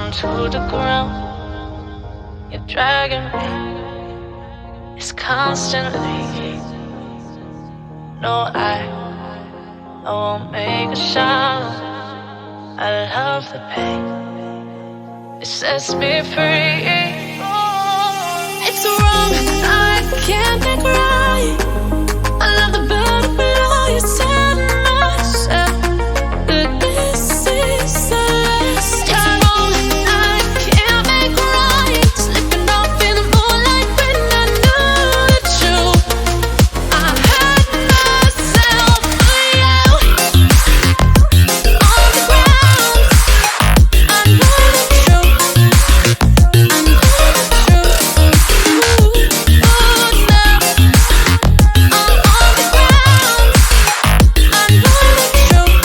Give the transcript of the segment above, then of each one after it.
down to the ground. You're dragging me. It's constantly. No, I won't make a sound. I love the pain. It sets me free. It's wrong, I can't make right. I love the bird below you said myself. That this is the last time. It's wrong, I can't make right. Slipping off in the moonlight when I knew the truth. I hurt myself for you. On the ground, I know the truth. I know the truth. Oh, now I'm on the ground. I know the truth.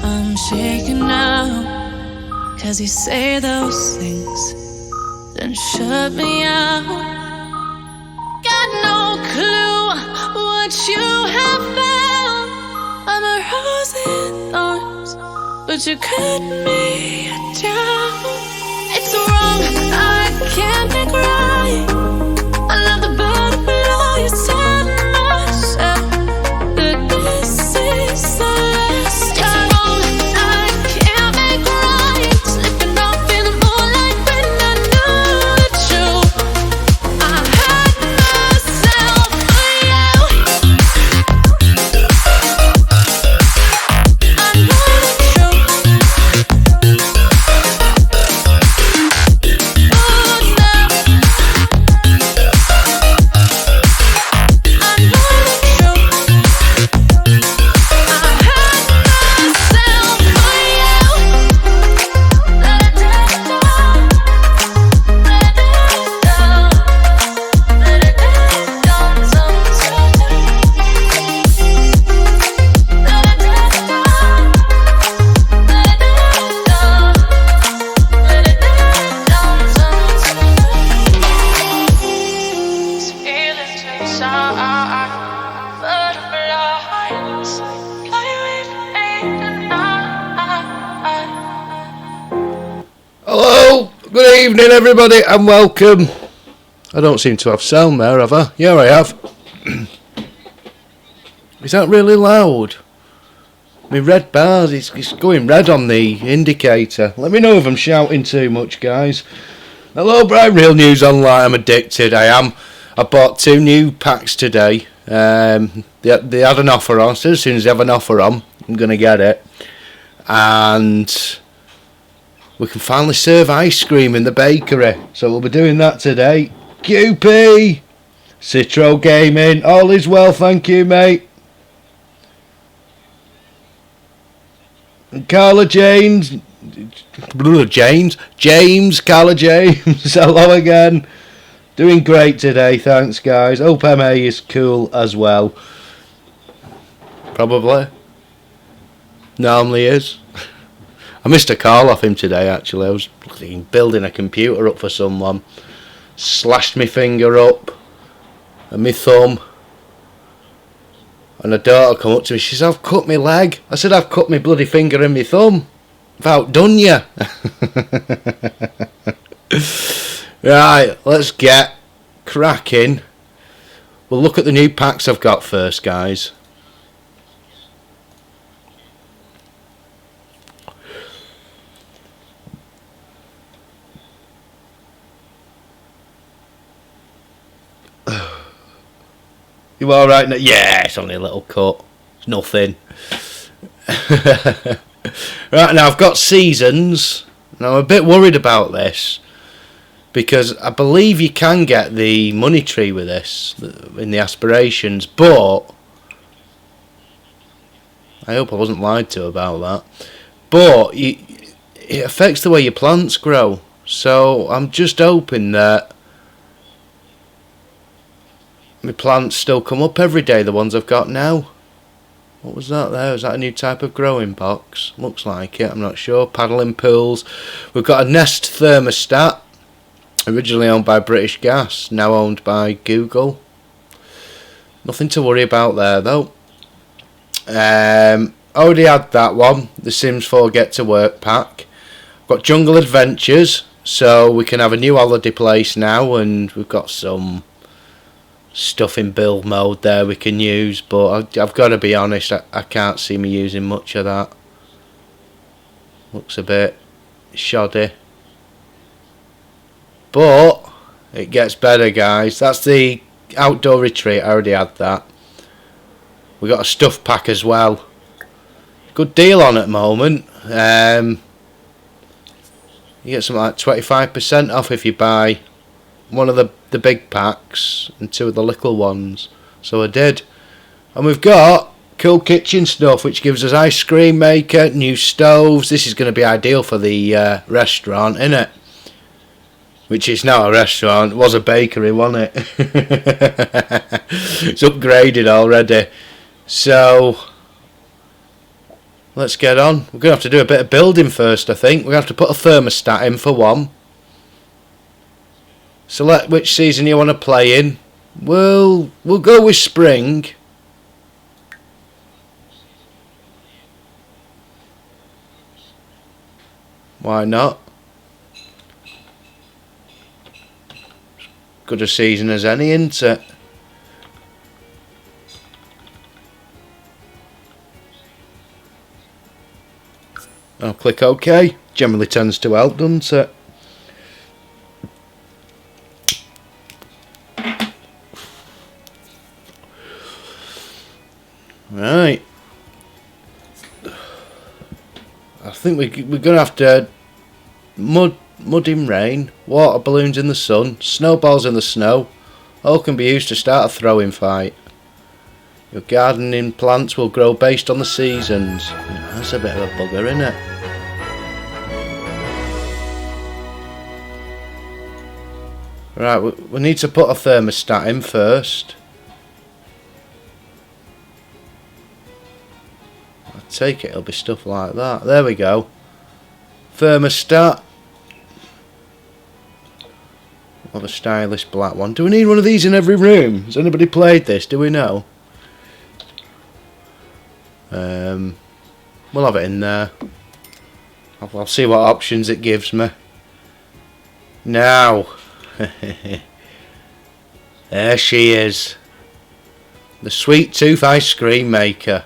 I'm shaking now, 'cause you say those things, then shut me out. Got no clue what you have found. I'm a rose in thorns, but you cut me down. It's wrong, I can't make right. I love the bird below you said myself. That this is the last time. I can't make right. Slipping off in the moonlight when I knew the truth. I hurt myself for you. I know the truth. Oh, now I know the truth. I hurt myself for you. Let it down, let it down, let it down sometimes. Let it down sometimes. It's feeling too sour, butterflies fly with me tonight. Hello, good evening everybody and welcome. I don't seem to have sound there, have I? Yeah, I have. Is that really loud? My red bars, it's going red on the indicator. Let me know if I'm shouting too much, guys. Hello, Brian, Real News Online. I'm addicted, I am. I bought 2 new packs today. They had an offer on, so as soon as they have an offer on, I'm going to get it. And we can finally serve ice cream in the bakery, so we'll be doing that today. QP, Citro Gaming, all is well, thank you, mate. And Carla James, Carla James, hello again. Doing great today, thanks guys. Hope MA is cool as well. Probably. Normally is. I missed a call off him today actually. I was building a computer up for someone. Slashed my finger up and my thumb. And a daughter come up to me, she said, I've cut my leg. I said, I've cut my bloody finger and my thumb. I've outdone you. Right, let's get cracking. We'll look at the new packs I've got first, guys. You alright now? Yeah, it's only a little cut. It's nothing. Right, now I've got seasons. Now I'm a bit worried about this, because I believe you can get the money tree with this in the aspirations, but I hope I wasn't lied to about that. But it affects the way your plants grow, so I'm just hoping that my plants still come up every day, the ones I've got now. What was that there? Was that a new type of growing box? Looks like it, I'm not sure. Paddling pools. We've got a Nest thermostat. Originally owned by British Gas, now owned by Google. Nothing to worry about there though. Already had that one, the Sims 4 Get to Work pack. Got Jungle Adventures, so we can have a new holiday place now, and we've got some stuff in build mode there we can use, but I've got to be honest, I can't see me using much of that. Looks a bit shoddy. But it gets better, guys. That's the outdoor retreat, I already had that. We got a stuff pack as well. Good deal on at the moment. You get something like 25% off if you buy one of the big packs and 2 of the little ones. So I did. And we've got cool kitchen stuff, which gives us ice cream maker, new stoves. This is going to be ideal for the restaurant, isn't it? Which is now a restaurant. It was a bakery, wasn't it? It's upgraded already. So let's get on. We're going to have to do a bit of building first, I think. We're going to have to put a thermostat in for one. Select which season you want to play in. We'll go with spring. Why not? Good a season as any, isn't it? I'll click OK. Generally tends to help, doesn't it? Right. I think we're going to have to mud in rain, water balloons in the sun, snowballs in the snow. All can be used to start a throwing fight. Your gardening plants will grow based on the seasons. That's a bit of a bugger, isn't it? Right, we need to put a thermostat in first. I take it it'll be stuff like that. There we go. Thermostat. Of a stylish black one. Do we need one of these in every room? Has anybody played this? Do we know? We'll have it in there. I'll see what options it gives me. Now. There she is. The Sweet Tooth ice cream maker.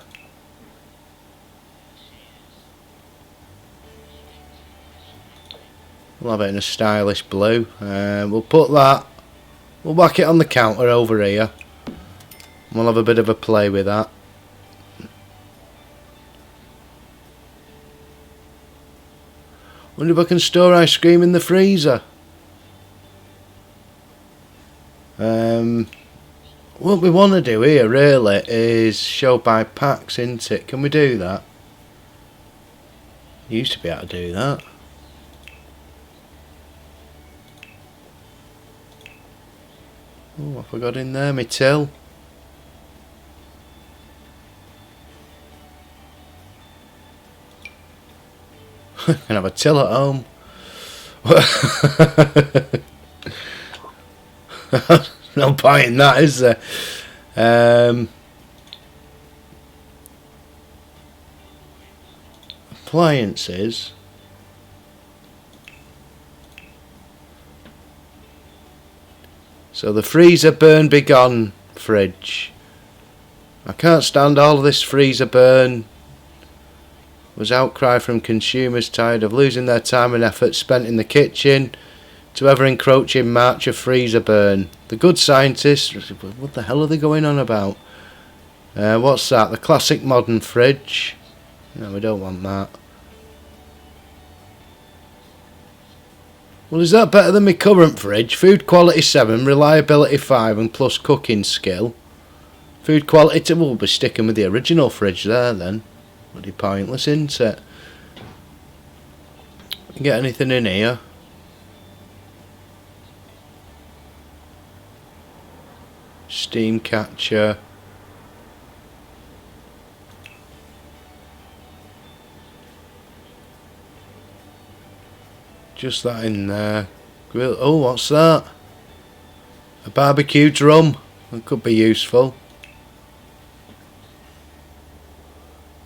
We'll have it in a stylish blue. We'll put that. We'll whack it on the counter over here. We'll have a bit of a play with that. Wonder if I can store ice cream in the freezer. What we want to do here really is show by packs, isn't it? Can we do that? Used to be able to do that. Oh, what have I got in there? My till. Can have a till at home. No point in that, is there? Appliances. So the freezer burn be gone fridge. I can't stand all of this freezer burn. Was outcry from consumers tired of losing their time and effort spent in the kitchen to ever encroaching march of freezer burn. The good scientists, what the hell are they going on about? What's that? The classic modern fridge. No, we don't want that. Well, is that better than my current fridge? Food quality 7, reliability 5 and plus cooking skill. Food quality 2, we'll be sticking with the original fridge there then. Bloody pointless, isn't it? Get anything in here? Steam catcher. Just that in there. Grill. Oh, what's that? A barbecue drum. That could be useful.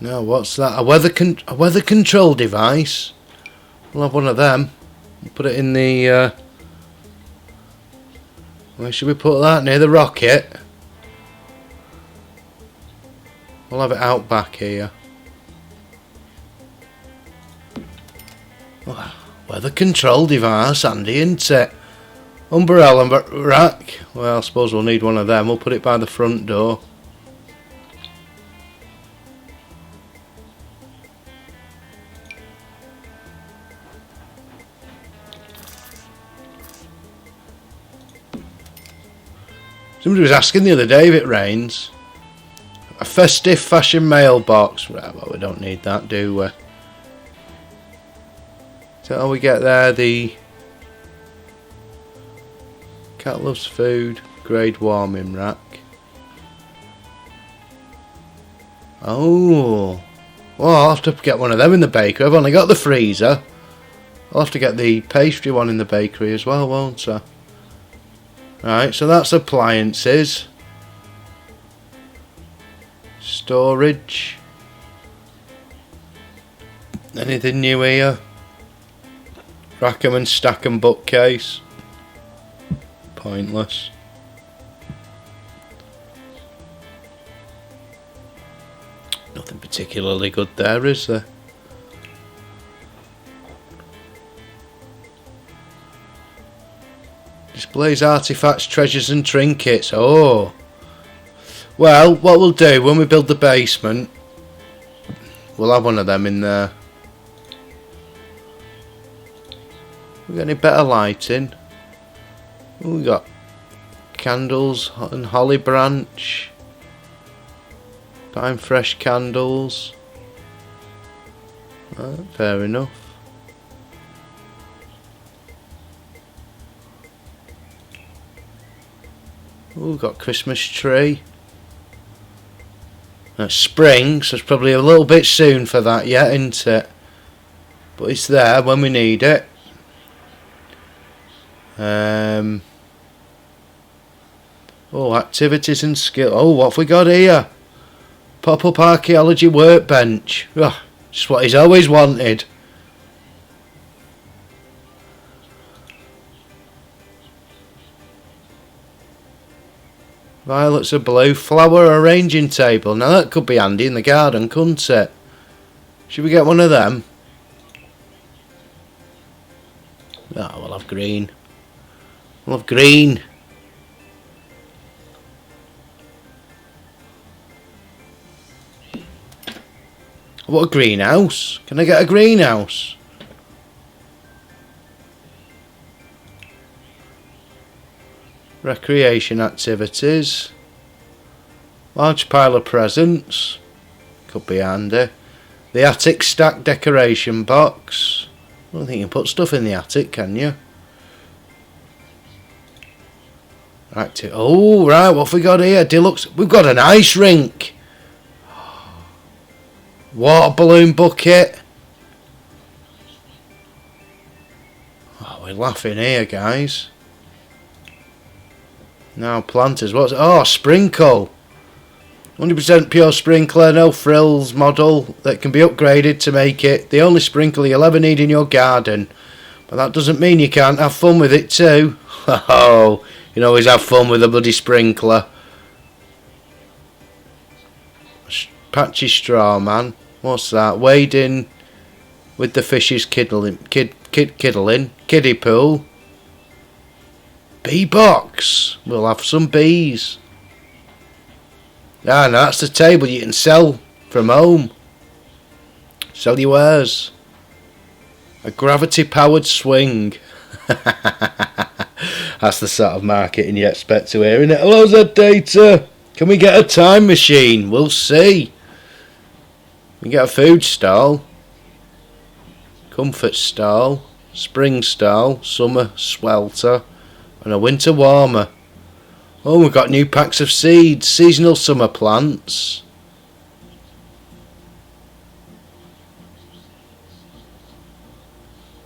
No, what's that? A weather control device. We'll have one of them. We'll put it in the. Where should we put that? Near the rocket. We'll have it out back here. Oh, weather control device, handy, isn't it? Umbrella rack. Well, I suppose we'll need one of them. We'll put it by the front door. Somebody was asking the other day if it rains. A festive fashion mailbox. Right, well, we don't need that, do we? So how we get there? The cat loves food. Grade warming rack. Oh. Well, I'll have to get one of them in the bakery. I've only got the freezer. I'll have to get the pastry one in the bakery as well, won't I? Right, so that's appliances. Storage. Anything new here? Rack 'em and stack 'em bookcase. Pointless. Nothing particularly good there, is there? Displays artifacts, treasures and trinkets. Oh. Well, what we'll do when we build the basement, we'll have one of them in there. We got any better lighting? We got candles and holly branch. Pine fresh candles. Fair enough. Oh, we've got Christmas tree. It's spring, so it's probably a little bit soon for that yet, isn't it? But it's there when we need it. Oh, activities and skill. Oh, what have we got here? Pop-up archaeology workbench. Oh, just what he's always wanted. Violets are blue. Flower arranging table. Now that could be handy in the garden, couldn't it? Should we get one of them? Oh, we'll have green. We'll have green. What a greenhouse. Can I get a greenhouse? Recreation activities. Large pile of presents. Could be handy. The attic stack decoration box. I don't think you can put stuff in the attic, can you? Active. Oh, right, what have we got here? Deluxe. We've got an ice rink. Water balloon bucket. Oh, we're laughing here, guys. Now planters. What's it? Oh, sprinkle. 100% pure sprinkler, no frills model that can be upgraded to make it the only sprinkler you'll ever need in your garden. But that doesn't mean you can't have fun with it too. Oh, you can always have fun with a bloody sprinkler. Patchy straw man. What's that? Wading with the fishes kiddling. Kiddie pool. Bee box. We'll have some bees. Ah, no, that's the table you can sell from home. Sell your wares. A gravity powered swing. That's the sort of marketing you expect to hear, innit? Hello, Z-Data. Can we get a time machine? We'll see. We get a food stall. Comfort stall. Spring stall. Summer swelter. And a winter warmer. Oh, we've got new packs of seeds. Seasonal summer plants.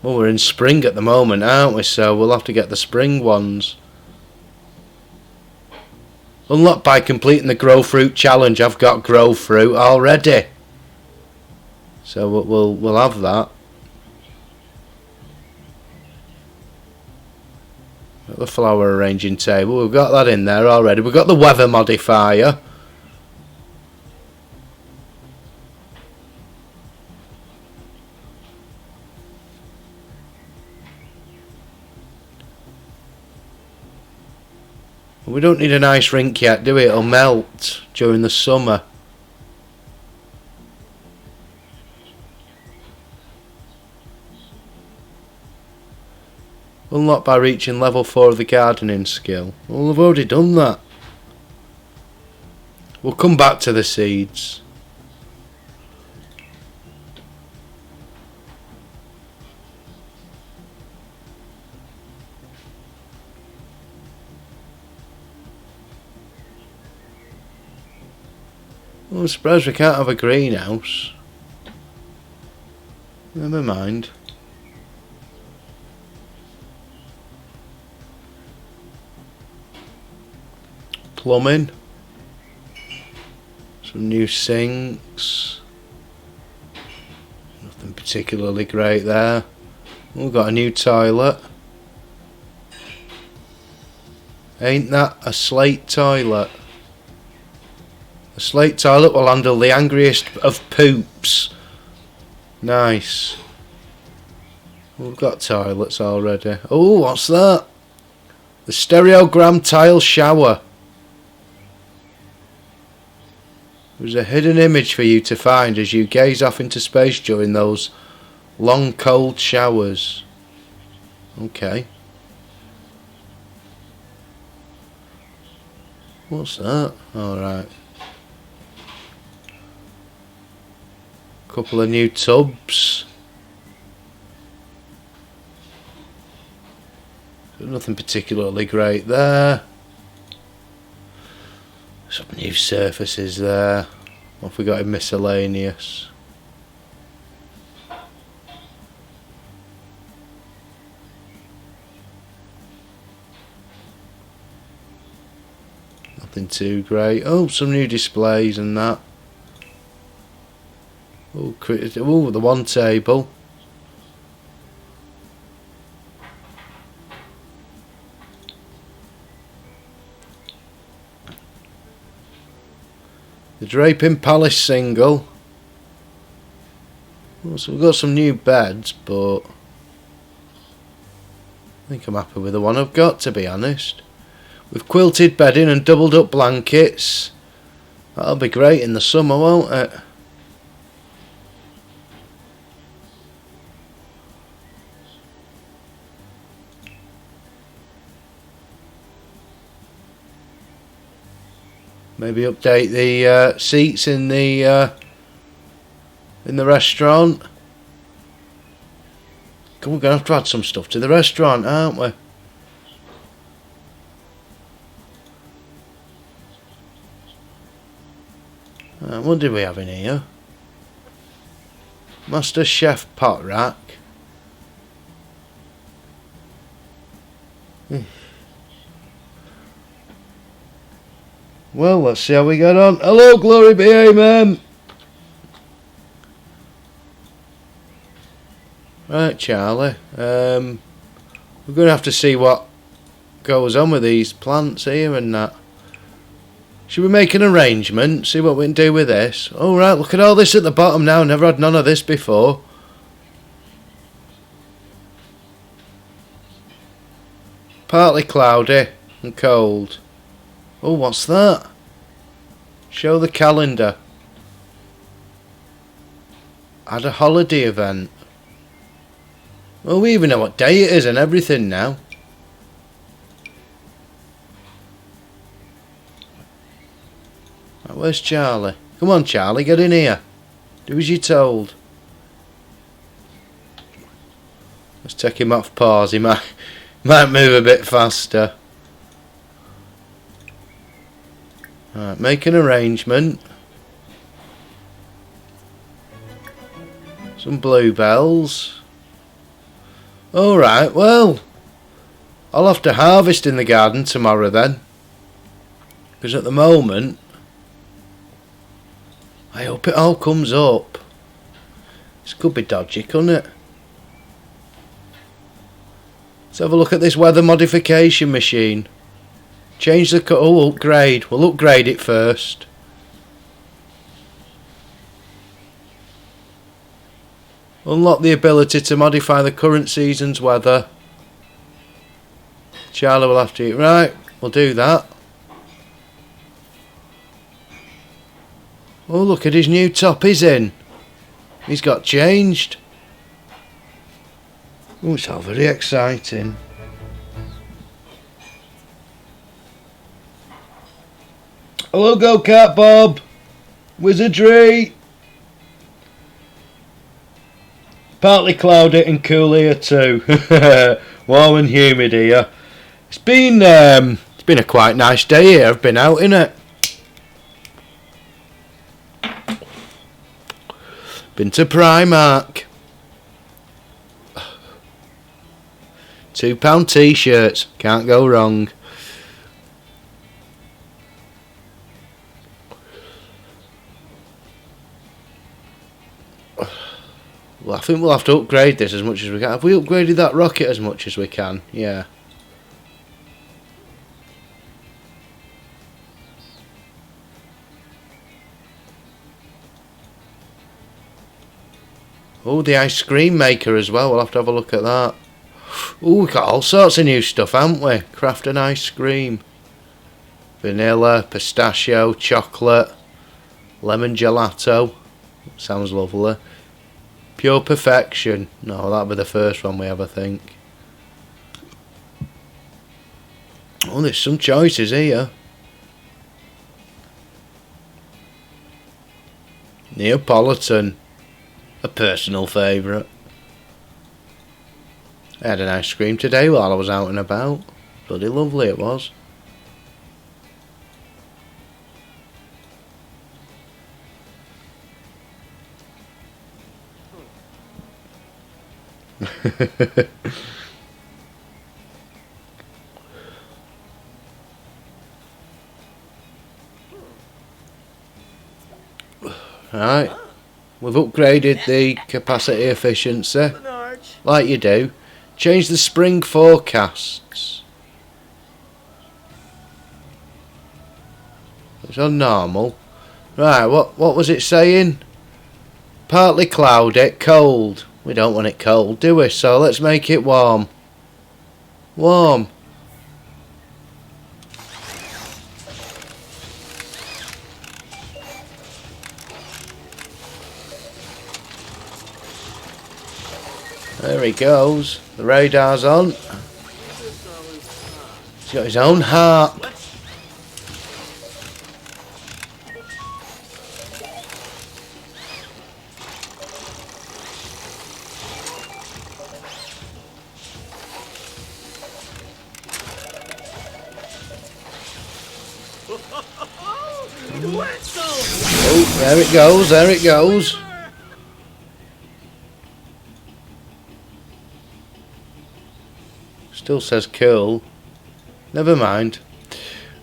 Well, we're in spring at the moment, aren't we? So we'll have to get the spring ones. Unlocked by completing the grow fruit challenge. I've got grow fruit already. So we'll have that. Got the flower arranging table. We've got that in there already. We've got the weather modifier. We don't need an ice rink yet, do we? It'll melt during the summer. Unlocked by reaching level 4 of the gardening skill. Well, I've already done that. We'll come back to the seeds. I'm surprised we can't have a greenhouse. Never mind. Plumbing. Some new sinks. Nothing particularly great there. We've got a new toilet. Ain't that a slate toilet? A slate toilet will handle the angriest of poops. Nice. We've got toilets already. Oh, what's that? The stereogram tile shower. There's a hidden image for you to find as you gaze off into space during those long cold showers. Okay. What's that? Alright. Couple of new tubs. Nothing particularly great there. Some new surfaces there. What have we got in miscellaneous? Nothing too great. Oh, some new displays and that. Oh, the one table. The Draping Palace single. Oh, so we've got some new beds, but I think I'm happy with the one I've got, to be honest. With quilted bedding and doubled up blankets. That'll be great in the summer, won't it? Maybe update the seats in the restaurant. We're going to have to add some stuff to the restaurant, aren't we? What did we have in here? Master Chef pot rack. Well, let's see how we get on. Hello, glory be, amen. Right, Charlie. We're going to have to see what goes on with these plants here and that. Should we make an arrangement? See what we can do with this. All right, look at all this at the bottom now. Never had none of this before. Partly cloudy and cold. Oh, what's that? Show the calendar. Add a holiday event. Well, we even know what day it is and everything now. Right, where's Charlie? Come on, Charlie, get in here. Do as you're told. Let's take him off pause. He might move a bit faster. Right, make an arrangement. Some bluebells. Alright, well, I'll have to harvest in the garden tomorrow then. Because at the moment, I hope it all comes up. This could be dodgy, couldn't it? Let's have a look at this weather modification machine. Change the upgrade. We'll upgrade it first. Unlock the ability to modify the current season's weather. Charlie will have to eat. Right, we'll do that. Oh, look at his new top he's in. He's got changed. Oh, it's all very exciting. Hello, Go-Kart Bob. Wizardry. Partly cloudy and cool here too. Warm and humid here. It's been a quite nice day here. I've been out in it. Been to Primark. £2 t-shirts. Can't go wrong. Well, I think we'll have to upgrade this as much as we can. Have we upgraded that rocket as much as we can? Yeah. Oh, the ice cream maker as well. We'll have to have a look at that. Oh, we've got all sorts of new stuff, haven't we? Craft an ice cream. Vanilla, pistachio, chocolate, lemon gelato. Sounds lovely. Pure perfection. No, that'll be the first one we have, I think. Oh, there's some choices here. Neapolitan. A personal favourite. I had an ice cream today while I was out and about. Bloody lovely it was. Right, we've upgraded the capacity efficiency, like you do. Change the spring forecasts. It's on normal. Right, what was it saying? Partly cloudy, cold. We don't want it cold, do we? So let's make it warm. Warm. There he goes. The radar's on. He's got his own harp. Oh, there it goes, there it goes. Still says cool. Never mind.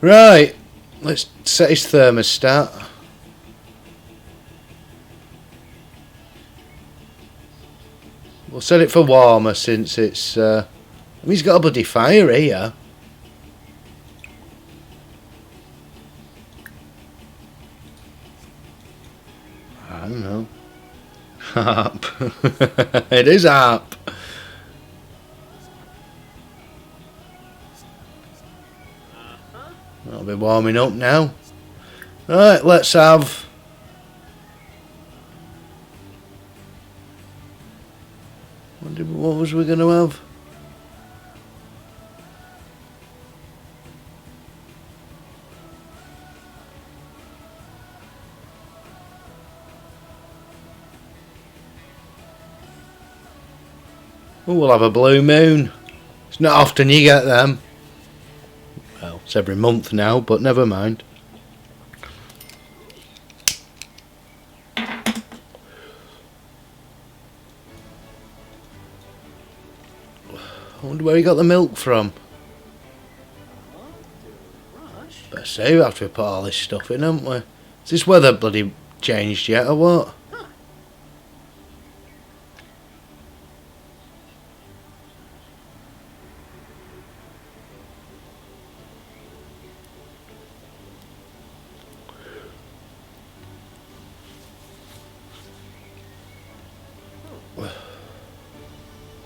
Right, let's set his thermostat. We'll set it for warmer since it's... I mean, he's got a bloody fire here. I don't know. Harp. It is harp. That'll be warming up now. Right, let's have... What was we going to have? Oh, we'll have a blue moon. It's not often you get them. Well, it's every month now, but never mind. I wonder where he got the milk from. Better save after we put all this stuff in, haven't we? Is this weather bloody changed yet or what?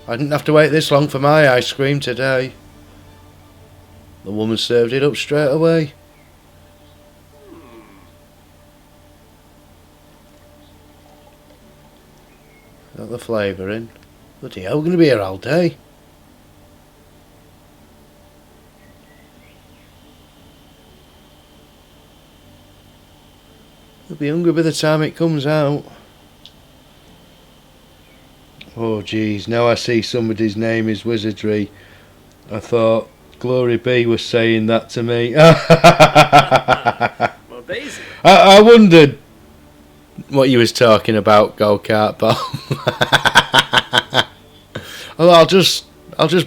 I didn't have to wait this long for my ice cream today. The woman served it up straight away. Got the flavour in. Bloody hell, we're going to be here all day. I'll be hungry by the time it comes out. Oh jeez, now I see somebody's name is Wizardry. I thought Glory B was saying that to me. Well, basically. I wondered what you was talking about, Go-Kart Bomb. Well, I'll just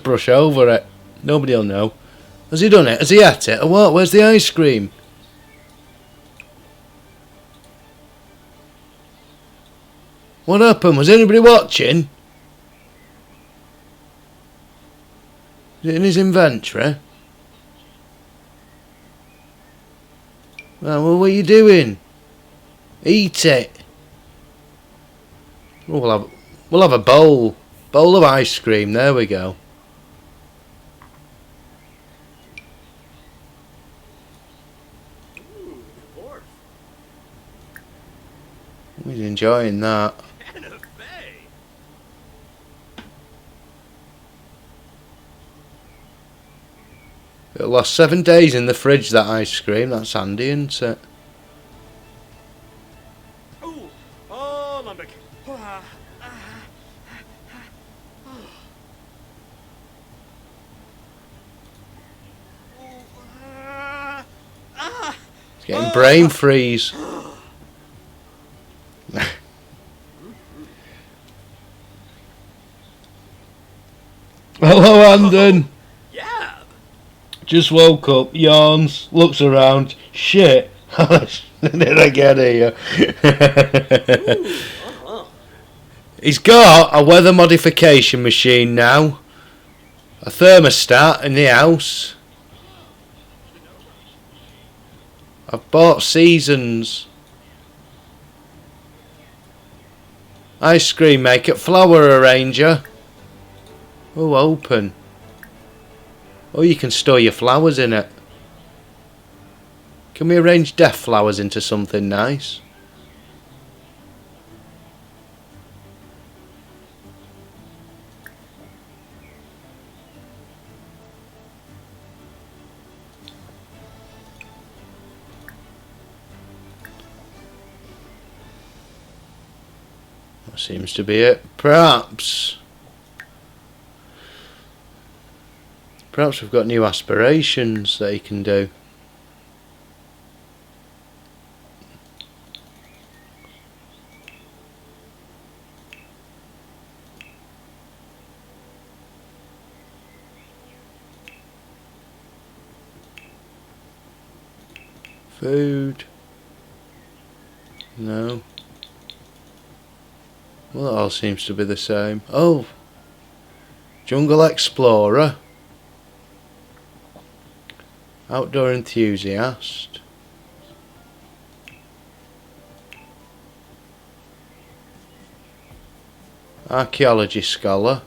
brush over it. Nobody'll know. Has he done it? Has he ate it? Or what? Where's the ice cream? What happened? Was anybody watching? Is it in his inventory? Well, what are you doing? Eat it. Oh, we'll have a bowl of ice cream. There we go. Ooh, dwarf. He's enjoying that. And a bay. It lost 7 days in the fridge, that ice cream. That's handy, isn't it? Ooh, oh, Lumbic. It's getting brain freeze. Hello, Andon. Yeah. Just woke up, yawns, looks around. Shit. Did I get here? He's got a weather modification machine now. A thermostat in the house. I've bought seasons. Ice cream maker, flower arranger. Oh, open. Oh, you can store your flowers in it. Can we arrange death flowers into something nice? That seems to be it. Perhaps we've got new aspirations that he can do. Food. No. Well, it all seems to be the same. Oh! Jungle Explorer. Outdoor enthusiast. Archaeology scholar.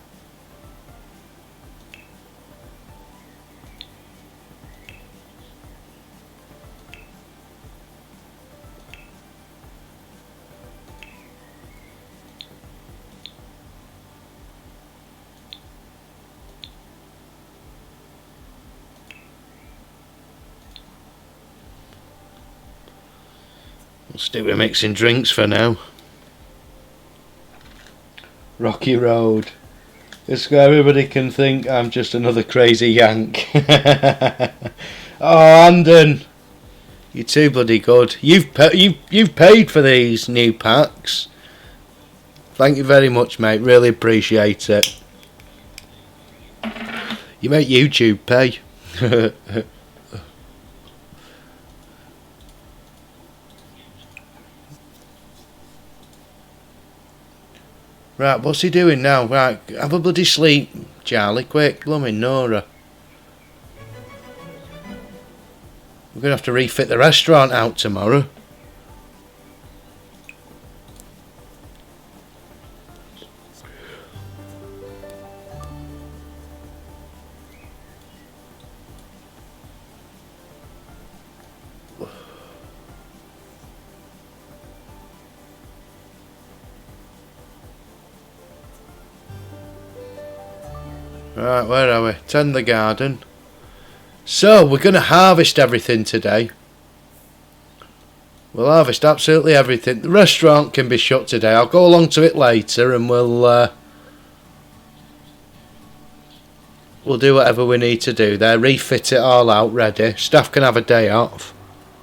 We'll stick with mixing drinks for now. Rocky Road. This way everybody can think I'm just another crazy yank. Oh, Andon, you're too bloody good. You've paid for these new packs. Thank you very much, mate. Really appreciate it. You make YouTube pay. Right, what's he doing now? Right, have a bloody sleep, Charlie, quick, blooming Nora. We're going to have to refit the restaurant out tomorrow. Right, where are we? Tend the garden. So, we're going to harvest everything today. We'll harvest absolutely everything. The restaurant can be shut today. I'll go along to it later and we'll do whatever we need to do there. Refit it all out, ready. Staff can have a day off.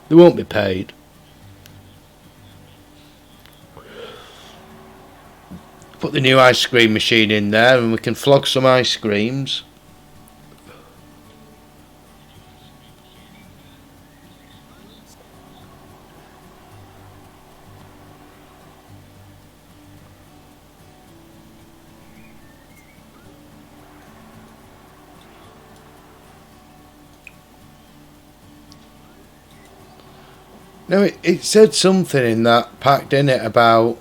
They won't be paid. Put the new ice cream machine in there and we can flog some ice creams. No, it said something in that packed in it about...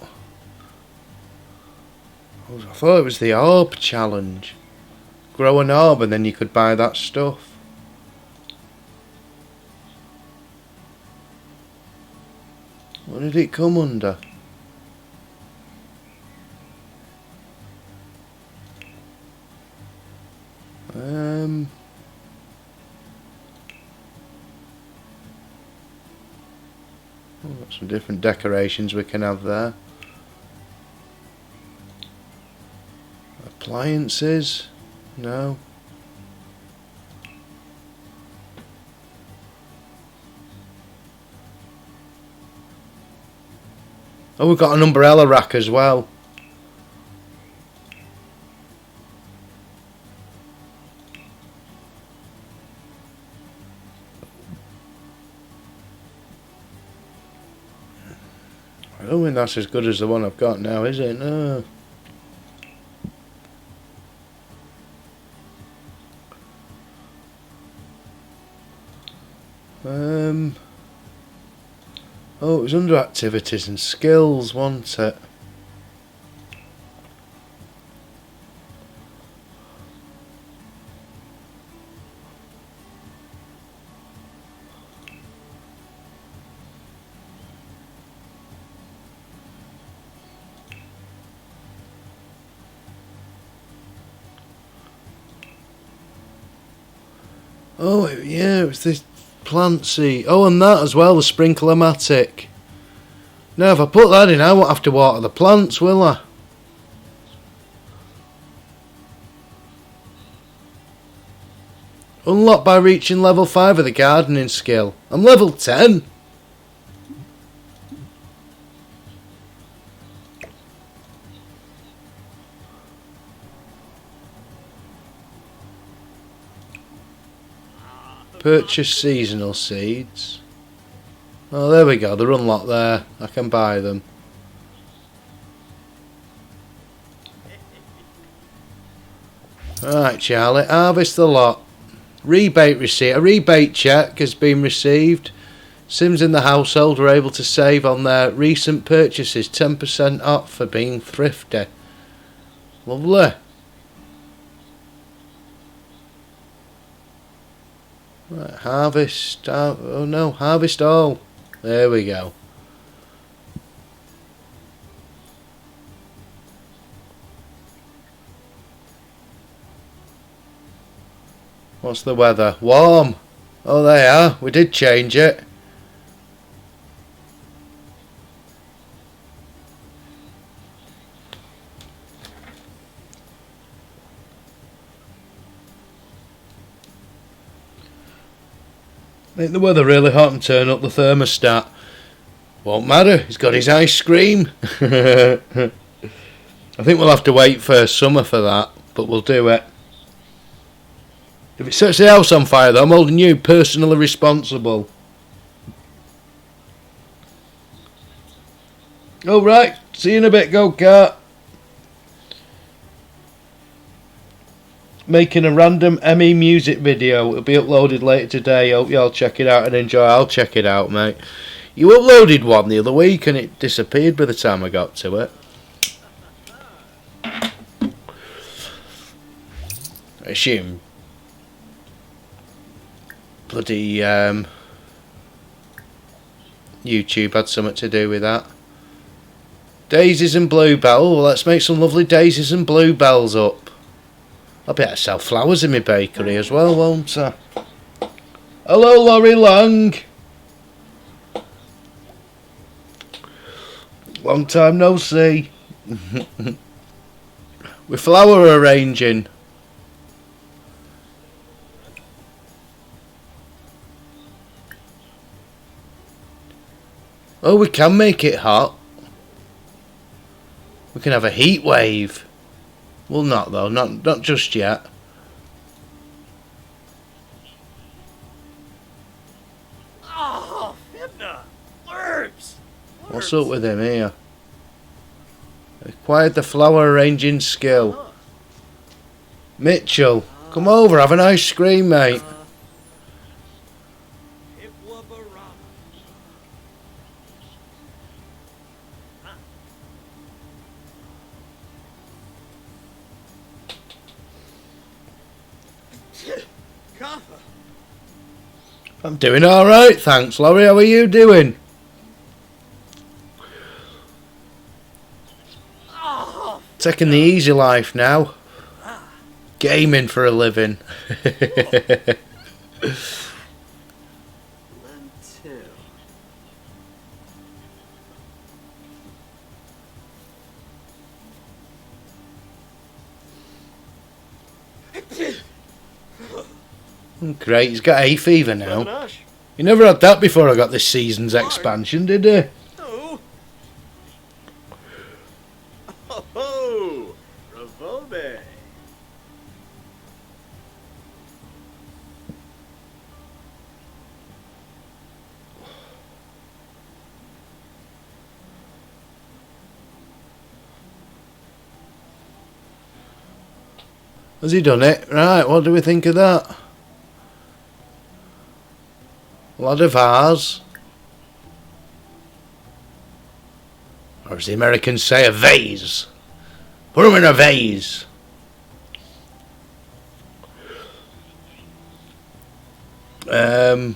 I thought it was the orb challenge. Grow an orb and then you could buy that stuff. What did it come under? Got some different decorations we can have there. Appliances? No. Oh, we've got an umbrella rack as well. I don't think that's as good as the one I've got now, is it? No. Oh, it was under activities and skills, wasn't it? Oh, yeah, it was this plant seed. Oh, and that as well, the sprinkler-matic. Now, if I put that in, I won't have to water the plants, will I? Unlocked by reaching level 5 of the gardening skill. I'm level 10. Purchase seasonal seeds. Oh, there we go. They're unlocked there. I can buy them. Alright, Charlie. Harvest the lot. Rebate receipt. A rebate check has been received. Sims in the household were able to save on their recent purchases 10% off for being thrifty. Lovely. Right, harvest. Oh no, harvest all. There we go. What's the weather? Warm. Oh, they are. We did change it. Make the weather really hot and turn up the thermostat. Won't matter, he's got his ice cream. I think we'll have to wait for summer for that, but we'll do it. If it sets the house on fire, though, I'm holding you personally responsible. All right, see you in a bit, go-kart. Making a random ME music video. It'll be uploaded later today. Hope y'all check it out and enjoy. I'll check it out, mate. You uploaded one the other week and it disappeared by the time I got to it. I assume bloody YouTube had something to do with that. Daisies and bluebells. Oh, let's make some lovely daisies and bluebells up. I'll be able to sell flowers in my bakery as well, won't I? Hello, Laurie Long. Long time no see. We're flower arranging. Oh, we can make it hot. We can have a heat wave. Well, not though, not just yet. Oh, Fibna! Lurbs! What's up with him here? Acquired the flower arranging skill. Mitchell, come over, have an ice cream, mate. I'm doing alright, thanks, Laurie. How are you doing? Taking the easy life now. Gaming for a living. Great, he's got hay fever now. He never had that before I got this season's expansion, did he? No. Oh, Ravobe. Has he done it? Right, what do we think of that? A lot of ours. Or as the Americans say, a vase. Put them in a vase. We'll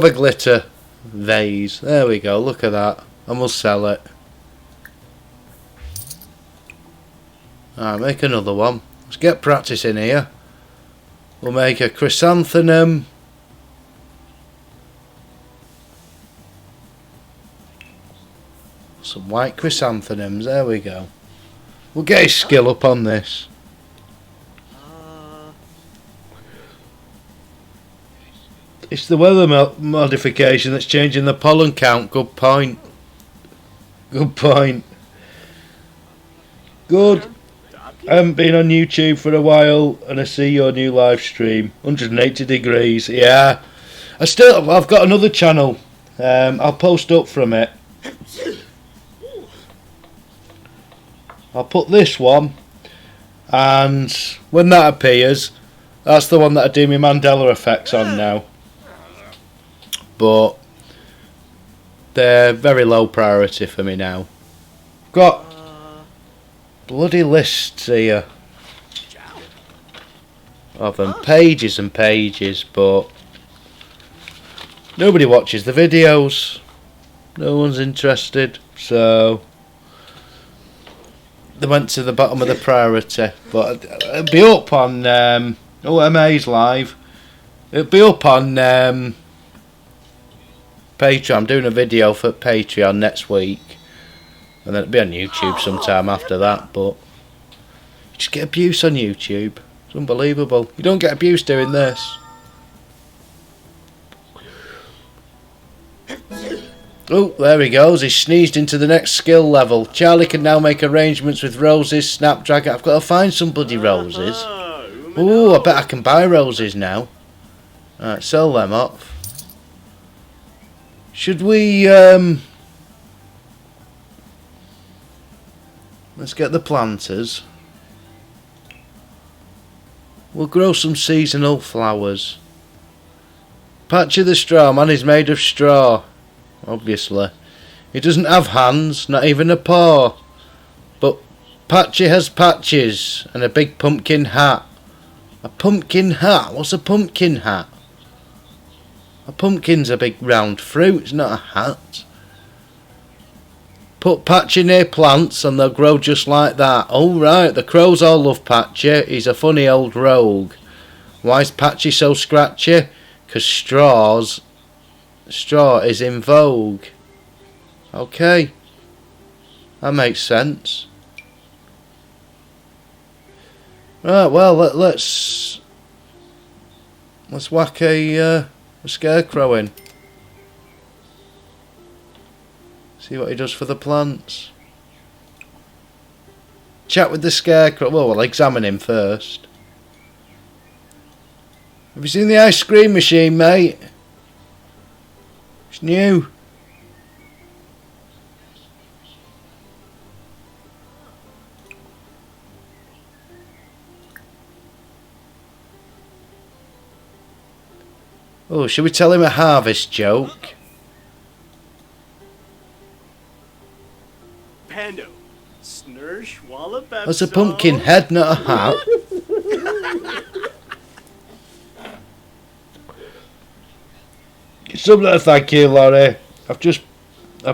have a glitter vase. There we go, look at that. And we'll sell it. Alright, make another one. Let's get practice in here. We'll make a chrysanthemum. Some white chrysanthemums, there we go. We'll get his skill up on this. It's the weather modification that's changing the pollen count. Good point. Good point. Good. I haven't been on YouTube for a while and I see your new live stream. 180 degrees. Yeah. I've got another channel. I'll post up from it. I'll put this one, and when that appears, that's the one that I do my Mandela effects on now. But they're very low priority for me now. Got bloody lists here of them, pages and pages, but nobody watches the videos. No one's interested, so they went to the bottom of the priority. But it'll be up on MA's live. It'll be up on Patreon. I'm doing a video for Patreon next week, and then it'll be on YouTube sometime after that. But you just get abuse on YouTube. It's unbelievable. You don't get abuse doing this. Oh, there he goes. He sneezed into the next skill level. Charlie can now make arrangements with roses, Snapdragon. I've got to find some bloody roses. Oh, I bet I can buy roses now. Alright, sell them off. Should we, let's get the planters. We'll grow some seasonal flowers. Patchy the straw man is made of straw. Obviously. He doesn't have hands, not even a paw. But Patchy has patches and a big pumpkin hat. A pumpkin hat? What's a pumpkin hat? A pumpkin's a big round fruit, it's not a hat. Put Patchy near plants and they'll grow just like that. Oh right, the crows all love Patchy. He's a funny old rogue. Why is Patchy so scratchy? 'Cause straw is in vogue. Okay. That makes sense. Right, well, let's whack a scarecrow in. See what he does for the plants. Chat with the scarecrow. Well, we'll examine him first. Have you seen the ice cream machine, mate? It's new. Oh, should we tell him a harvest joke? Pando. Snursh wallop. That's a pumpkin head, not a hat. Something, thank you, Laurie. I've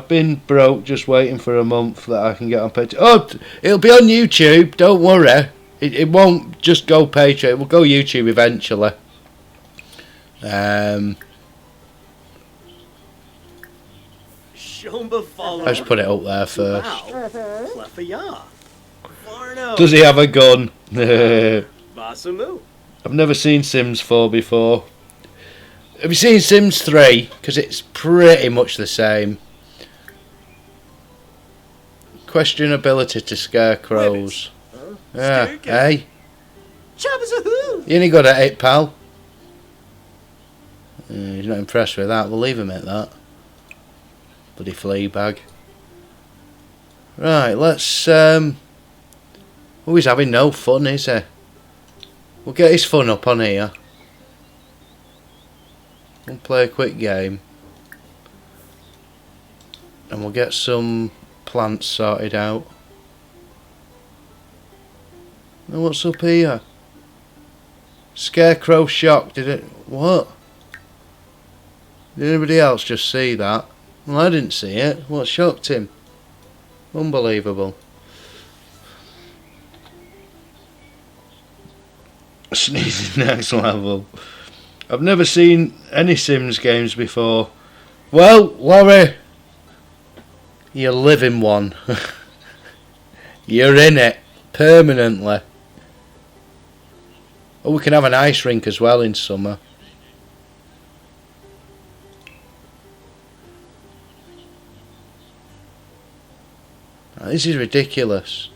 been broke just waiting for a month that I can get on Patreon. Oh, it'll be on YouTube, don't worry. It won't just go Patreon, it will go YouTube eventually. I just put it up there first. Does he have a gun? I've never seen Sims 4 before. Have you seen Sims 3? Because it's pretty much the same. Questionability to scarecrows. Yeah, hey. You ain't good at it, pal. He's not impressed with that. We'll leave him at that. Bloody flea bag. Right, let's. Oh, he's having no fun, is he? We'll get his fun up on here. We'll play a quick game. And we'll get some plants sorted out. Now, what's up here? Scarecrow shocked, did it? What? Did anybody else just see that? Well, I didn't see it. What shocked him? Unbelievable. Sneezing next level. I've never seen any Sims games before. Well, Laurie, you live in one. You're in it permanently. Oh, we can have an ice rink as well in summer. This is ridiculous.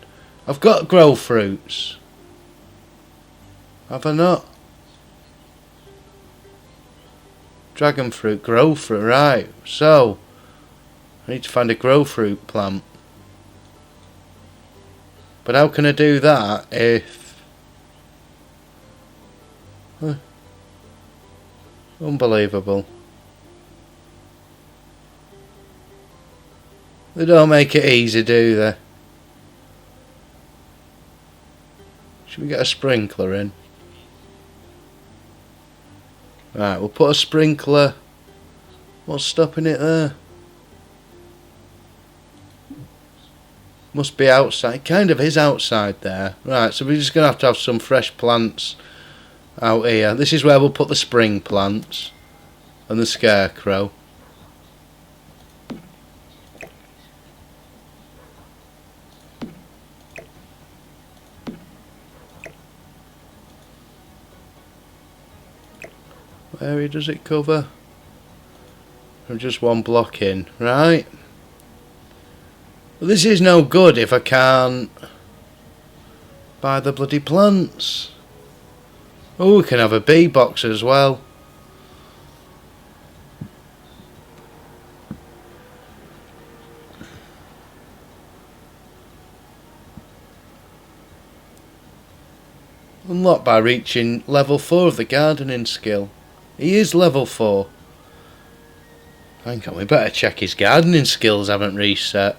I've got to grow fruits. Have I not? Dragon fruit, grow fruit, right. So, I need to find a grow fruit plant. But how can I do that if... Huh. Unbelievable. They don't make it easy, do they? Should we get a sprinkler in? Right, we'll put a sprinkler. What's stopping it there? Must be outside. It kind of is outside there. Right, so we're just going to have some fresh plants out here. This is where we'll put the spring plants and the scarecrow. What area does it cover? From just one block in, right? Well, this is no good if I can't buy the bloody plants. Oh, we can have a bee box as well. Unlocked by reaching level 4 of the gardening skill. He is level 4. Hang on, we better check his gardening skills haven't reset.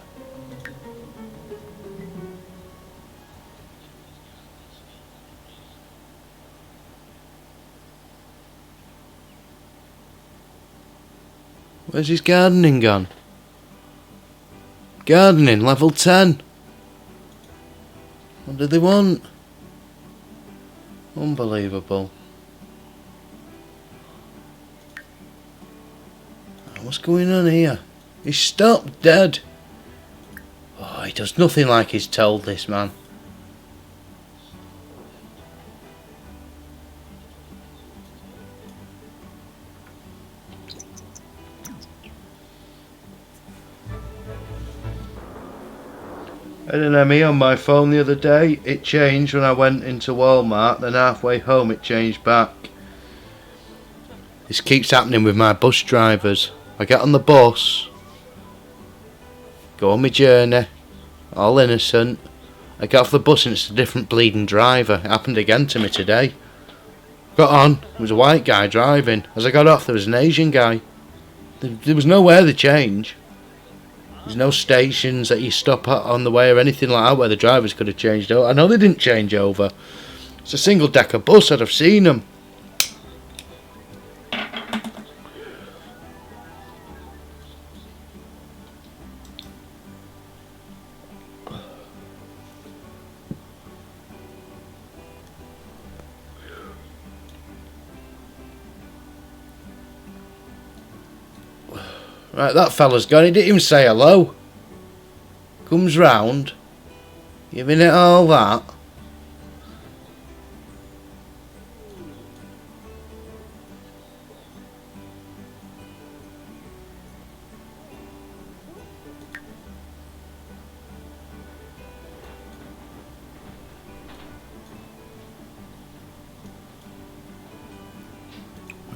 Where's his gardening gone? Gardening, level 10. What do they want? Unbelievable. What's going on here? He's stopped dead. Oh, he does nothing like he's told, this man. I don't know, me on my phone the other day, it changed when I went into Walmart, then halfway home it changed back. This keeps happening with my bus drivers. I get on the bus, go on my journey, all innocent. I get off the bus and it's a different bleeding driver. It happened again to me today. Got on, it was a white guy driving. As I got off, there was an Asian guy. There was nowhere to change. There's no stations that you stop at on the way or anything like that where the drivers could have changed over. I know they didn't change over. It's a single decker bus, I'd have seen them. Right, that fella's gone. He didn't even say hello. Comes round, giving it all that.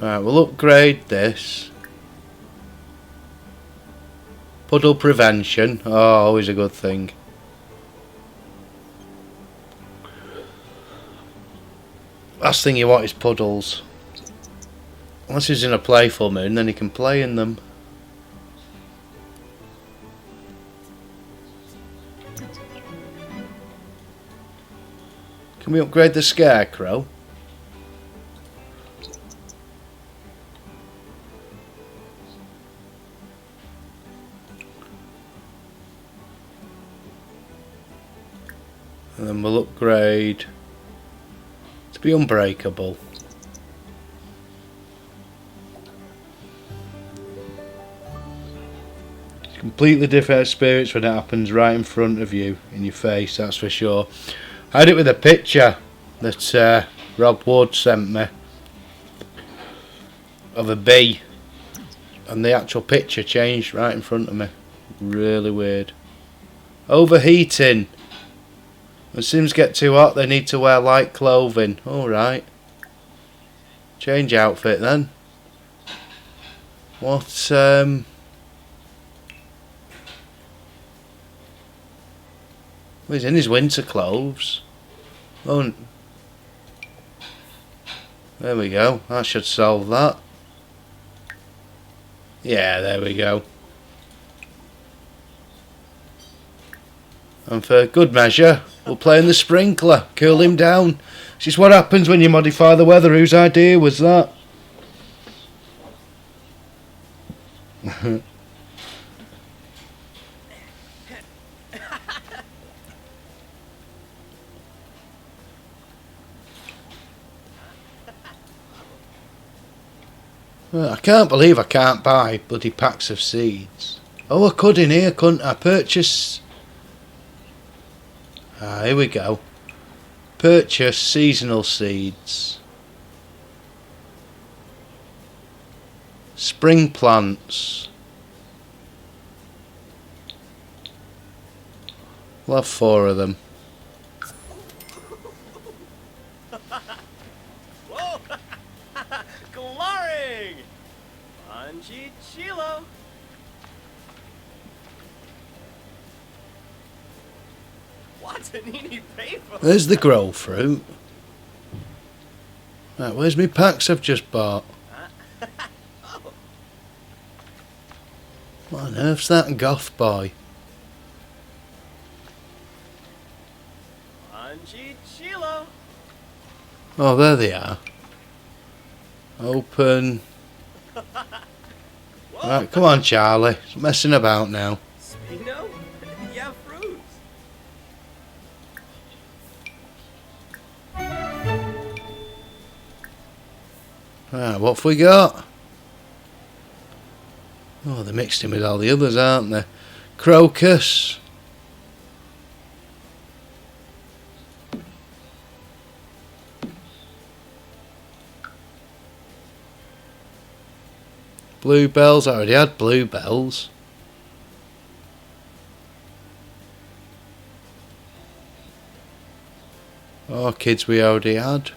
Right, we'll upgrade this. Puddle prevention. Oh, always a good thing. Last thing you want is puddles. Unless he's in a playful mood, then he can play in them. Can we upgrade the scarecrow? And then we'll upgrade to be unbreakable. It's a completely different experience when it happens right in front of you, in your face, that's for sure. I had it with a picture that Rob Wood sent me of a bee, and the actual picture changed right in front of me. Really weird. Overheating. When Sims get too hot, they need to wear light clothing. Alright. Change outfit then. What, well, he's in his winter clothes. Oh, there we go. That should solve that. Yeah, there we go. And for good measure, we'll play in the sprinkler, cool him down. This is what happens when you modify the weather. Whose idea was that? Well, I can't believe I can't buy bloody packs of seeds. Oh, I could in here, couldn't I? Purchase... Ah, here we go. Purchase seasonal seeds. Spring plants. We'll have 4 of them. Chilo. What's a nini paper? There's the grow fruit. Right, where's my packs I've just bought? Oh. What on earth's that goth boy? Chilo. Oh, there they are. Open. Right, come on, Charlie. Stop messing about now. Spino? Yeah, fruits. Right, what have we got? Oh, they're mixed in with all the others, aren't they? Crocus. Bluebells. I already had bluebells. Orchids we already had.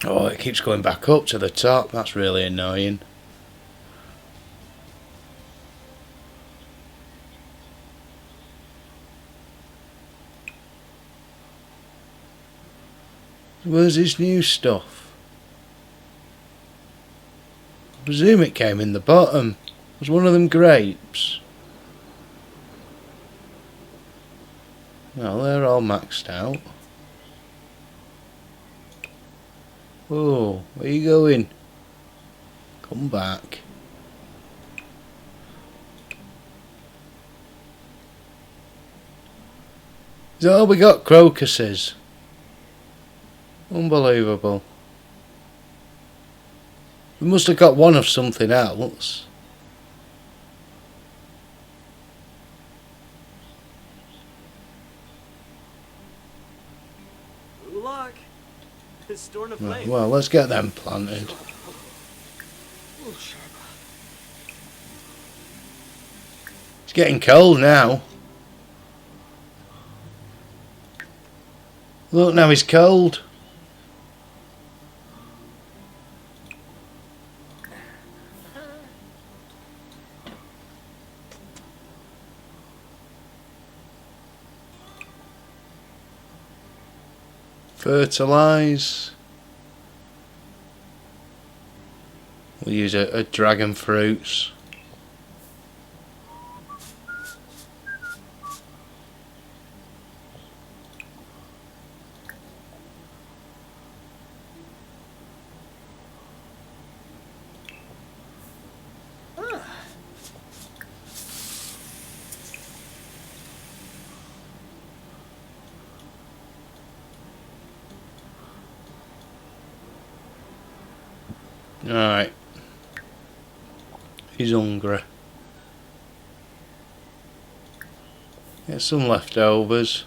Oh, it keeps going back up to the top. That's really annoying. Where's his new stuff? I presume it came in the bottom. Was one of them grapes? Well, they're all maxed out. Oh, where you going? Come back. Is that all we got? Crocuses. Unbelievable. We must have got one of something else. Good luck. Storm of flame. Well, let's get them planted. It's getting cold now. Look, now he's cold. Fertilise. We'll use a dragon fruits. Alright. He's hungry. Get some leftovers.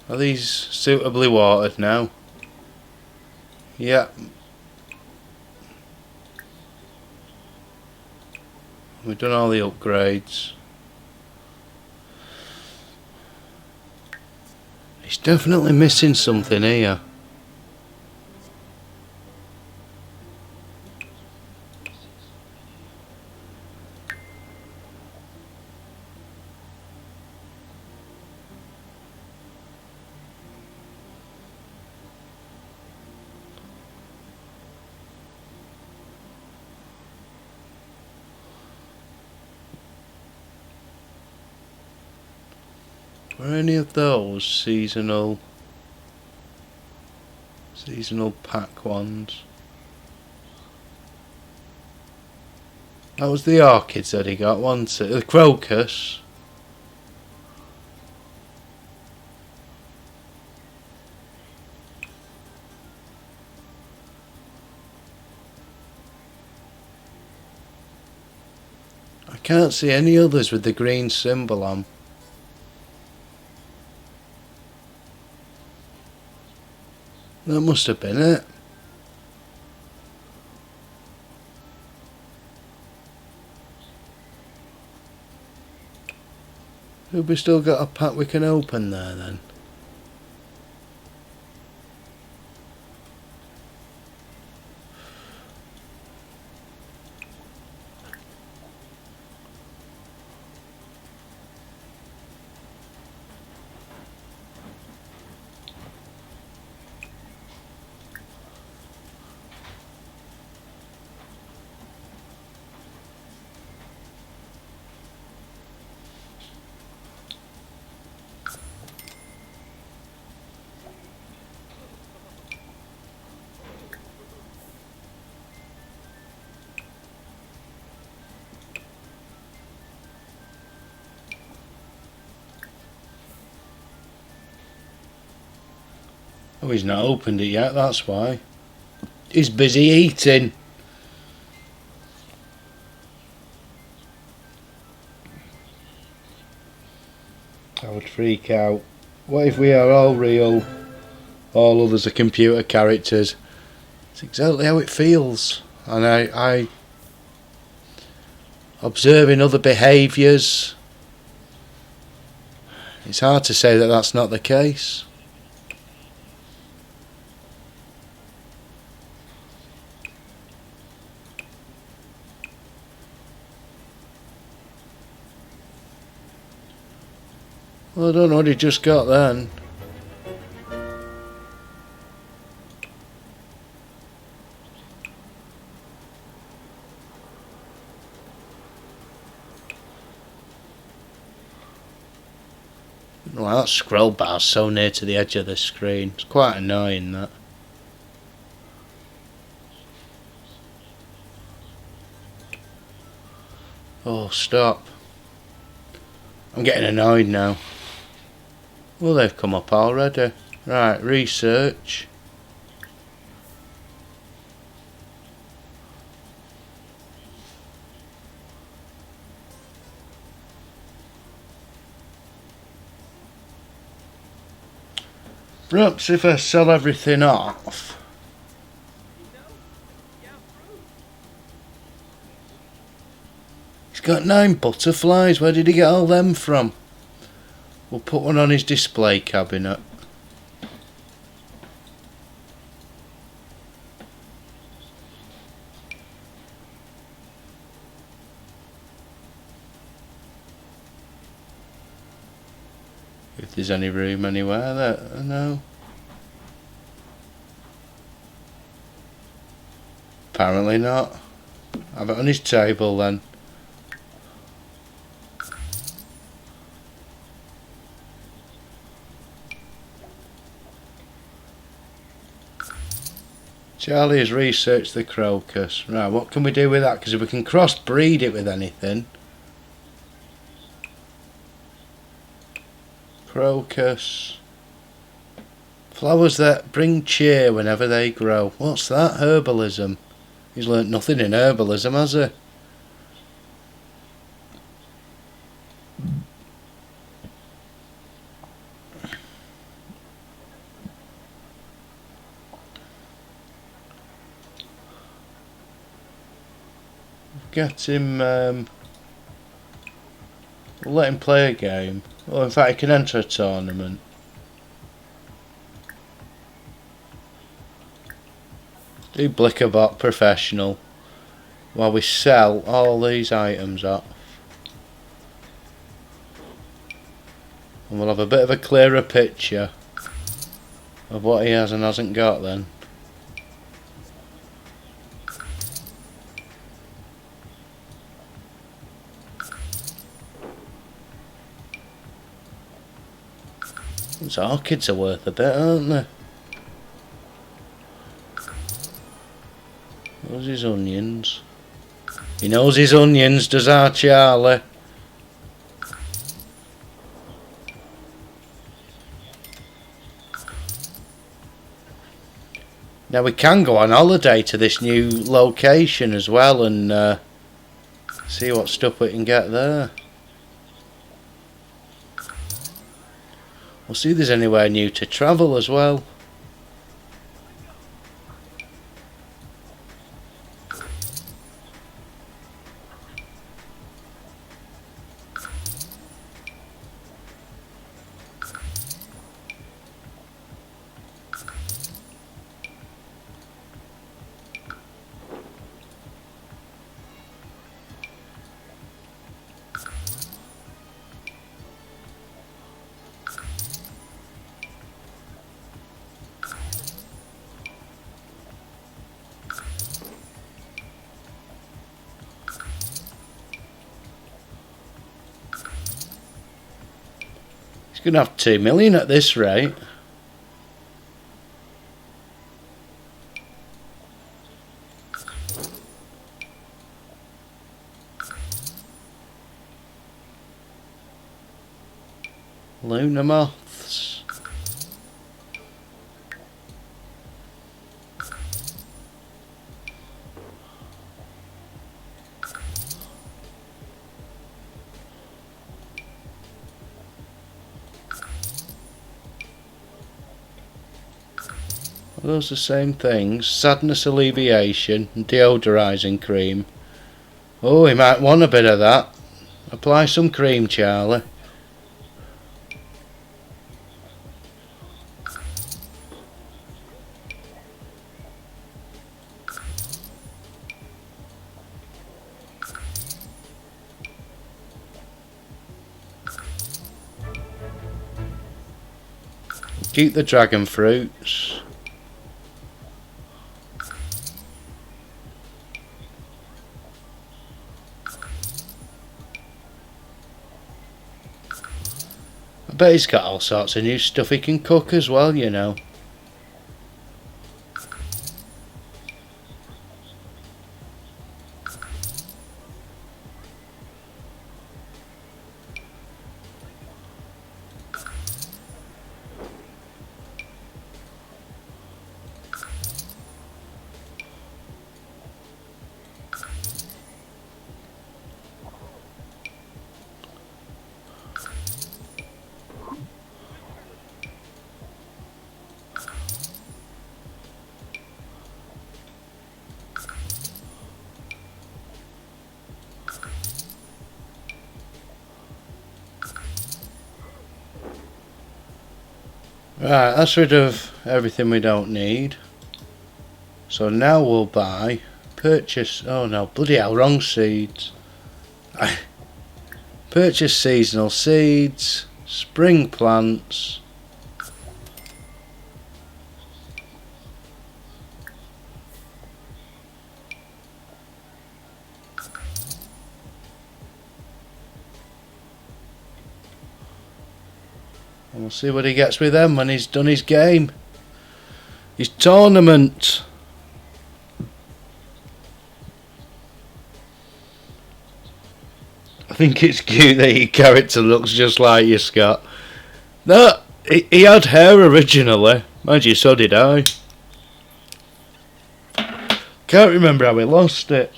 Are these suitably watered now? Yep. We've done all the upgrades. He's definitely missing something here. Were any of those seasonal pack ones? That was the orchids that he got, wasn't it? The crocus. I can't see any others with the green symbol on. That must have been it. Have we still got a pack we can open there then? Oh, he's not opened it yet, that's why. He's busy eating. I would freak out. What if we are all real? All others are computer characters. It's exactly how it feels. And I observing other behaviours. It's hard to say that that's not the case. Well, I don't know what he just got then. Well, that scroll bar's so near to the edge of the screen. It's quite annoying, that. Oh, stop. I'm getting annoyed now. Well, they've come up already. Right, research. Perhaps if I sell everything off. He's got 9 butterflies. Where did he get all them from? We'll put one on his display cabinet. If there's any room anywhere there, no. Apparently not. Have it on his table then. Charlie has researched the crocus. Right, what can we do with that? Because if we can crossbreed it with anything. Crocus. Flowers that bring cheer whenever they grow. What's that? Herbalism. He's learnt nothing in herbalism, has he? Get him, we'll let him play a game. Well, in fact, he can enter a tournament. Do Blickerbot professional while we sell all these items off. And we'll have a bit of a clearer picture of what he has and hasn't got then. These orchids are worth a bit, aren't they? Those his onions. He knows his onions, does our Charlie? Now we can go on holiday to this new location as well and see what stuff we can get there. We'll see if there's anywhere new to travel as well. going to have 2 million at this rate. Lunar moths. Are those the same things? Sadness alleviation and deodorising cream. Oh, he might want a bit of that. Apply some cream, Charlie. Keep the dragon fruits. I bet he's got all sorts of new stuff he can cook as well, you know. Right, that's rid of everything we don't need. So now we'll buy, purchase, oh no, bloody hell, wrong seeds. Purchase seasonal seeds, spring plants. And we'll see what he gets with them when he's done his game. His tournament. I think it's cute that your character looks just like you, Scott. No, he had hair originally. Mind you, so did I. Can't remember how he lost it.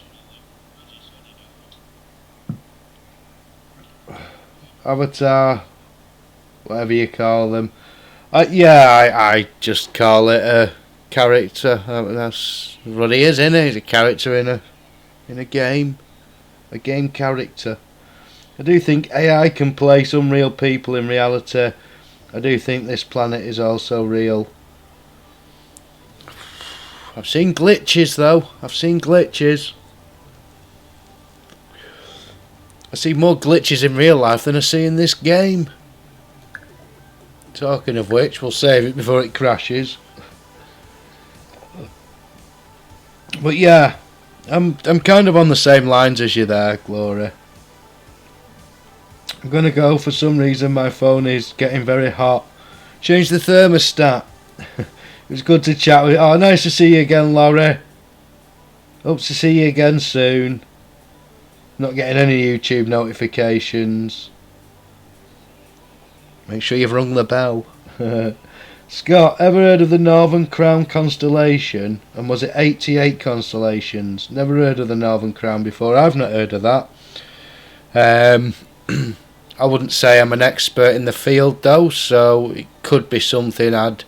Avatar, whatever you call them. I just call it a character. That's what he is, isn't he? He's a character in a game. A game character. I do think AI can play some real people in reality. I do think this planet is also real. I've seen glitches though. I've seen glitches. I see more glitches in real life than I see in this game. Talking of which, we'll save it before it crashes. But yeah, I'm kind of on the same lines as you there, Glory. I'm gonna go. For some reason my phone is getting very hot. Change the thermostat. It was good to chat with you. Oh, nice to see you again, Laurie. Hope to see you again soon. Not getting any YouTube notifications. Make sure you've rung the bell. Scott, ever heard of the Northern Crown constellation? And was it 88 constellations? Never heard of the Northern Crown before. I've not heard of that. I wouldn't say I'm an expert in the field though, so it could be something I'd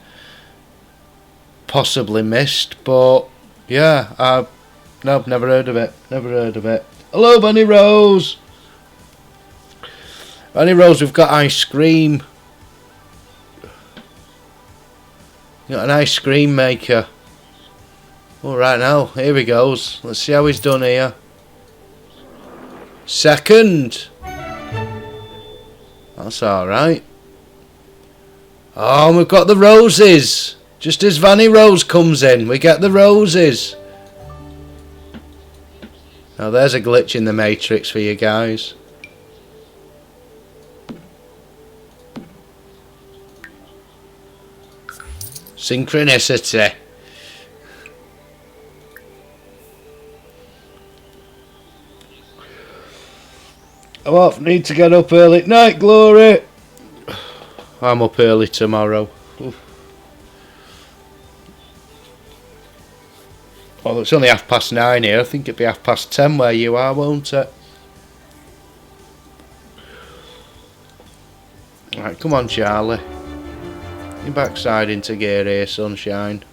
possibly missed, but yeah, no, never heard of it. Never heard of it. Hello, Bunny Rose. Bunny Rose, we've got ice cream. Got an ice cream maker. All right, now here he goes. Let's see how he's done here. Second. That's alright. Oh, and we've got the roses. Just as Vanny Rose comes in, we get the roses. Now there's a glitch in the Matrix for you guys. Synchronicity. I'm off. Need to get up early. Night, Glory. I'm up early tomorrow. Oof. Well, it's only 9:30 here. I think it'll be 10:30 where you are, won't it? Right, come on, Charlie. Your backside into gear here, sunshine.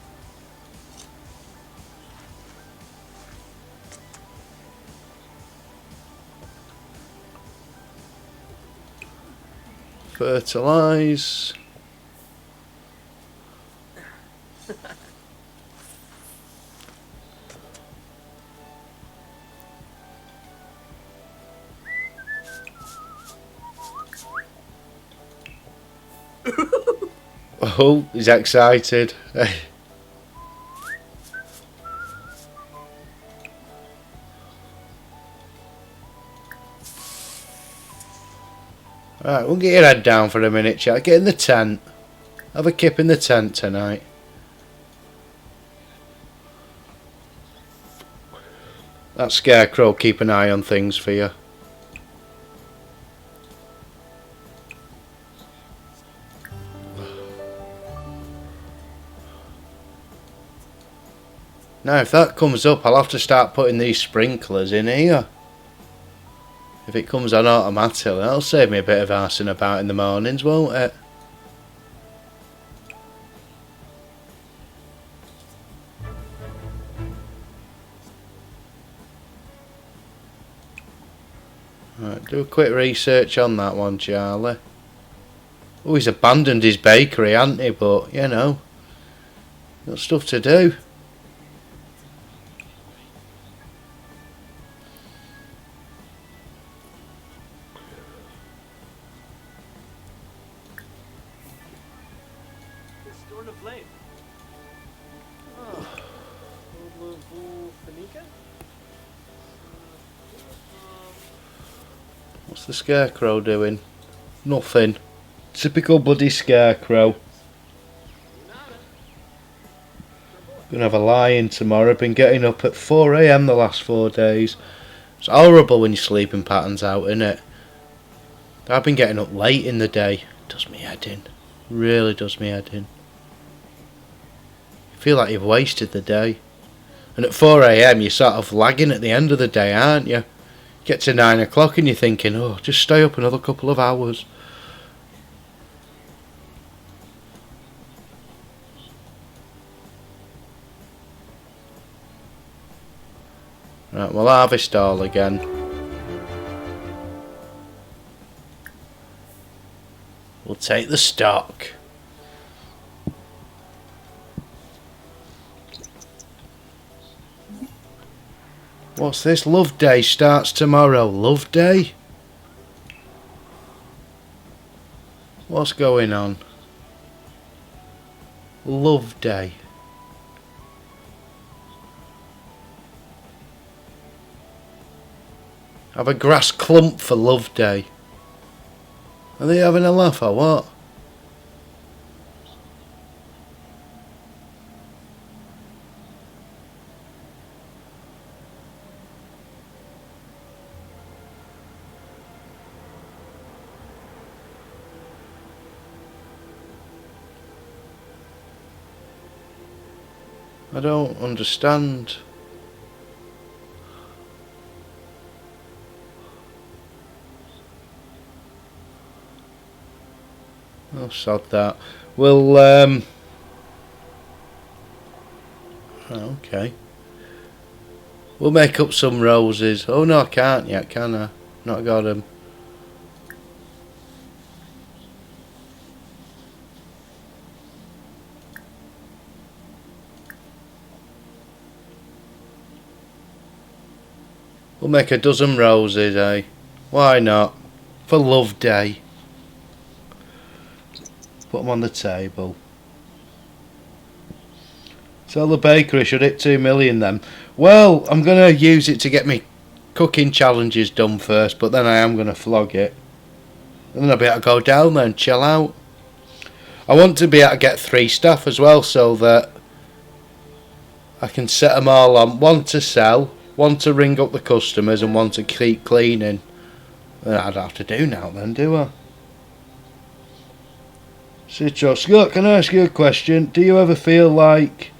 Fertilise. Oh, he's excited. Alright, we'll get your head down for a minute, chat. Get in the tent. Have a kip in the tent tonight. That scarecrow keep an eye on things for you. Now if that comes up, I'll have to start putting these sprinklers in here. If it comes on automatically, that'll save me a bit of arsing about in the mornings, won't it? Right, do a quick research on that one, Charlie. Oh, he's abandoned his bakery, hasn't he? But, you know, got stuff to do. Storm of Flame. Oh. What's the scarecrow doing? Nothing. Typical bloody scarecrow. Gonna have a lie-in tomorrow. Been getting up at 4 AM the last 4 days. It's horrible when your sleeping pattern's out, innit? I've been getting up late in the day. Does me head in. Really does me head in. You feel like you've wasted the day. And at 4 AM you're sort of lagging at the end of the day, aren't you? Get to 9 o'clock and you're thinking, oh, just stay up another couple of hours. Right, we'll harvest all again. We'll take the stock. What's this? Love Day starts tomorrow. Love Day? What's going on? Love Day. Have a grass clump for Love Day. Are they having a laugh or what? I don't understand. Oh, sod that. We'll, okay. We'll make up some roses. Oh, no, I can't yet, can I? Not got them. We'll make a dozen roses, eh? Why not? For Love Day. Put them on the table. Tell the bakery should hit 2 million then. Well, I'm going to use it to get me cooking challenges done first, but then I am going to flog it. And then I'll be able to go down there and chill out. I want to be able to get 3 staff as well, so that I can set them all on. 1 to sell, 1 to ring up the customers, and 1 to keep cleaning. I don't have to do now then, do I? Citro, Scott, can I ask you a question? Do you ever feel like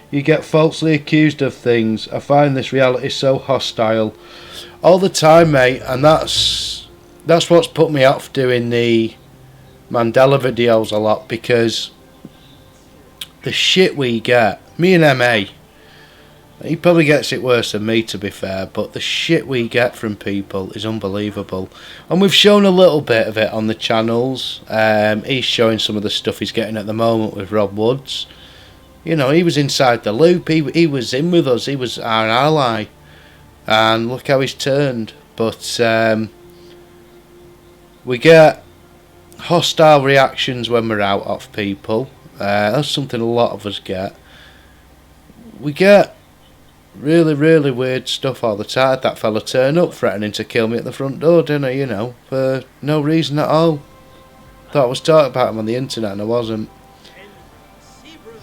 you get falsely accused of things? I find this reality so hostile. All the time, mate, and that's what's put me off doing the Mandela videos a lot, because the shit we get, me and MA, he probably gets it worse than me, to be fair, but the shit we get from people is unbelievable. And we've shown a little bit of it on the channels. He's showing some of the stuff he's getting at the moment with Rob Woods. You know, he was inside the loop, he was in with us, he was our ally, and look how he's turned. But we get hostile reactions when we're out off people. That's something a lot of us get. We get really, really weird stuff all the time. That fella turned up threatening to kill me at the front door, didn't he? You know, for no reason at all. Thought I was talking about him on the internet, and I wasn't.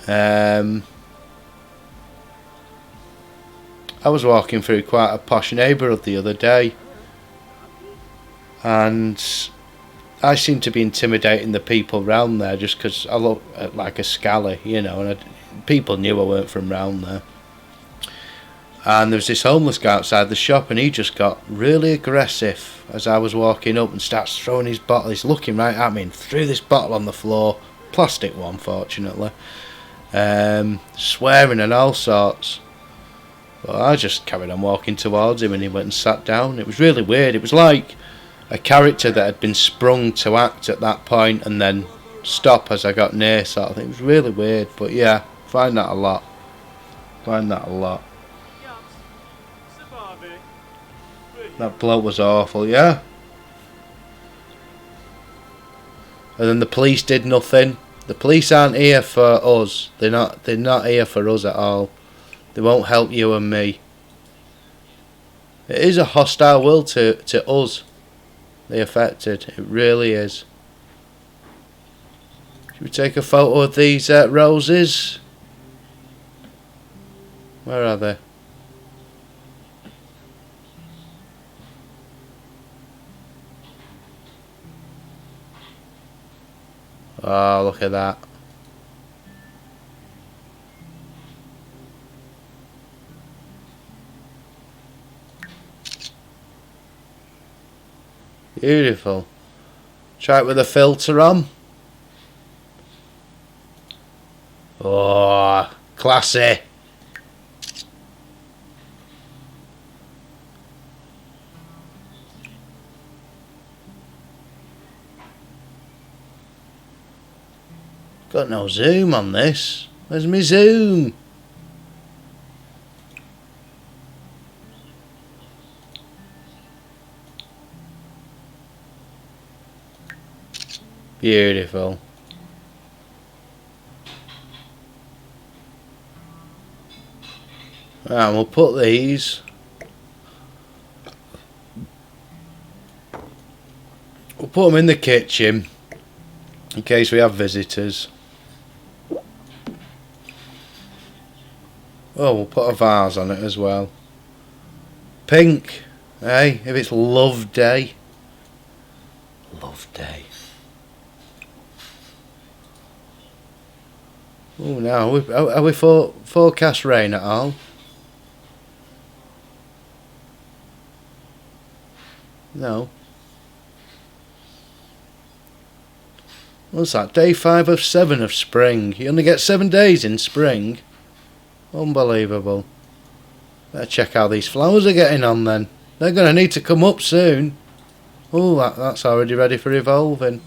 I was walking through quite a posh neighbourhood the other day, and I seem to be intimidating the people round there just because I look like a scally, you know, and people knew I weren't from round there. And there was this homeless guy outside the shop, and he just got really aggressive as I was walking up and starts throwing his bottle. He's looking right at me and threw this bottle on the floor, plastic one fortunately, swearing and all sorts. But I just carried on walking towards him, and he went and sat down. It was really weird. It was like a character that had been sprung to act at that point and then stop as I got near, sort of thing. It was really weird, but yeah, find that a lot. That bloke was awful, yeah. And then the police did nothing. The police aren't here for us. They're not here for us at all. They won't help you and me. It is a hostile world to us, the affected. It really is. Should we take a photo of these roses? Where are they? Oh, look at that. Beautiful. Try it with a filter on. Oh, classy. Got no zoom on this. Where's my zoom? Beautiful. Right, we'll put these. We'll put them in the kitchen in case we have visitors. Oh, we'll put a vase on it as well. Pink, hey, if it's love day. Love day. Oh, now are we forecast rain at all? No. What's that? Day 5 of 7 of spring. You only get 7 days in spring. Unbelievable. Better check how these flowers are getting on then. They're going to need to come up soon. Oh, that's already ready for evolving.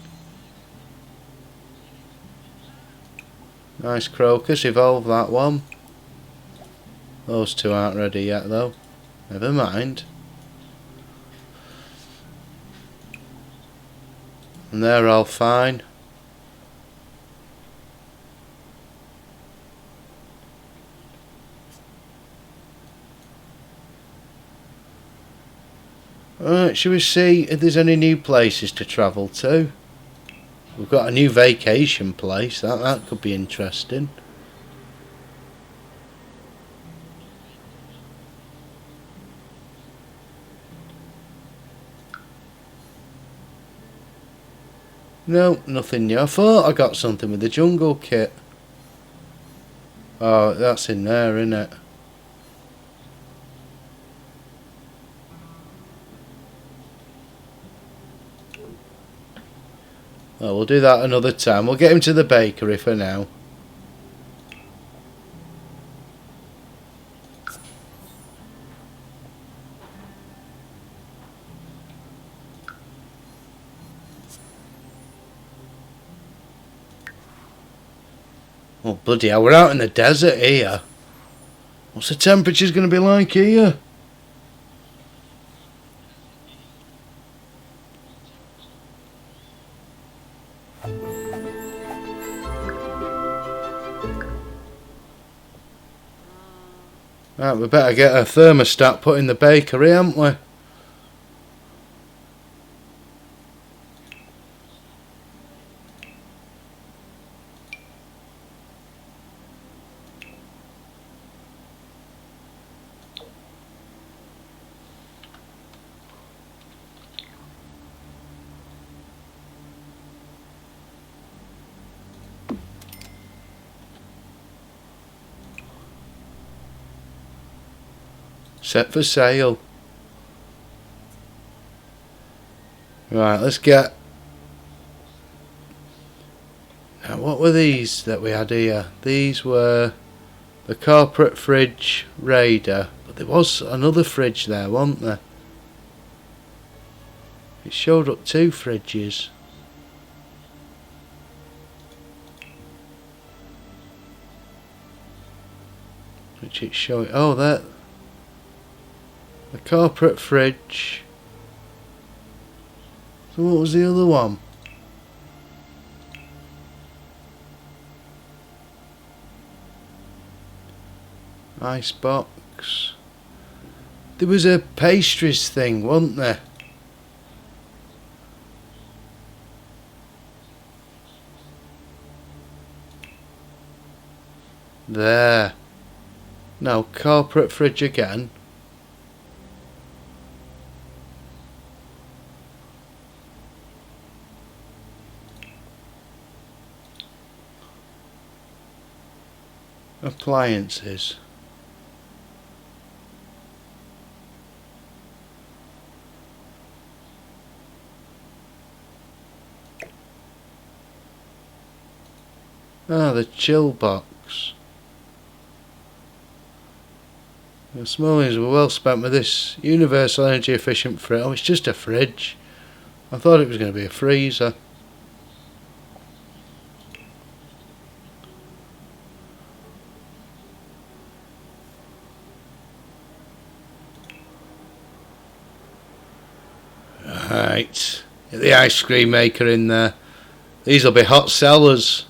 Nice crocus, evolve that one. Those two aren't ready yet though. Never mind. And they're all fine. Alright, shall we see if there's any new places to travel to? We've got a new vacation place. That could be interesting. No, nothing new. I thought I got something with the jungle kit. Oh, that's in there, isn't it? Oh, we'll do that another time. We'll get him to the bakery for now. Oh, bloody hell, we're out in the desert here. What's the temperature's going to be like here? Right, we better get a thermostat put in the bakery, haven't we? Set for sale. Right, let's get... Now, what were these that we had here? These were the corporate fridge Raider. But there was another fridge there, wasn't there? It showed up 2 fridges. Which it's showing... Oh, that... The corporate fridge. So what was the other one? Icebox. There was a pastries thing, wasn't there? There. Now, corporate fridge again. Appliances. Ah, the chill box. The smallings were well spent with this universal energy efficient fridge. Oh, it's just a fridge. I thought it was going to be a freezer. Right, get the ice cream maker in there. These will be hot sellers.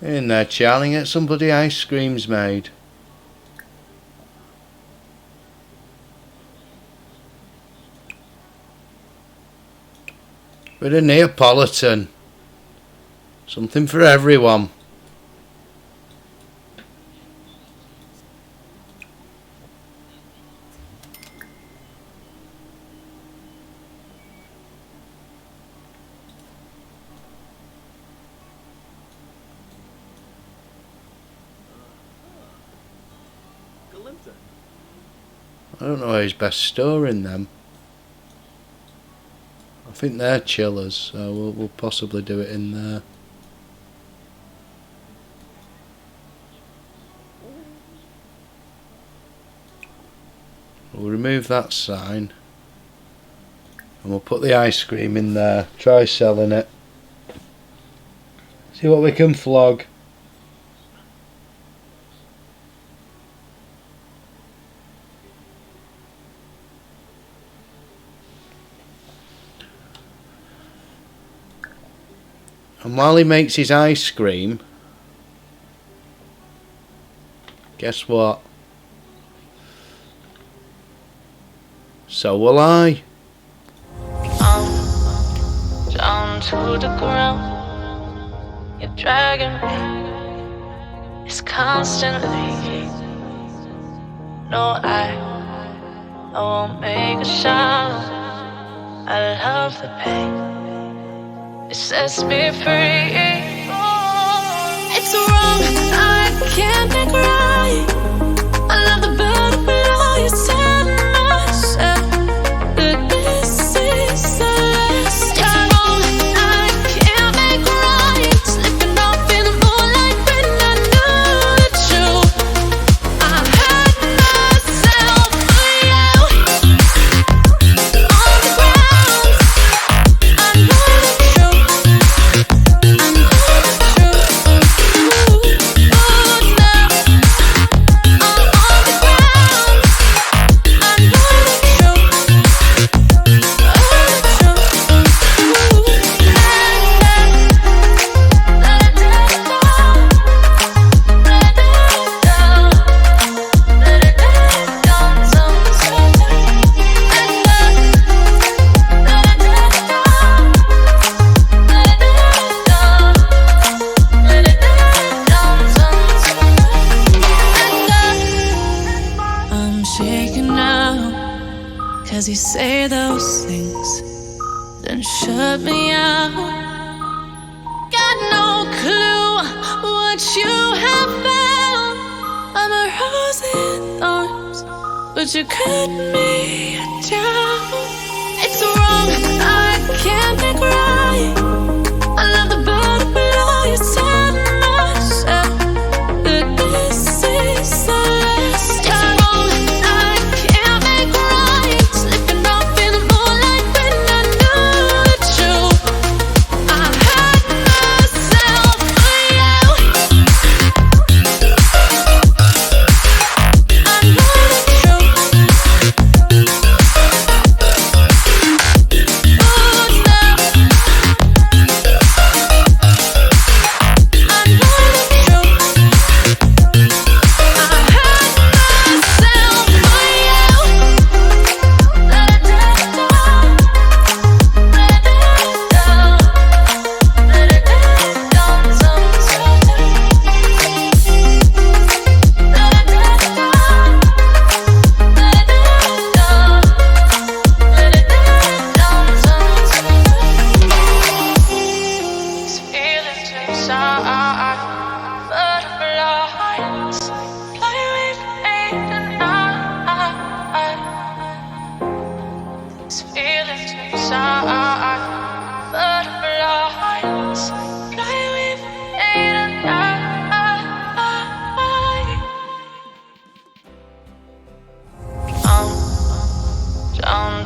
In there, Charlie, get some bloody ice creams made. Bit of Neapolitan. Something for everyone. I don't know who's best storing them. I think they're chillers, so we'll possibly do it in there. We'll remove that sign and we'll put the ice cream in there. Try selling it. See what we can flog. And while he makes his ice cream, Guess what? So will I. I'm down to the ground. You're dragging me. It's constantly. No, I won't make a sound. I love the pain. It sets me free. It's wrong. I can't make right. I love the bird below you. Set myself. That this is the last time. I can't make right. Slipping off in the moonlight when I knew the truth. I had myself for you. On the ground, I know the truth. I know the truth. Oh, now I'm on the ground. I know the truth. I'm shaking now, 'cause you say those things, then shut me out. Got no clue what you have found. I'm a rose in thorns, but you cut me down. It's wrong, I can't make right. I love the bird below you. Set myself that this is the last time. I can't make right. Slipping off in the moonlight when I knew the truth. I had myself for you. I know the truth. Oh, now I know the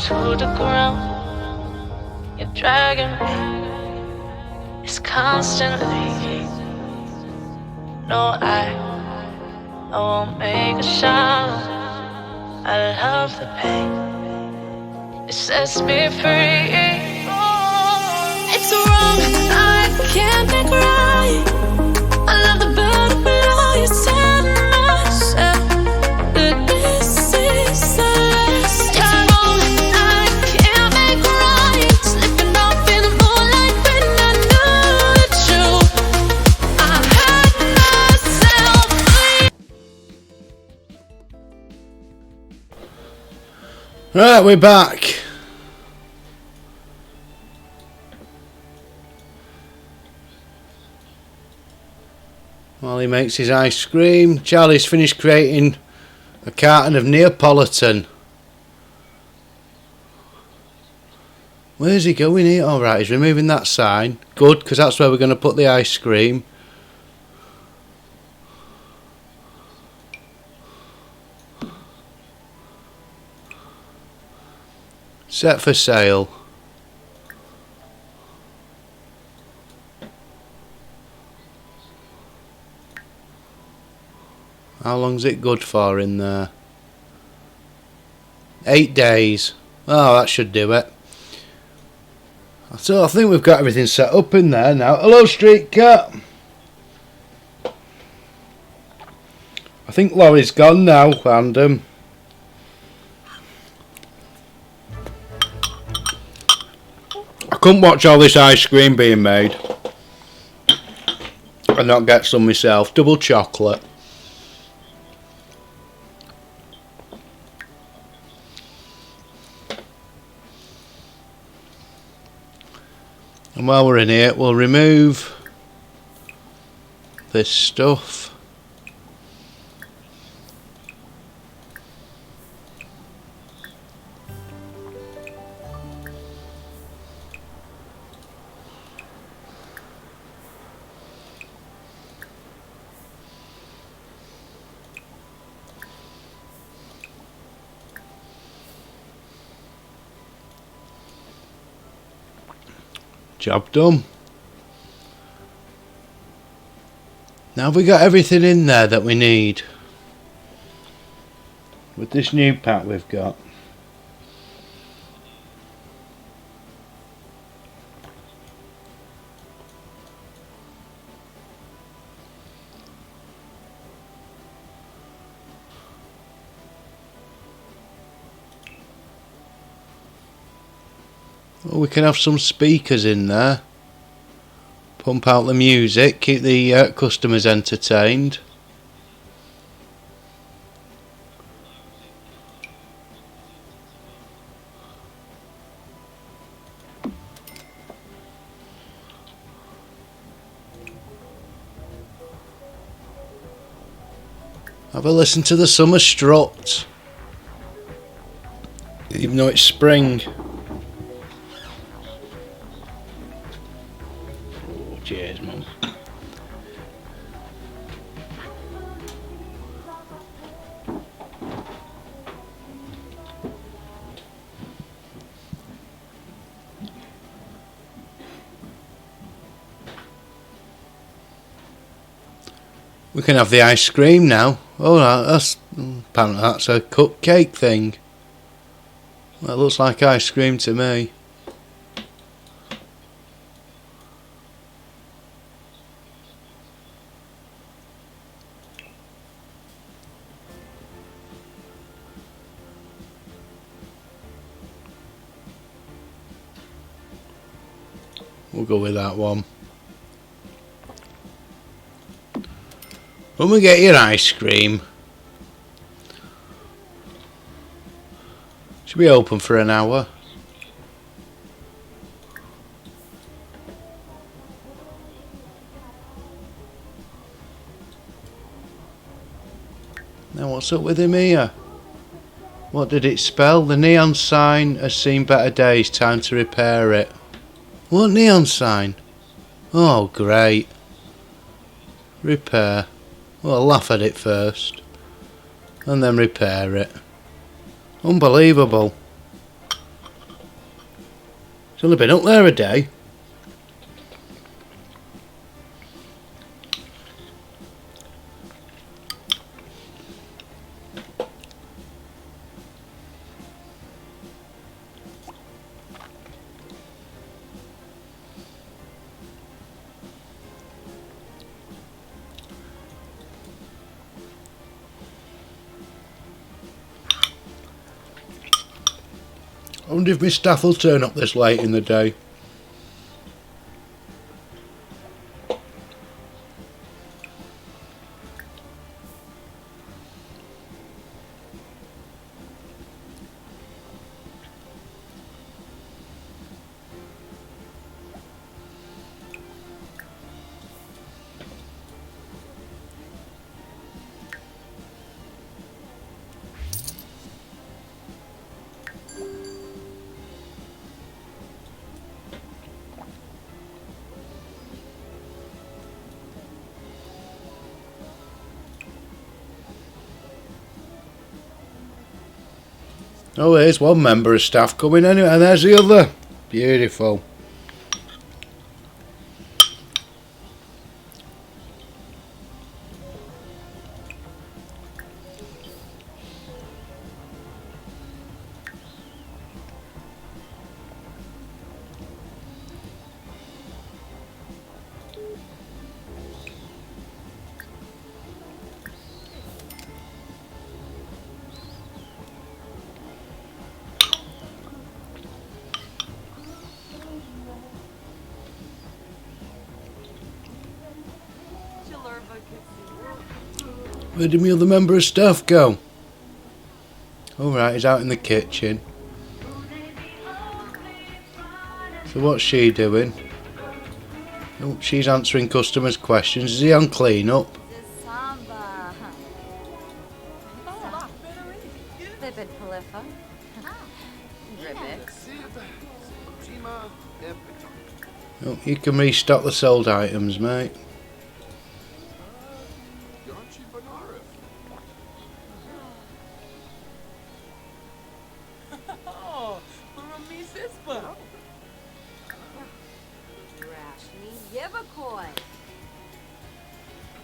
to the ground. You're dragging me. It's constantly. No, I won't make a sound. I love the pain. It sets me free. It's wrong. I can't make right. I love the bird below you. Set myself that this is the last time. I can't make right. Slipping off in the moonlight when I knew the truth. I had myself free. Right, we're back. While he makes his ice cream, Charlie's finished creating a carton of Neapolitan. Where's he going here? Alright, he's removing that sign. Good, because that's where we're going to put the ice cream. Set for sale. How long's it good for in there? 8 days. Oh, that should do it. So I think we've got everything set up in there now. Hello, Street Cat. I think Laurie's gone now, and I couldn't watch all this ice cream being made and not get some myself. Double chocolate. And while we're in here, we'll remove this stuff. Job done. Now we got everything in there that we need with this new pack we've got. Well, we can have some speakers in there, pump out the music, keep the customers entertained. Have a listen to the summer strut, even though it's spring. Cheers, Mum. We can have the ice cream now. Oh, that's apparently that's a cupcake thing. That looks like ice cream to me. We'll go with that one. When we get your ice cream, should be open for an hour. Now what's up with him here? What did it spell? The neon sign has seen better days. Time to repair it. What neon sign? Oh, great. Repair. Well, I'll laugh at it first, and then repair it. Unbelievable. It's only been up there a day. I wonder if my staff will turn up this late in the day. Oh, there's one member of staff coming anyway, and there's the other. Beautiful. Where did my other member of staff go? Alright, he's out in the kitchen. So what's she doing? Oh, she's answering customers' questions. Is he on clean up? Oh, you can restock the sold items, mate.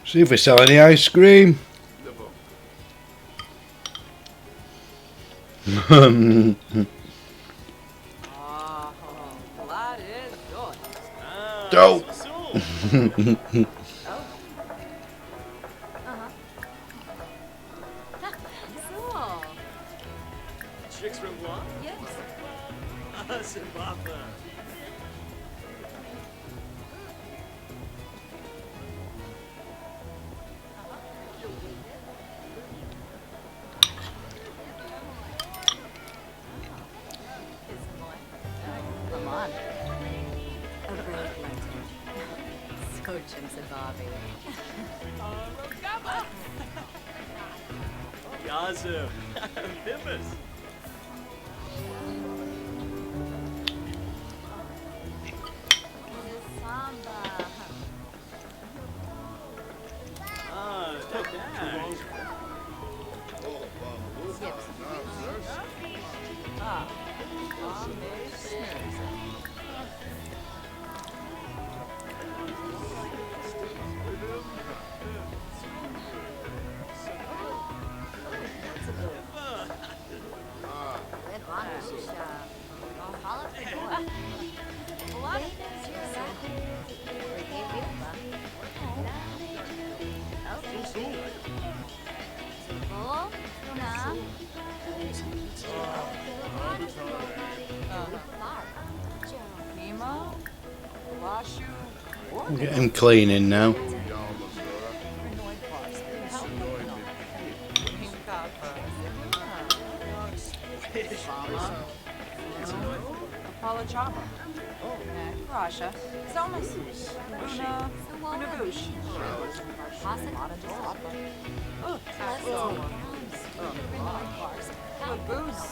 See if we sell any ice cream. Don't. Chicks from Guam? Yes. Zimbabwe. Come on. A great legend. Scoochins and Bobby. Yazoo. Famous. Take that. Get him cleaning now. Russia. Somas. Una Bush. Booze.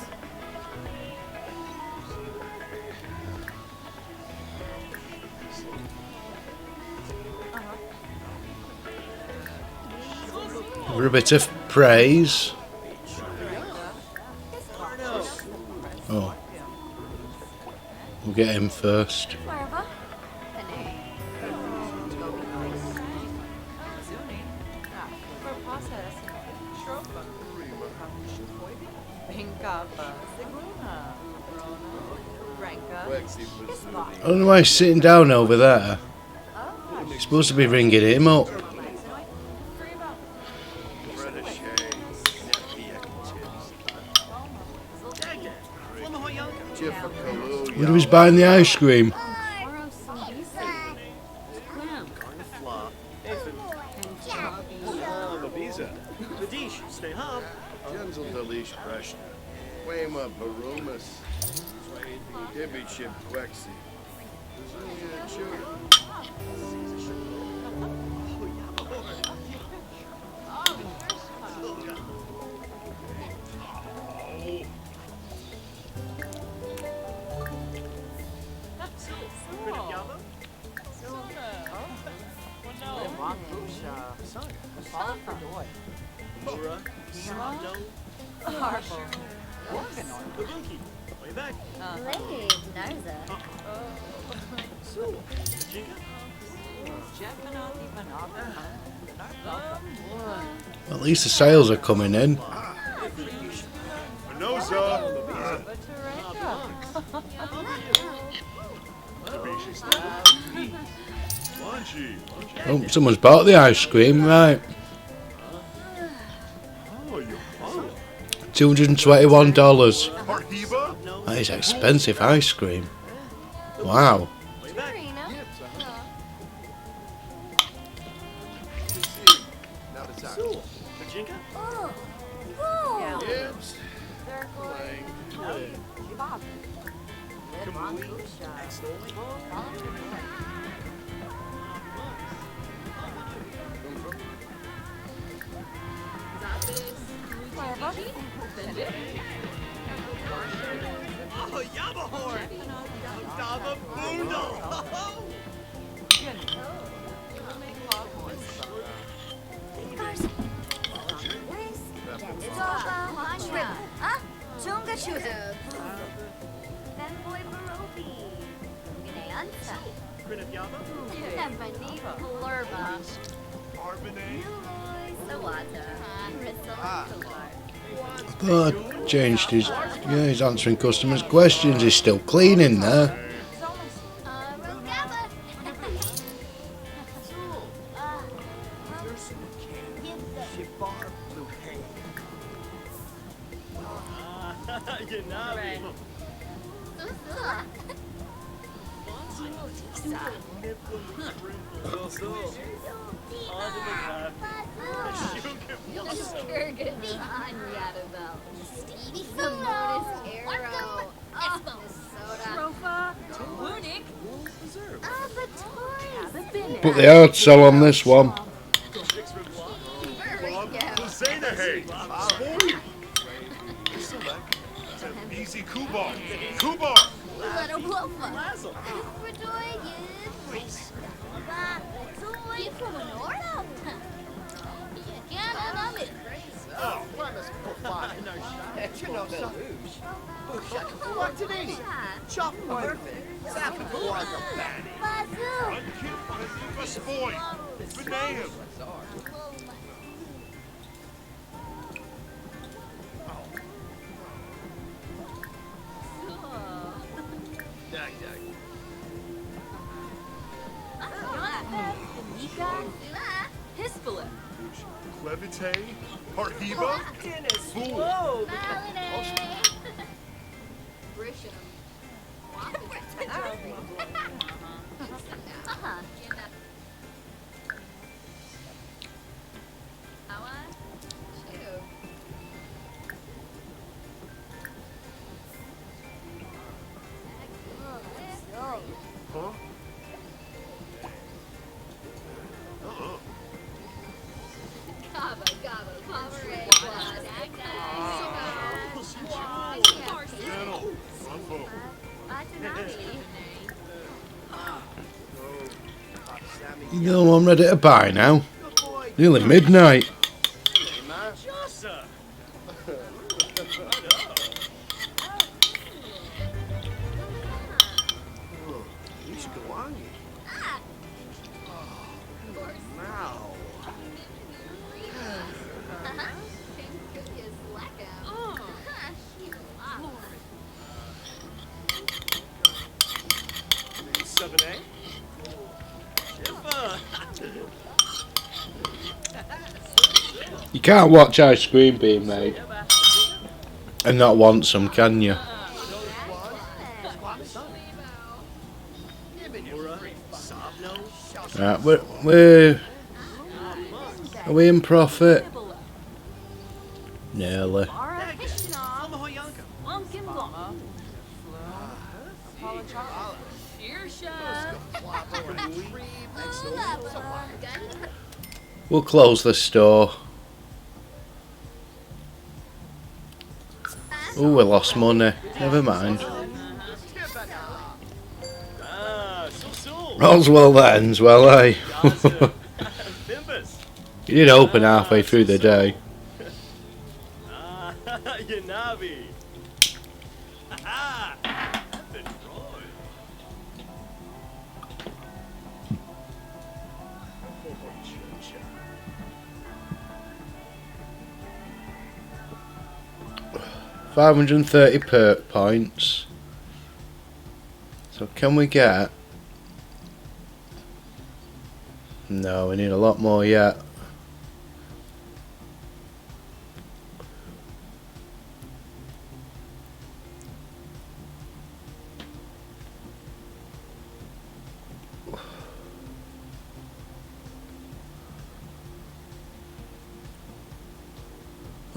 For a bit of praise. Oh. We'll get him first. I don't know why he's sitting down over there. He's supposed to be ringing him up. I wonder if he's buying the ice cream. At least the sales are coming in. Oh, someone's bought the ice cream, right? $221. That is expensive ice cream. Wow. Jinka? Oh. Oh. Yes. Bob. Oh, Yabahorn! Dava Boondle! 아? 좋은 거 주세요. Fanboy Barobi. G'day, Ansa. Grinip Yaba? Nefani Blurba. Arbonate? Sawata. Rissa Solar. Oh, changed his. Yeah, he's answering customers' questions. He's still cleaning there. Rogaba. Shibar Blue Hay. Yanabi. Put the hard sell on this one. Easy Kubar. Kubar. Boy. Banana. Clevite. Harhiba. Fool. Huh? Channel. Unfold. You know, I'm ready to buy now. Nearly midnight. Jossa! You can't watch ice cream being made and not want some, can you? Right, are we in profit? Nearly. We'll close the store. Oh, we lost money. Never mind. All's well that ends well, eh? You did open halfway through the day. Yanabi. $530 perk points. So can we get? No, we need a lot more yet.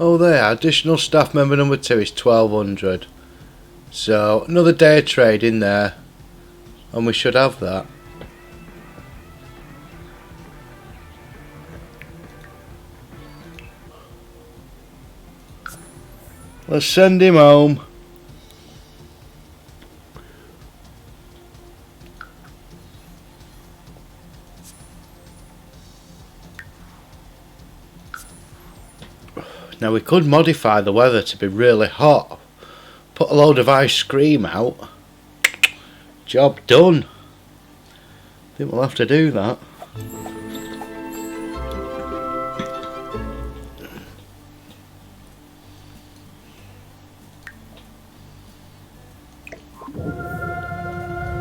Oh, there. Additional staff member number 2 is 1200. So, another day of trade in there. And we should have that. Let's send him home. Now we could modify the weather to be really hot. Put a load of ice cream out. Job done. I think we'll have to do that.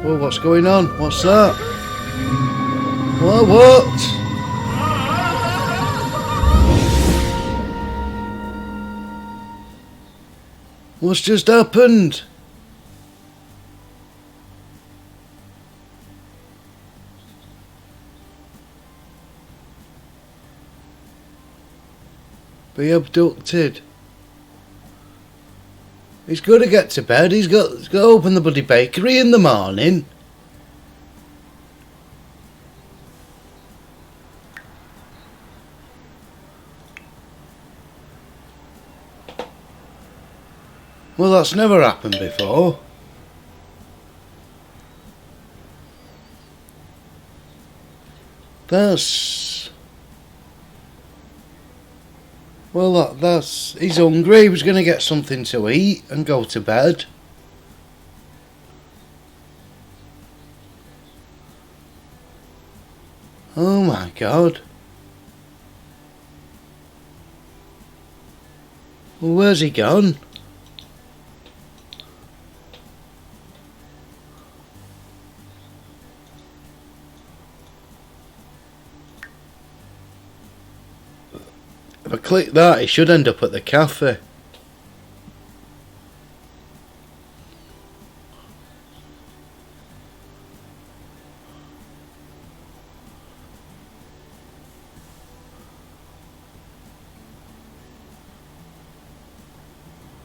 Oh, what's going on? What's that? What? What's just happened? Be abducted. He's got to get to bed. He's got to open the bloody bakery in the morning. Well, that's never happened before. Well, that's... He's hungry. He was going to get something to eat and go to bed. Oh my God. Well, where's he gone? If I click that, it should end up at the cafe.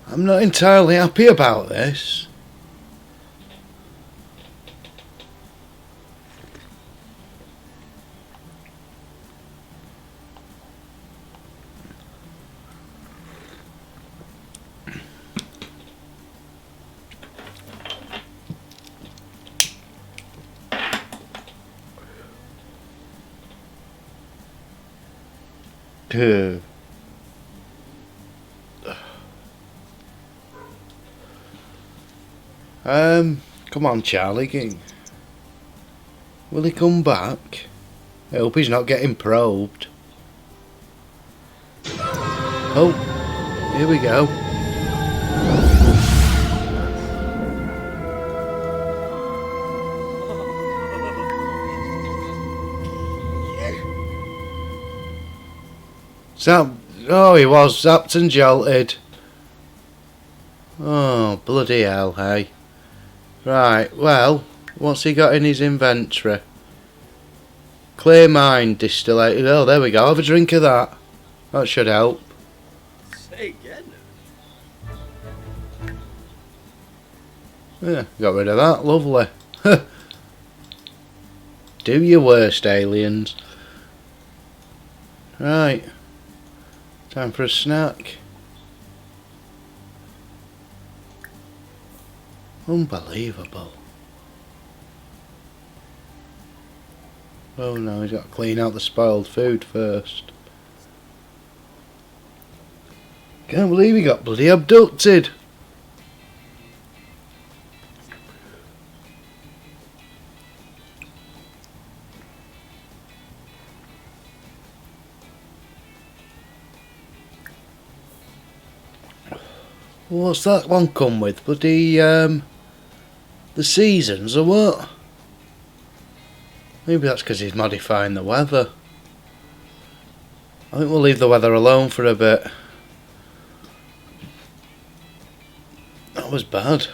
I'm not entirely happy about this. Come on, Charlie. Will he come back? I hope he's not getting probed. Oh, here we go. Oh, he was zapped and jolted. Oh, bloody hell, hey. Right, well, what's he got in his inventory? Clear mind distillated. Oh, there we go. Have a drink of that. That should help. Say, getting it. Yeah, got rid of that. Lovely. Do your worst, aliens. Right. Time for a snack. Unbelievable. Oh no, he's got to clean out the spoiled food first. Can't believe he got bloody abducted. What's that one come with? Bloody, the seasons or what? Maybe that's because he's modifying the weather. I think we'll leave the weather alone for a bit. That was bad.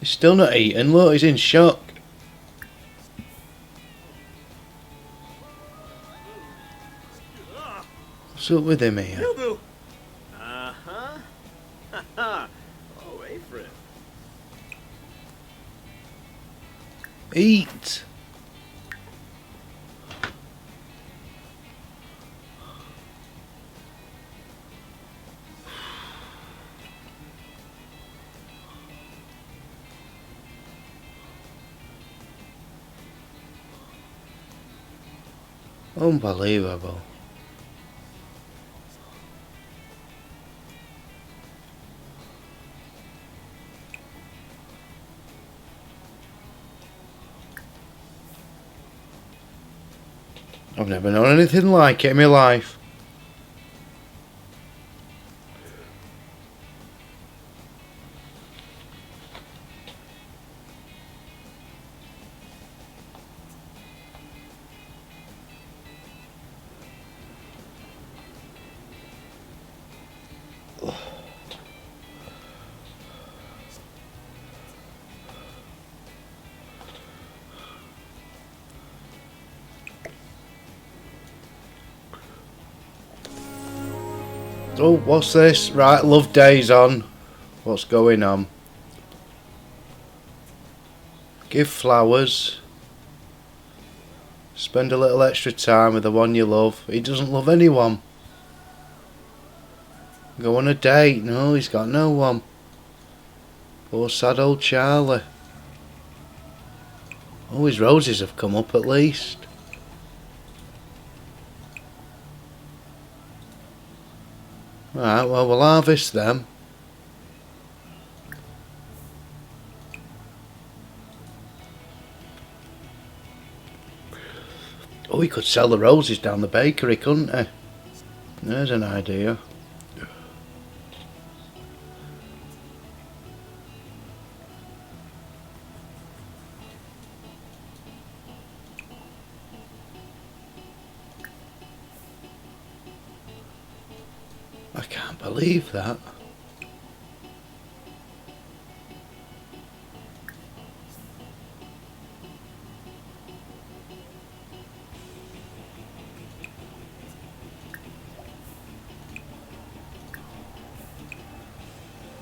He's still not eating. Look, he's in shock. What's up with him here? Will do. Eat. Unbelievable. I've never known anything like it in my life. Oh, what's this? Right, love day's on. What's going on? Give flowers. Spend a little extra time with the one you love. He doesn't love anyone. Go on a date. No, he's got no one. Poor sad old Charlie. Oh, his roses have come up at least. Right, well, we'll harvest them. Oh, he could sell the roses down the bakery, couldn't he? There's an idea. I can't believe that.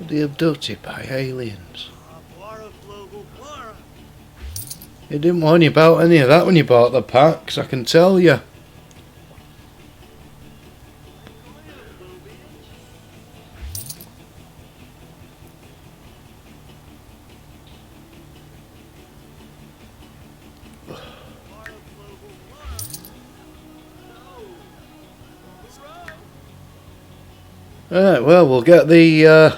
They abducted by aliens. You didn't warn you about any of that when you bought the packs, I can tell you. Right, well, we'll get the...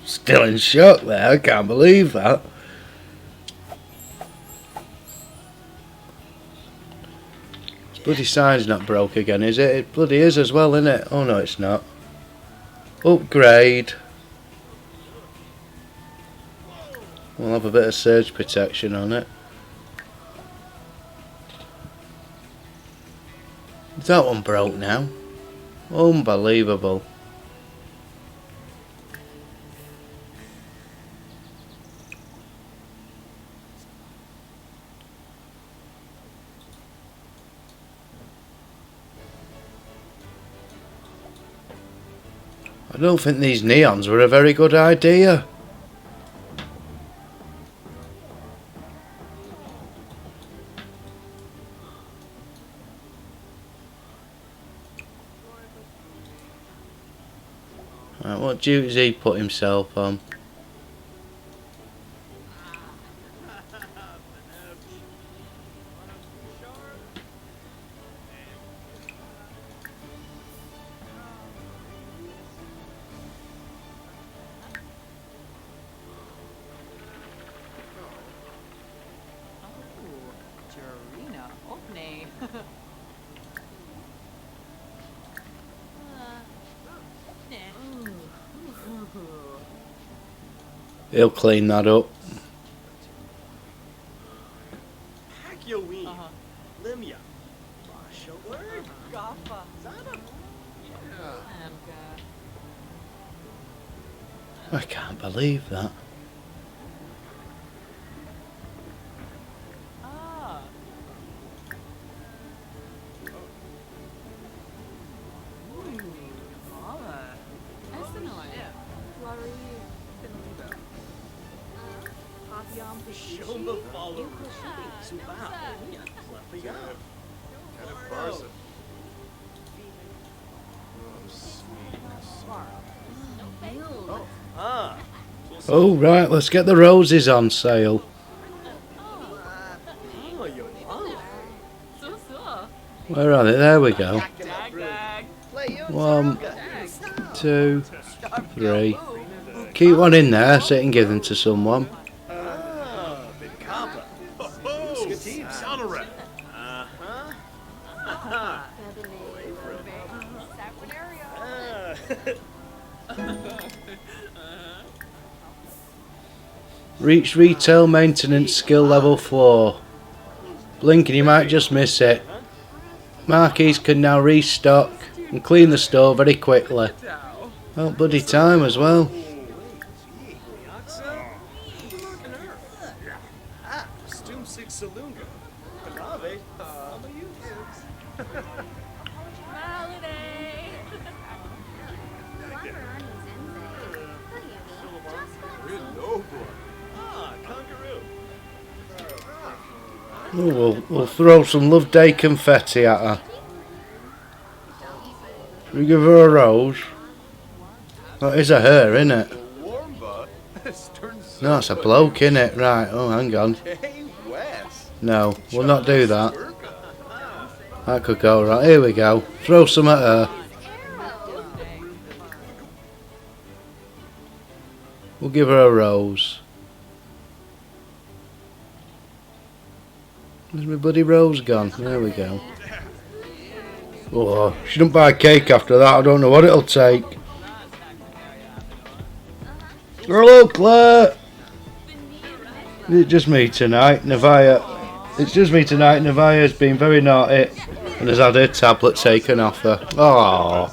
Still in shock there, I can't believe that. Bloody sign's not broke again, is it? It bloody is as well, isn't it? Oh no, it's not. Upgrade. We'll have a bit of surge protection on it. Is that one broke now? Unbelievable. I don't think these neons were a very good idea. Right, what duties he put himself on? He'll clean that up. I can't believe that. Shomba follow. Subao. Lafiya. Kind of person. Ah. Oh, right, let's get the roses on sale. Oh, yo, wow. Where are they? There we go. Play you. 1, 2, 3. Keep one in there so you can give them to someone. Ah, big kappa. Oh, Skativ. Sonoret. Uh-huh. Reach retail maintenance skill level 4. Blink and you might just miss it. Marquis can now restock and clean the store very quickly. Oh, bloody time as well. Ah, Stum Sig Salunga. Kanave. Ah, Kangaroo. Oh, we'll throw some Love Day confetti at her. We give her a rose. That is a her, isn't it? Warmba. Stern No, it's a bloke, isn't it? Right, oh, hang on. Hey, Wes. No, we'll not do that. Circa. That could go right. Here we go. Throw some at her. We'll give her a rose. Where's my bloody rose gone? There we go. Oh, she don't buy cake after that. I don't know what it'll take. Hello, Claire. It's just me tonight, Navaya. It's just me tonight. Navaya's been very naughty and has had her tablet taken off her. Oh.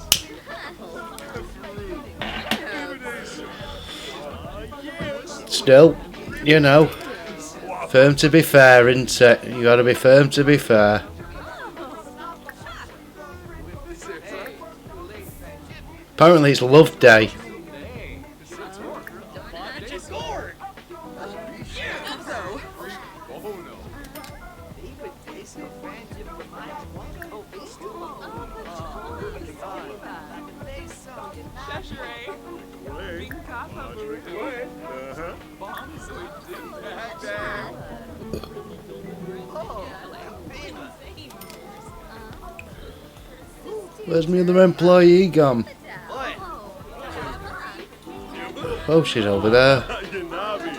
Still, you know, firm to be fair, isn't it? You got to be firm to be fair. Apparently, it's Love Day. Where's my other employee gone? Oh, she's over there. Yanabi.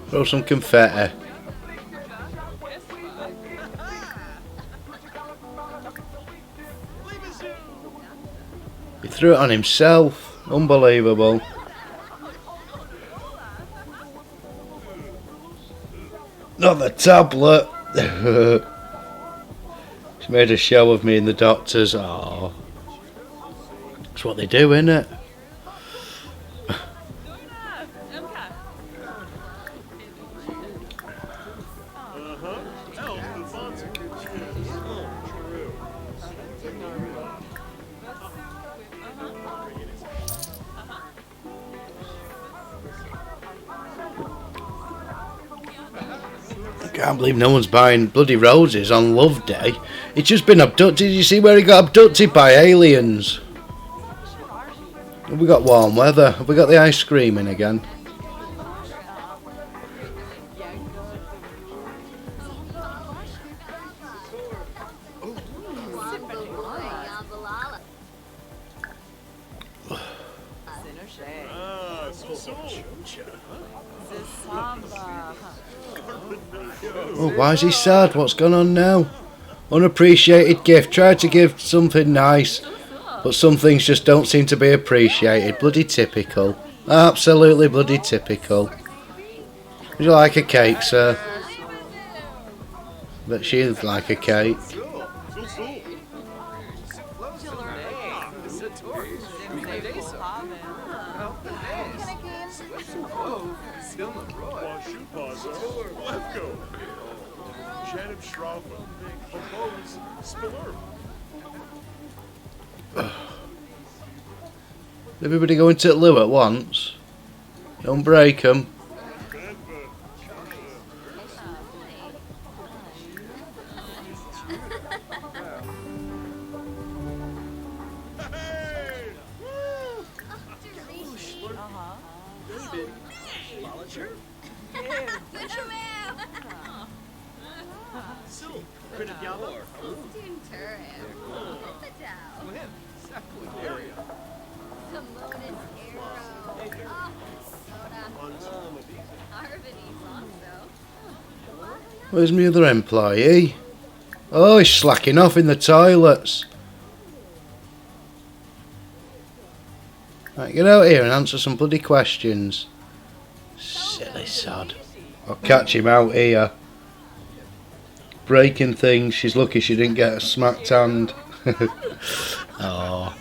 Throw some confetti. He threw it on himself. Unbelievable. Not the tablet. She made a show of me in the doctors. Oh, that's what they do, innit? I can't believe no one's buying bloody roses on Love Day. It's just been abducted. Did you see where he got abducted by aliens? Have we got warm weather? Have we got the ice cream in again? Oh, why is he sad? What's going on now? Unappreciated gift. Tried to give something nice, but some things just don't seem to be appreciated. Bloody typical. Absolutely bloody typical. Would you like a cake, sir? Bet she'd like a cake. Everybody going to the loo at once. Don't break them. Where's my other employee? Oh, he's slacking off in the toilets. Right, get out here and answer some bloody questions. Silly sod. I'll catch him out here. Breaking things. She's lucky she didn't get a smacked hand. Oh.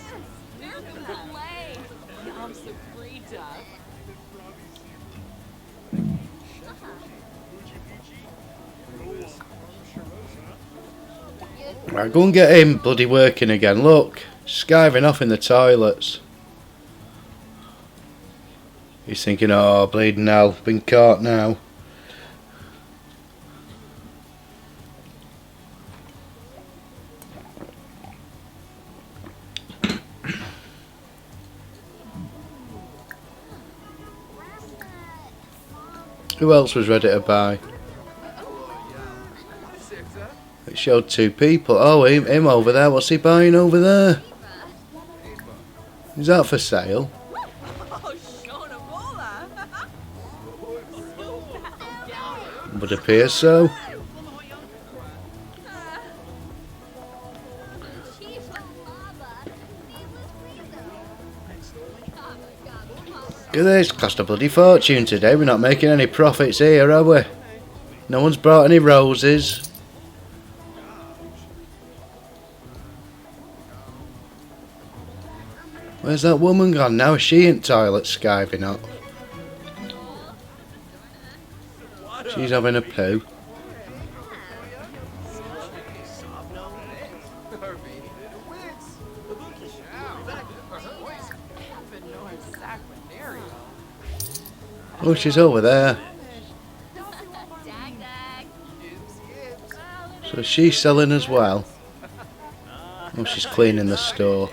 Right, go and get him bloody working again. Look, skiving off in the toilets. He's thinking, oh, bleeding hell, been caught now. Who else was ready to buy? It showed 2 people. Oh, him over there. What's he buying over there? Is that for sale? Would appear so. Look at this, cost a bloody fortune today. We're not making any profits here, are we? No one's brought any roses. Where's that woman gone now? Is she in toilet skiving up? She's having a poo. Oh, she's over there. So she's selling as well. Oh, she's cleaning the store.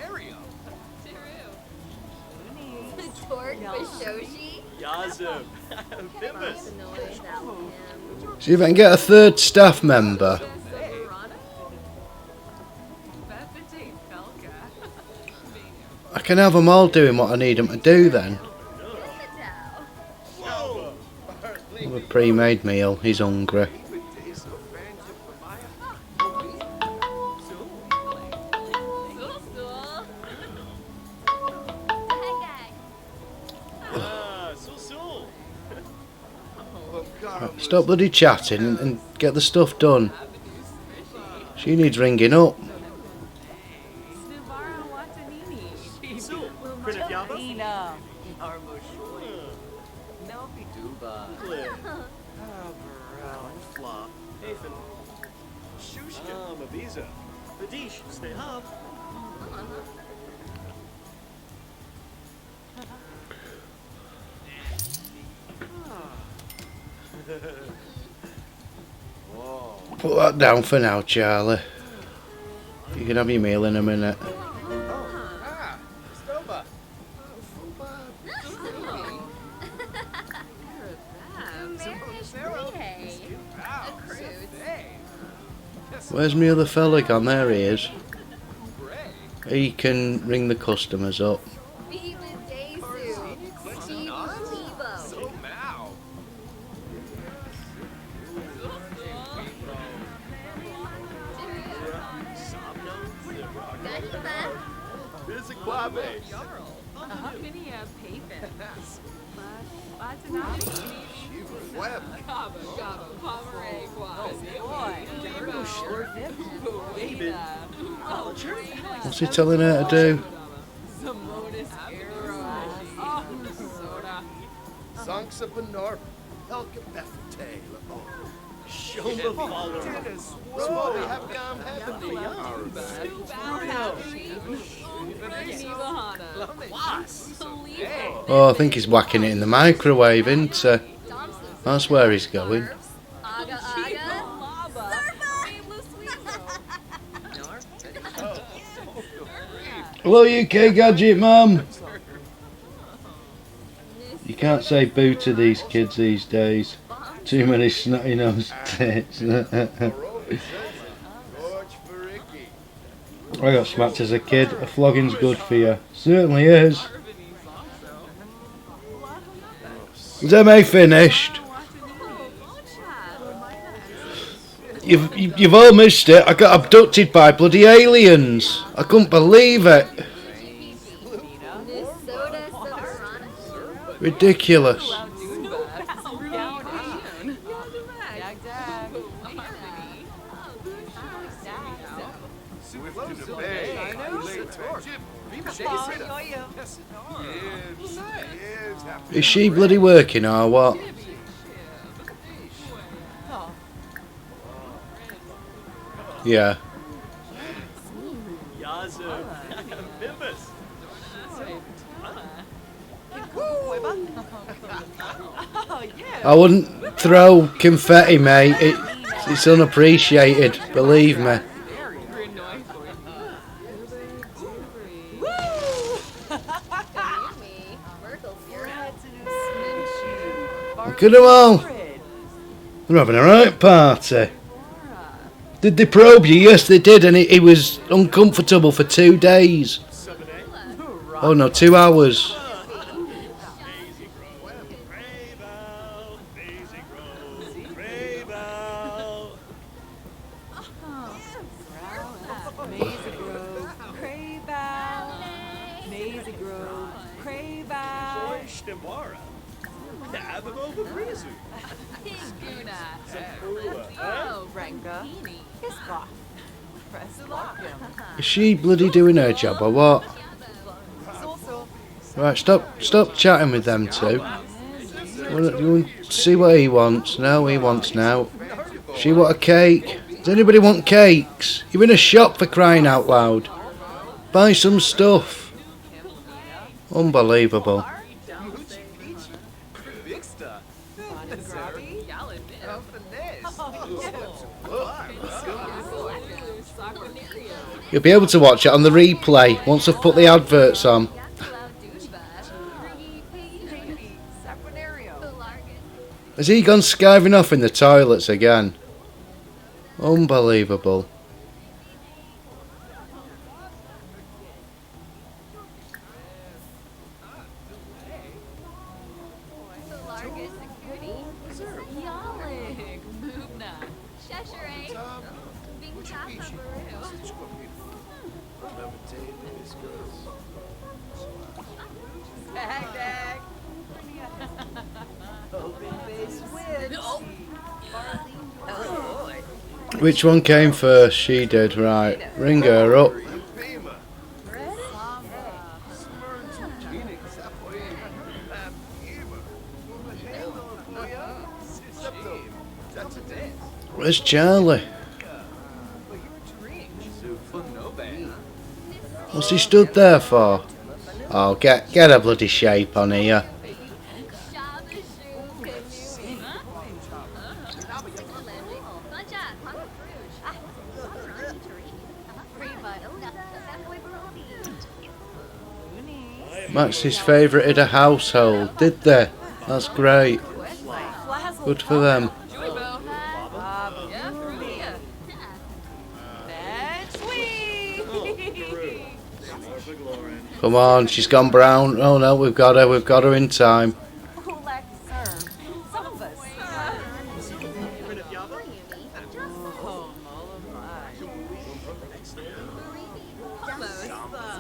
See if I can get a 3rd staff member. I can have them all doing what I need them to do then. A pre-made meal, he's hungry. Stop bloody chatting and get the stuff done. She needs ringing up. Put that down for now, Charlie. You can have your meal in a minute. Where's my other fella gone? There he is. He can ring the customers up. What's he telling her to do? Oh, I think he's whacking it in the microwave, isn't he? That's where he's going. Aga aga. Hello, UK Gadget Mum. You can't say boo to these kids these days. Too many snotty nosed tits. I got smacked as a kid. A flogging's good for you. Certainly is. Is MA finished? You've all missed it. I got abducted by bloody aliens. I couldn't believe it. Ridiculous. Is she bloody working or what? Yeah. I wouldn't throw confetti, mate. It's unappreciated, believe me. Look at them all. They're having a right party. Did they probe you? Yes, they did, and it was uncomfortable for 2 days. Oh no, 2 hours. Is she bloody doing her job or what? Right, stop chatting with them two. You want to see what he wants? No, he wants now. She want a cake? Does anybody want cakes? You're in a shop, for crying out loud. Buy some stuff. Unbelievable. You'll be able to watch it on the replay once I've put the adverts on. Has he gone skiving off in the toilets again? Unbelievable. Which one came first? She did, right. Ring her up. Where's Charlie? What's he stood there for? Oh, get a bloody shape on here. Max's favourited a household, did they? That's great. Good for them. Come on, she's gone brown. Oh no, we've got her in time.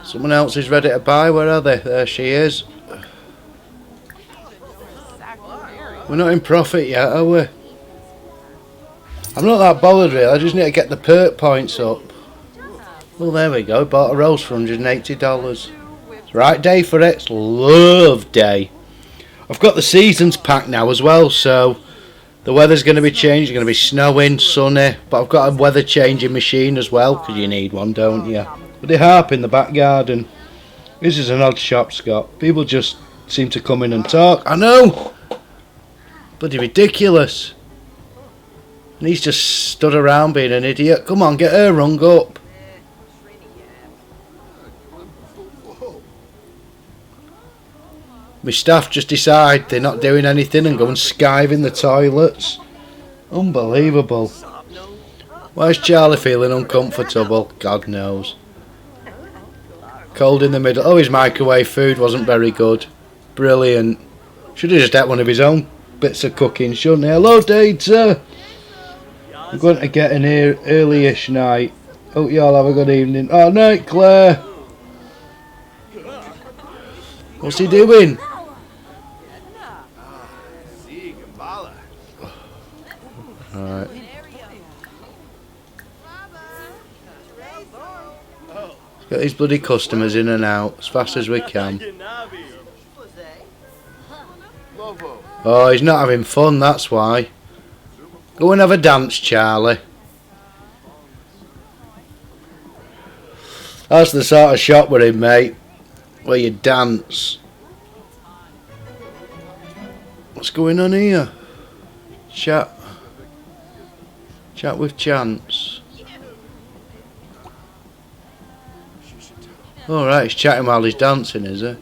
Someone else is ready to buy. Where are they? There she is. We're not in profit yet, are we? I'm not that bothered really. I just need to get the perk points up. Well, there we go. Bought a rose for $180. Right day for it. It's love day. I've got the seasons pack now as well, so The weather's going to be changed. It's going to be snowing, sunny. But I've got a weather changing machine as well, because you need one, don't you? But they harp in the back garden. This is an odd shop, Scott. People just seem to come in and talk. I know! Bloody ridiculous. And he's just stood around being an idiot. Come on, get her rung up. My staff just decide they're not doing anything and go and skive in the toilets. Unbelievable. Why is Charlie feeling uncomfortable? God knows. Cold in the middle. Oh, his microwave food wasn't very good. Brilliant. Should have just had one of his own bits of cooking, shouldn't he? Hello, Data. I'm going to get in here early-ish night. Hope you all have a good evening. Oh, night, Claire. What's he doing? Alright. Get these bloody customers in and out as fast as we can. Oh, he's not having fun, that's why. Go and have a dance, Charlie. That's the sort of shop we're in, mate. Where you dance. What's going on here? Chat with Chance. Alright, he's chatting while he's dancing, is he?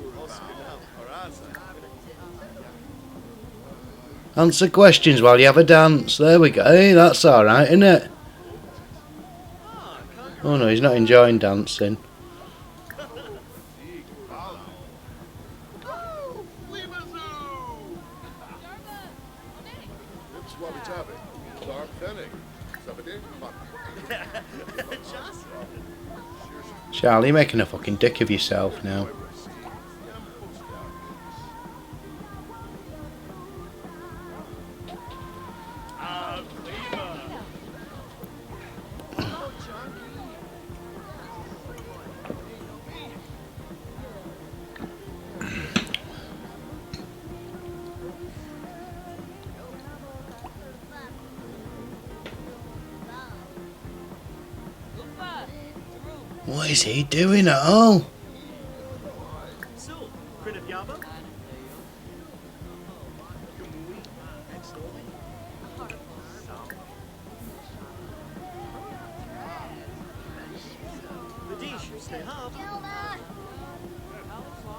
Answer questions while you have a dance. There we go. Hey, that's alright, isn't it? Oh no, he's not enjoying dancing. Charlie, you're making a fucking dick of yourself now. What is he doing at all?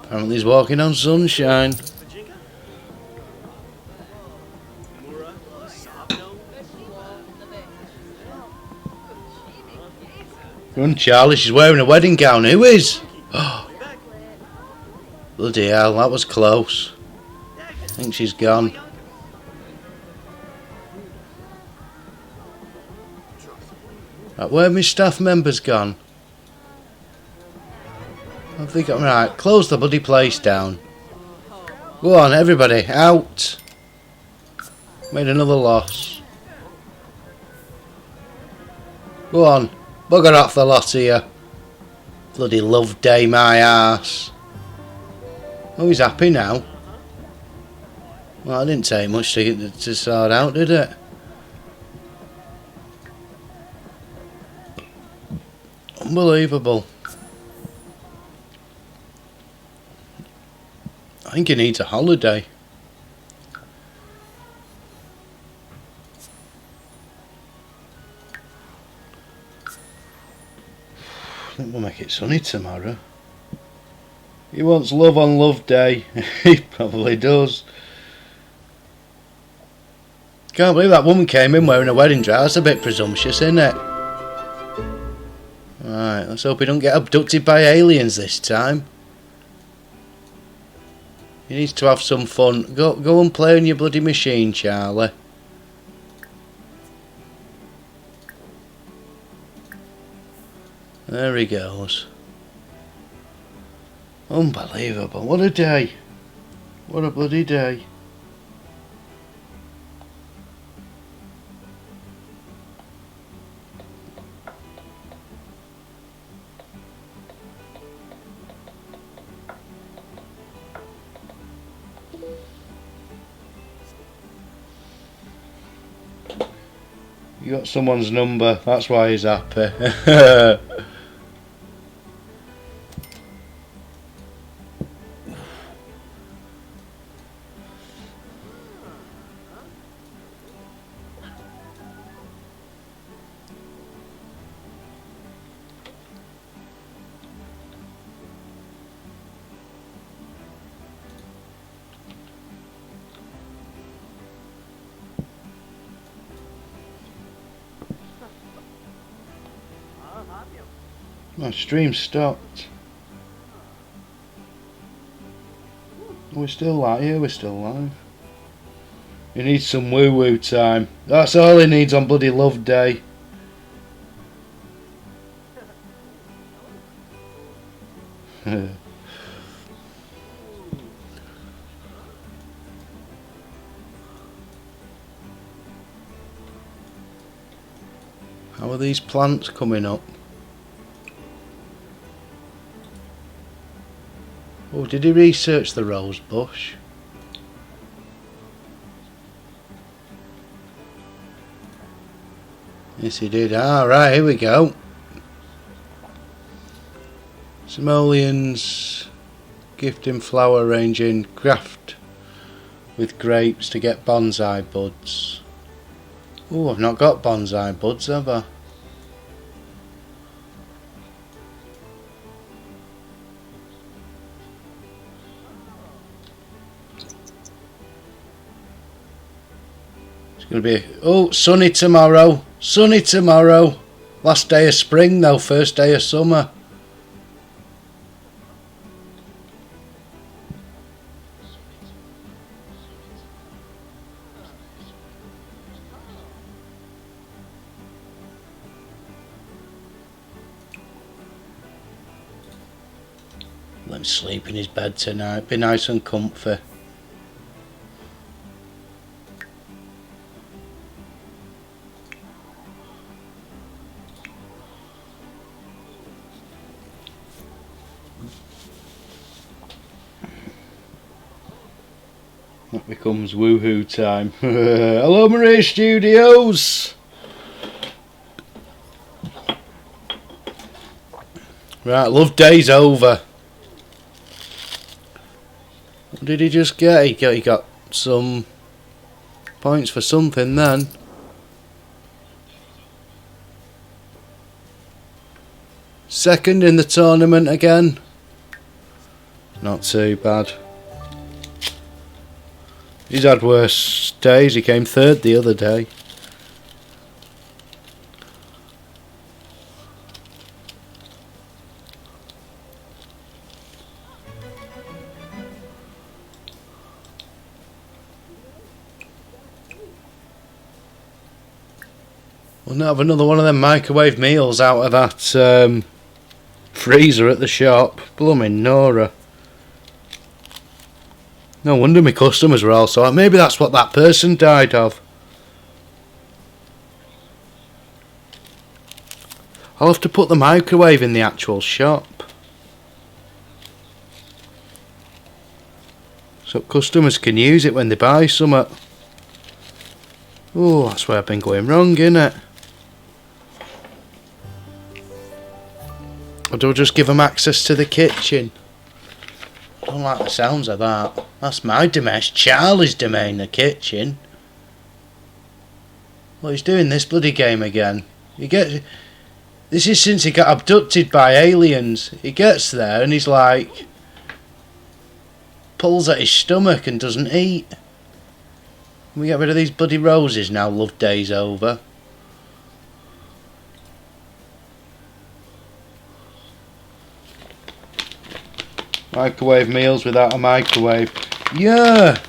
Apparently he's walking on sunshine. Run, Charlie, she's wearing a wedding gown. Who is? Oh, bloody hell, that was close. I think she's gone. Right, where have my staff members gone? Have they got... Right, close the bloody place down. Go on, everybody, out. Made another loss. Go on. Bugger off the lot here. Bloody love day, my arse. Oh, he's happy now. Well, it didn't take much to sort out, did it? Unbelievable. I think he needs a holiday. I think we'll make it sunny tomorrow. He wants love on love day. He probably does. Can't believe that woman came in wearing a wedding dress. That's a bit presumptuous, isn't it? Right, let's hope he don't get abducted by aliens this time. He needs to have some fun. Go and play on your bloody machine, Charlie. There he goes. Unbelievable. What a day. What a bloody day. You got someone's number, that's why he's happy. My stream stopped. We're still live. Yeah, we're still live. He needs some woo-woo time. That's all he needs on bloody Love Day. How are these plants coming up? Oh, did he research the rose bush? Yes, he did. Ah, right, here we go. Simoleons gifting flower arranging craft with grapes to get bonsai buds. Oh, I've not got bonsai buds, have I? It's going to be sunny tomorrow. Sunny tomorrow. Last day of spring though, first day of summer. Let him sleep in his bed tonight. Be nice and comfy. That becomes woohoo time. Hello Maria Studios! Right, Love Day's over. What did he just get? He got some points for something then. Second in the tournament again. Not too bad. He's had worse days. He came third the other day. We'll not have another one of them microwave meals out of that freezer at the shop. Blooming Nora. No wonder my customers were also. Maybe that's what that person died of. I'll have to put the microwave in the actual shop, so customers can use it when they buy something. Oh, that's where I've been going wrong, innit? Or do I just give them access to the kitchen? I don't like the sounds of that. That's my domain. It's Charlie's domain, the kitchen. Well, he's doing this bloody game again. This is since he got abducted by aliens. He gets there and he's like, pulls at his stomach and doesn't eat. Can we get rid of these bloody roses now? Love Day's over. Microwave meals without a microwave. Yeah.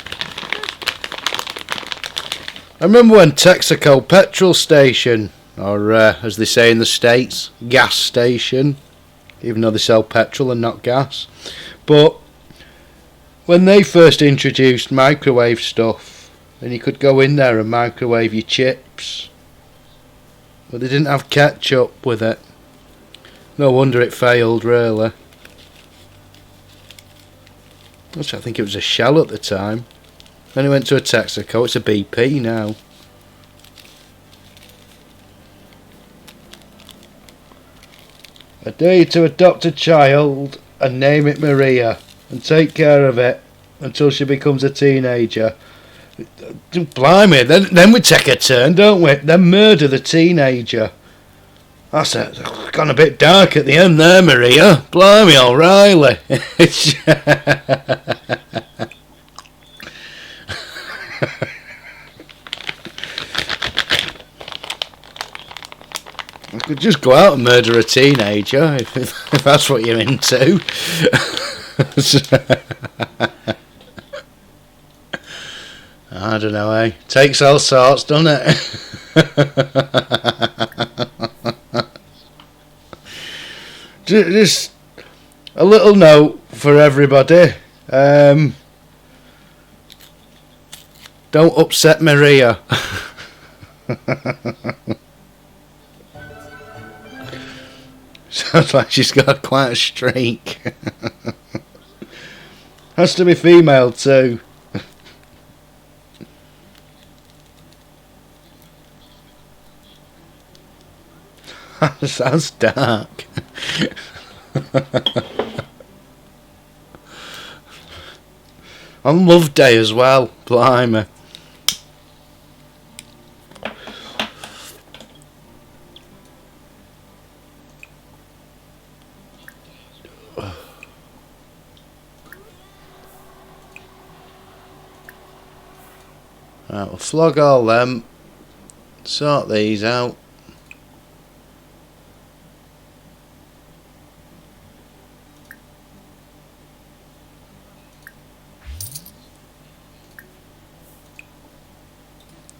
I remember when Texaco petrol station, or as they say in the States, gas station, even though they sell petrol and not gas, but when they first introduced microwave stuff, and you could go in there and microwave your chips, but they didn't have ketchup with it. No wonder it failed, really. Actually, I think it was a Shell at the time. Then it went to a Texaco. It's a BP now. I dare you to adopt a child and name it Maria and take care of it until she becomes a teenager. Blimey, then we take a turn, don't we? Then murder the teenager. That's gone a bit dark at the end there, Maria. Blimey, O'Reilly. I could just go out and murder a teenager if that's what you're into. I don't know, eh? Takes all sorts, doesn't it? Just a little note for everybody. Don't upset Maria. Sounds like she's got quite a streak. Has to be female too. Sounds dark. On Love Day as well, blimey. Right, we'll flog all them, sort these out.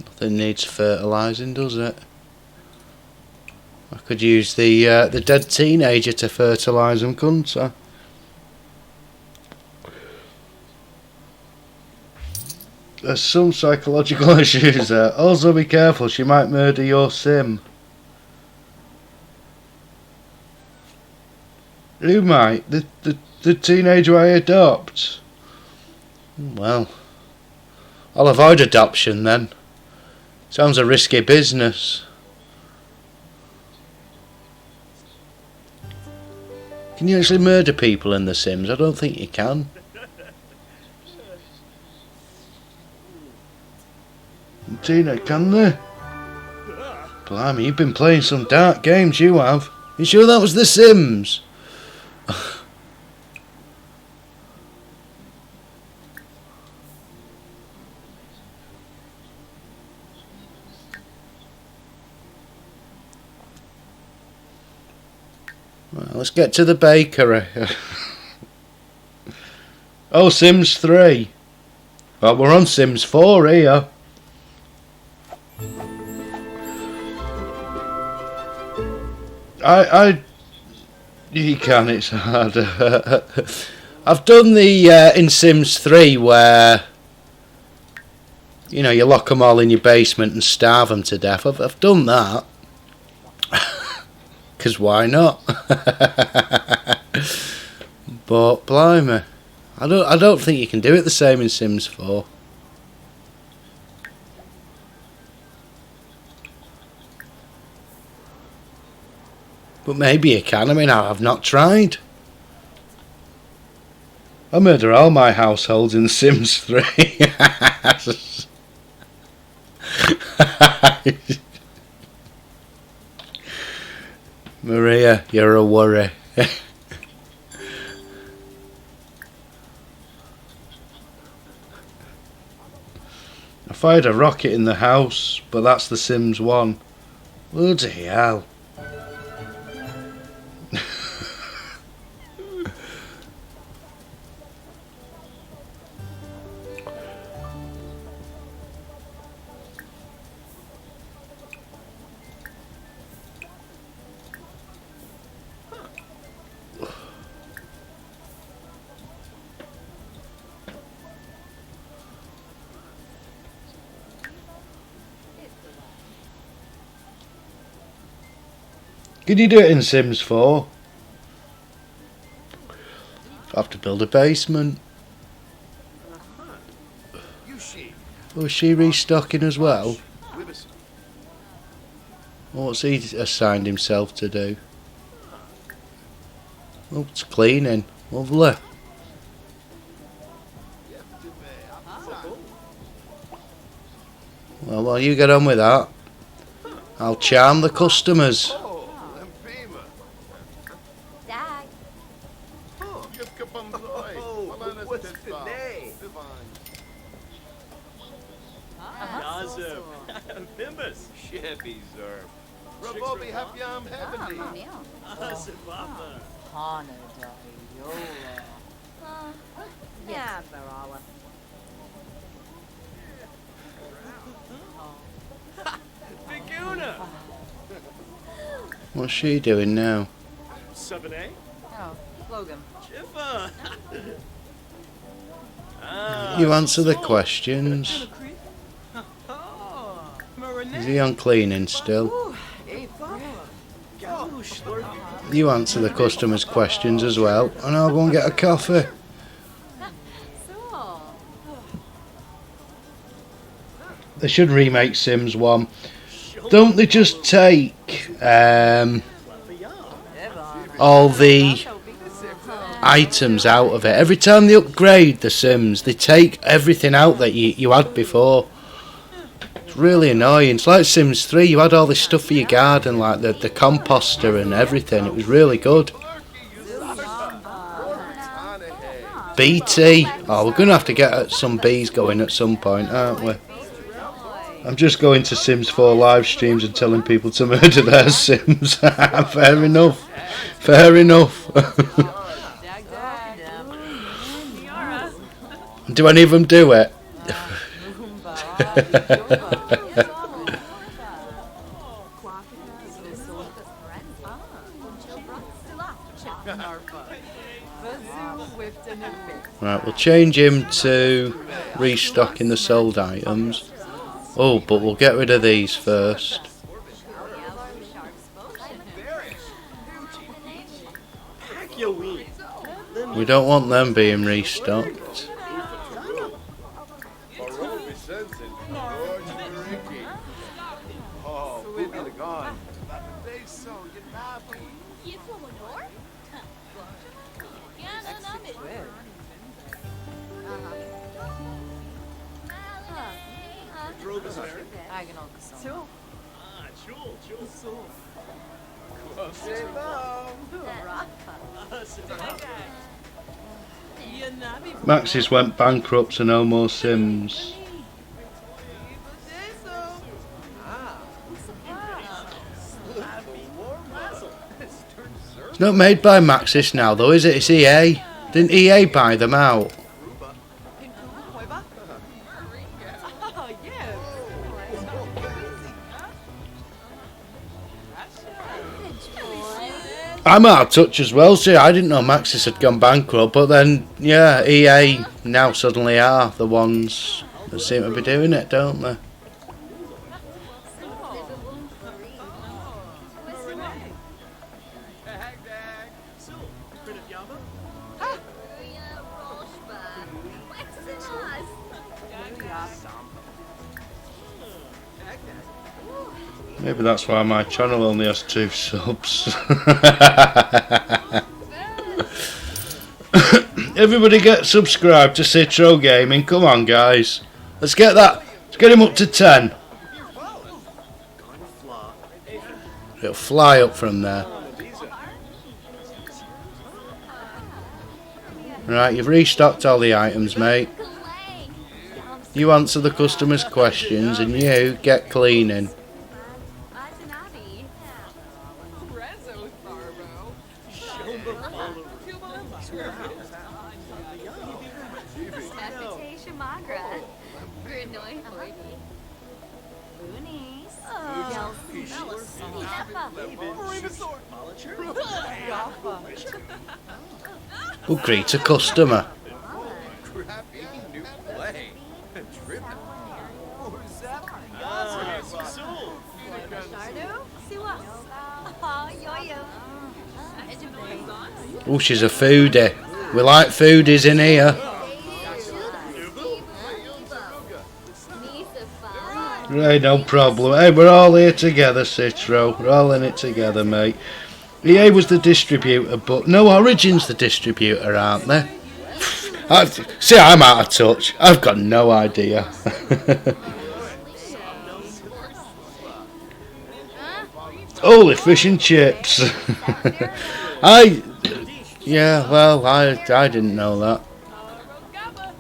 Nothing needs fertilising, does it? I could use the dead teenager to fertilise them, couldn't I? There's some psychological issues there. Also be careful, she might murder your sim. Who might? The teenager I adopt? Well, I'll avoid adoption then. Sounds a risky business. Can you actually murder people in The Sims? I don't think you can. Tina, can they? Blimey, you've been playing some dark games, you have. You sure that was The Sims? Well, let's get to the bakery. Oh, Sims 3. Well, we're on Sims 4 here. You can, it's hard. I've done the in Sims 3 where, you know, you lock them all in your basement and starve them to death. I've done that. Because why not? But blimey, I don't think you can do it the same in Sims 4. But maybe you can. I mean, I've not tried. I murder all my households in Sims 3. Maria, you're a worry. I fired a rocket in the house, but that's The Sims 1. Bloody hell. Can you do it in Sims 4? I have to build a basement. Oh, is she restocking as well? What's he assigned himself to do? Oh, it's cleaning. Lovely. Well, while you get on with that, I'll charm the customers. Oh, Lempema. Dag. Oh, what's today? Nazim. Bimbus. Chevy Zerb. Rabobi Hapyam Heavenly. Sibaba. Canada, Yola. Yeah, Barala. Biguna. What's she doing now? 7A. Oh, Logan. Jiffa. You answer the questions. Is he on cleaning still? You answer the customers' questions as well, and I'll go and get a coffee. So. They should remake Sims 1. Don't they just take all the items out of it? Every time they upgrade the Sims, they take everything out that you had before. It's really annoying. It's like Sims 3, you had all this stuff for your garden, like the composter and everything. It was really good. BT. Oh, we're going to have to get some bees going at some point, aren't we? I'm just going to Sims 4 live streams and telling people to murder their Sims. Fair enough. Fair enough. Do any of them do it? Right, we'll change him to restocking the sold items. Oh, but we'll get rid of these first. We don't want them being restocked. Oh, Booby the Gone. Maxis went bankrupt, so no more Sims. It's not made by Maxis now though, is it? It's EA. Didn't EA buy them out? I'm out of touch as well, see, I didn't know Maxis had gone bankrupt, but then, yeah, EA now suddenly are the ones that seem to be doing it, don't they? Maybe that's why my channel only has 2 subs. Everybody get subscribed to Citro Gaming. Come on, guys. Let's get that. Let's get him up to 10. It'll fly up from there. Right, you've restocked all the items, mate. You answer the customers' questions and you get cleaning. We'll greet a customer. Oh, she's a foodie. We like foodies in here. Right, no problem. Hey, we're all here together, Citro. We're all in it together, mate. EA was the distributor, but no, Origin's the distributor, aren't they? See, I'm out of touch. I've got no idea. Holy fish and chips. Yeah, well, I didn't know that.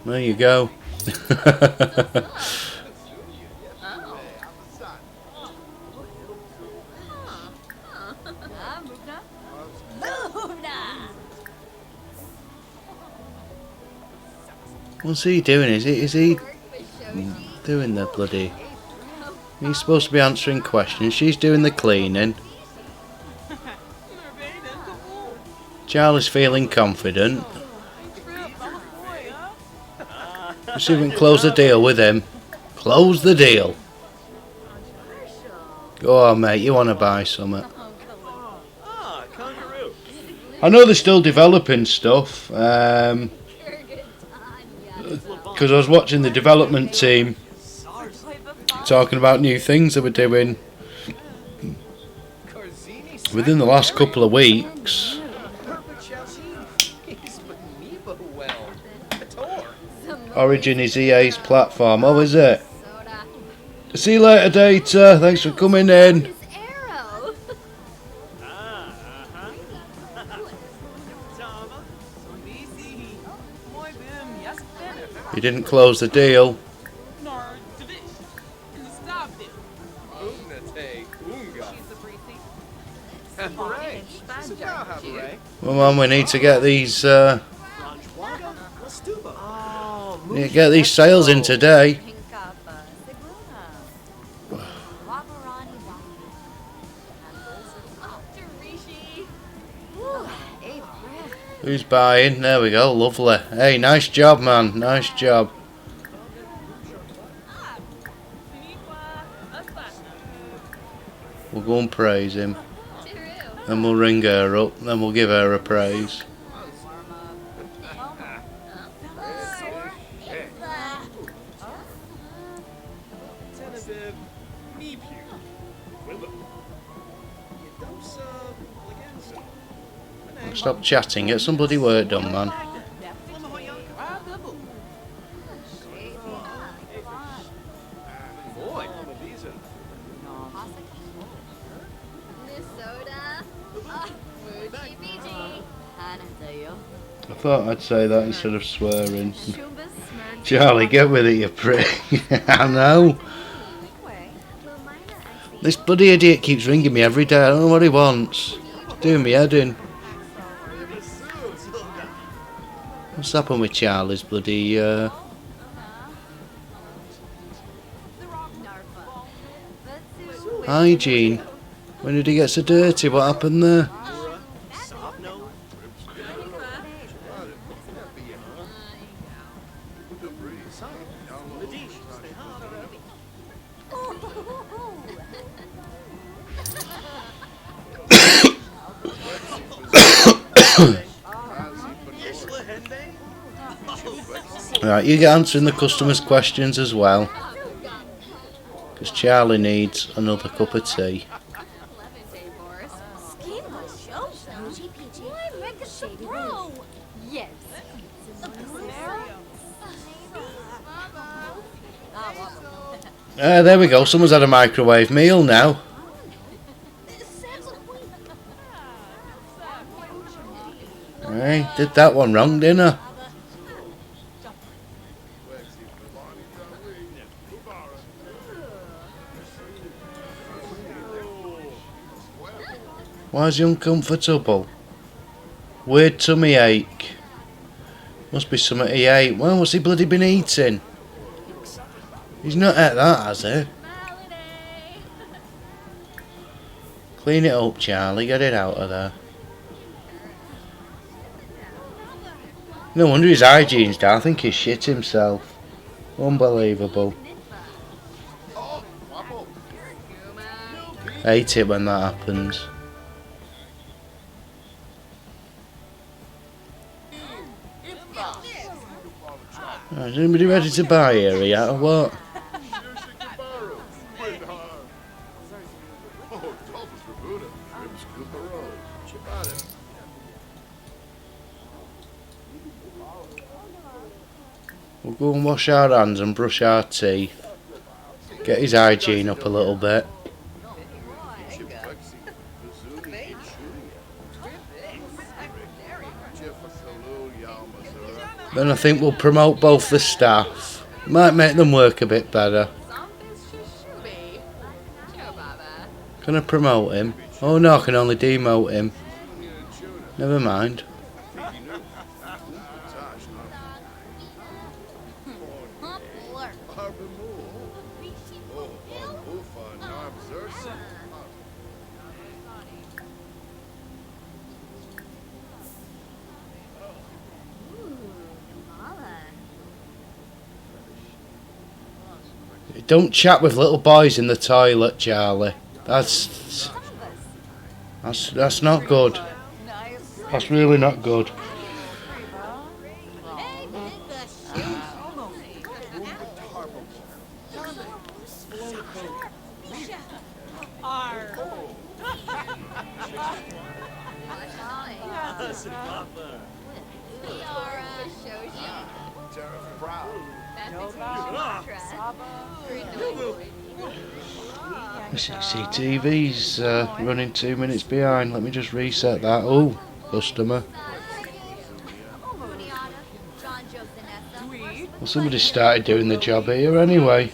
There you go. What's he doing? Is he doing the bloody... He's supposed to be answering questions. She's doing the cleaning. Charlie's feeling confident. Let's see if we can close the deal with him. Close the deal. Go on, mate. You want to buy something? I know they're still developing stuff. Because I was watching the development team talking about new things they were doing within the last couple of weeks. Origin is EA's platform. Oh, is it? See you later, Data. Thanks for coming in. You didn't close the deal. Well, man, we need to get these. Need to get these sales in today. Who's buying? There we go, lovely. Hey, nice job, man. Nice job. We'll go and praise him. Then we'll ring her up. Then we'll give her a praise. Stop chatting, get some bloody work done, man. I thought I'd say that instead of swearing. Charlie, get with it, you prick. I know. This bloody idiot keeps ringing me every day. I don't know what he wants. Doing me head in. What's happened with Charlie's bloody hygiene? When did he get so dirty? What happened there? Right, you get answering the customers' questions as well. Because Charlie needs another cup of tea. There we go, someone's had a microwave meal now. Hey, did that one wrong, didn't I? Why is he uncomfortable? Weird tummy ache. Must be something he ate. Well, what's he bloody been eating? He's not ate that, has he? Clean it up, Charlie. Get it out of there. No wonder his hygiene's down. I think he's shit himself. Unbelievable. I hate it when that happens. Is anybody ready to buy here yet or what? Rabuda, shrimp scuba rolls. Chip on it. We'll go and wash our hands and brush our teeth. Get his hygiene up a little bit. Chip Bugsy, Bazoonie, and Chulia. Then I think we'll promote both the staff. Might make them work a bit better. Can I promote him? Oh no, I can only demote him. Never mind. Don't chat with little boys in the toilet, Charlie. That's not good. That's really not good. The CCTV's running 2 minutes behind. Let me just reset that. Oh, customer. Well, somebody started doing the job here anyway.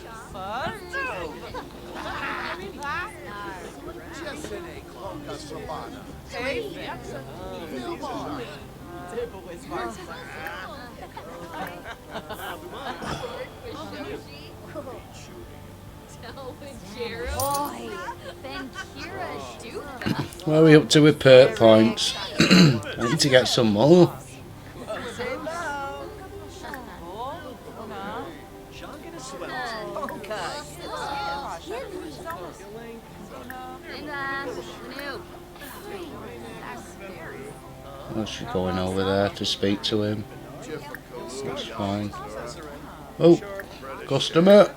Where are we up to with perk points? I need to get some more. I should going over there to speak to him. That's fine. Oh, customer.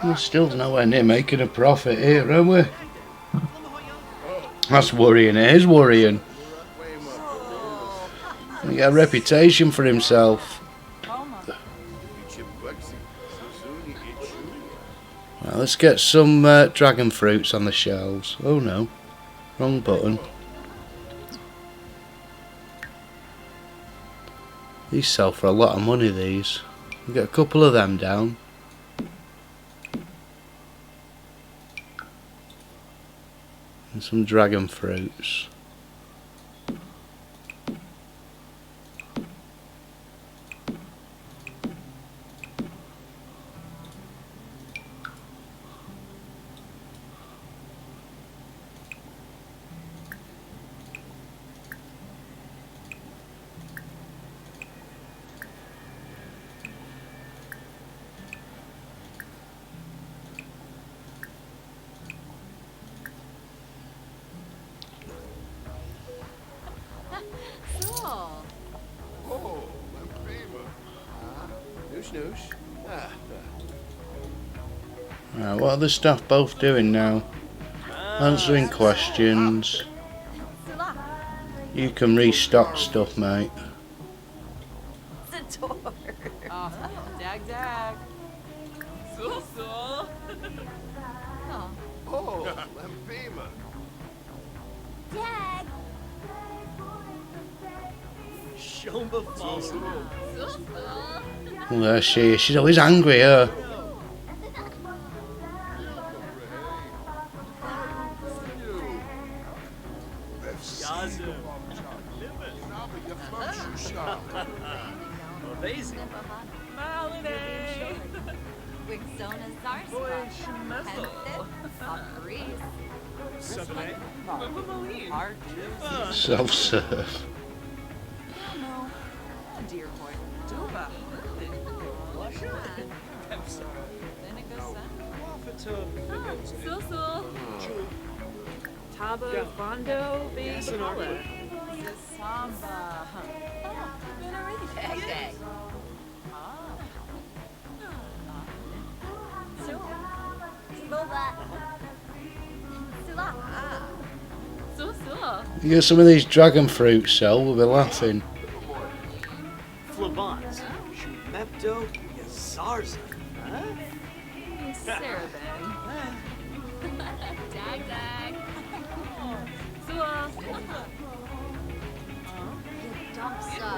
We're still nowhere near making a profit here, are we? That's worrying. It is worrying. He got a reputation for himself. Well, let's get some dragon fruits on the shelves. Oh no, wrong button. These sell for a lot of money, these. We'll get a couple of them down. And some dragon fruits. Right, what are the staff both doing now? Answering questions. You can restock stuff, mate. Well, there she is. She's always angry, her. Yazım. Amazing. Wixona Zarska. Henfit. Paparis. 7A. Self-serve. Dear boy. Taba Bondo Bala. Samba. Dag dag. Boba. Sula. You get some of these dragon fruits, Sel, we'll be laughing. Flavans. Shumepto Yazarza. Huh? Sarabang. Dag dag. Sua. Dumpsa.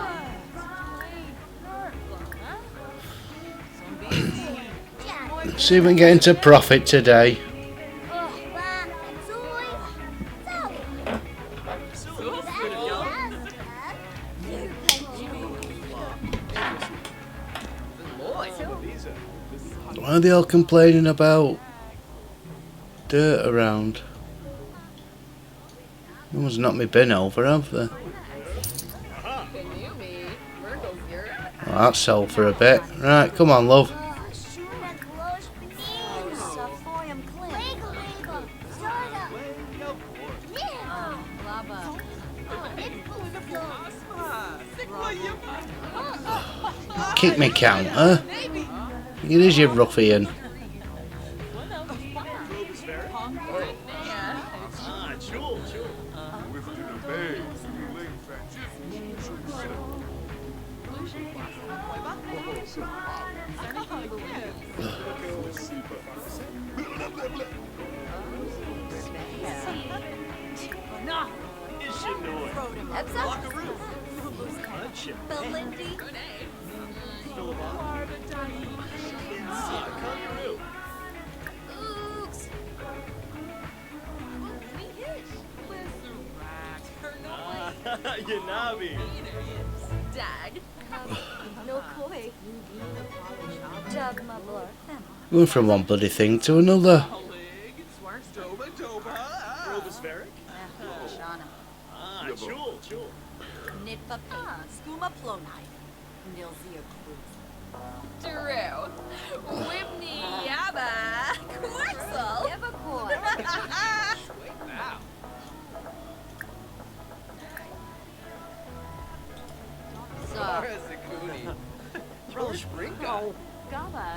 See if we can get into profit today. Why are they all complaining about dirt around? No one's knocked my bin over, have they? Well, that's sold for a bit. Right, come on, love. Kick me counter. It is, you ruffian. Belindy. Oops. Yanabi. Dag. No koi. Jug my blur. Going from one bloody thing to another. Robusveric. Shana. Chul. Nitpa Skuma Plonai. Nilzia Cruz. Drew. Whipney Yabba. Quixel. Yabba Gaba.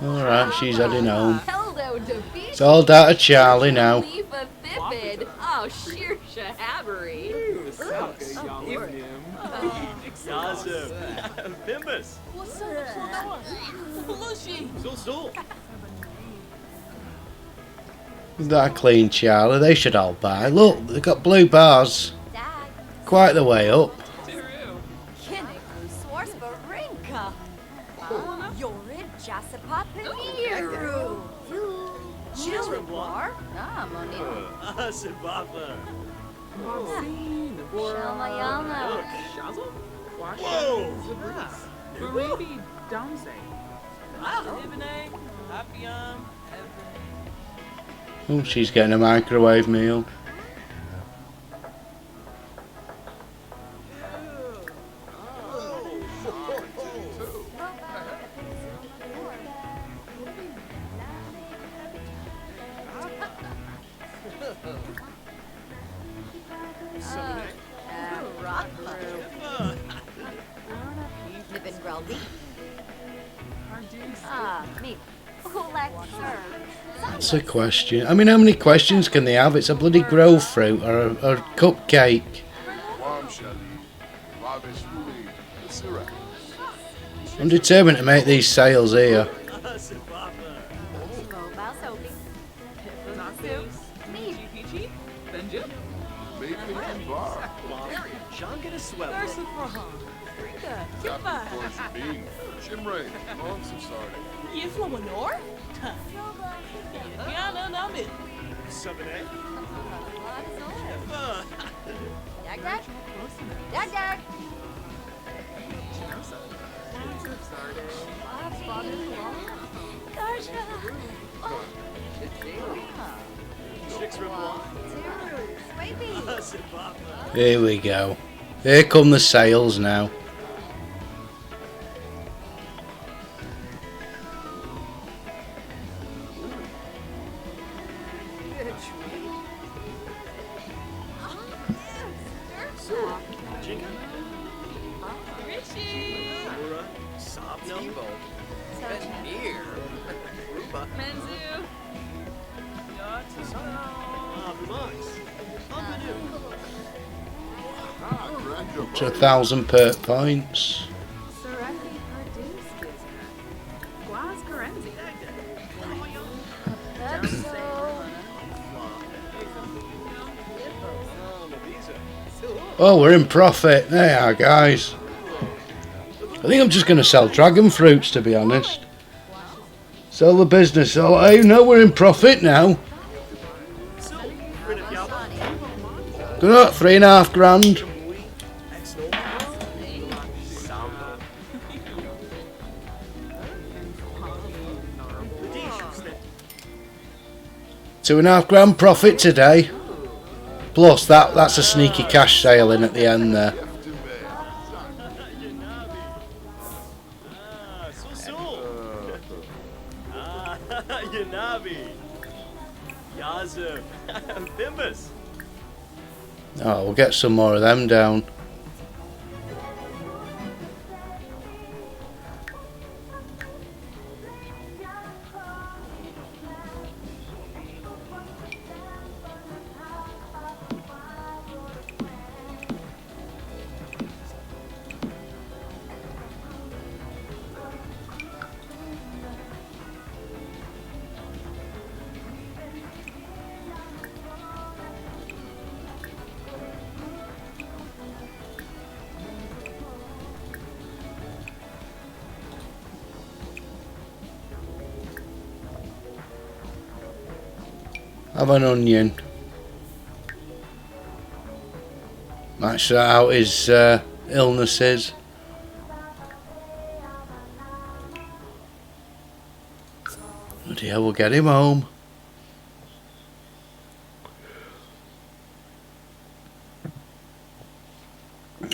Alright, she's heading home. Heldo It's all down to Charlie now. Leafa Thipid. Oh, sheer shahabbery. Yazım. Bimbus. Zul. Is that a clean Charlie? They should all buy. Look, they've got blue bars. Dag. Quite the way up. Kinniku Swarspa Rinka. Yorid Jasapa Paniru. Chilwar. Monina. Sibaba. Shalmayana. Whoa. Baby Domse. Oh, she's getting a microwave meal. Me. Kulak sir. That's a question. I mean, how many questions can they have? It's a bloody grove fruit or a cupcake. I'm determined to make these sales here. Dad? Spiritual closeness. Dad, Dad. Chicks reply. Maybe. Here we go. Here come the sails now. Jinka? Richie! Laura? Sobno? Near. Ruba. Menzu! Ah, Max. Bienvenue. To 1,000 perk points. Serendi Pardus Guaz Karenzi. Oh, we're in profit. There you are, guys. I think I'm just going to sell dragon fruits, to be honest. Sell the business. Oh, I know we're in profit now. Good luck, 3.5 grand. £2.5 grand profit today. Plus that's a sneaky cash sale in at the end there. Yanabi. Yazif. Bimbus. Oh, we'll get some more of them down. Have an onion. Match that out his illnesses. Bloody hell, we'll get him home.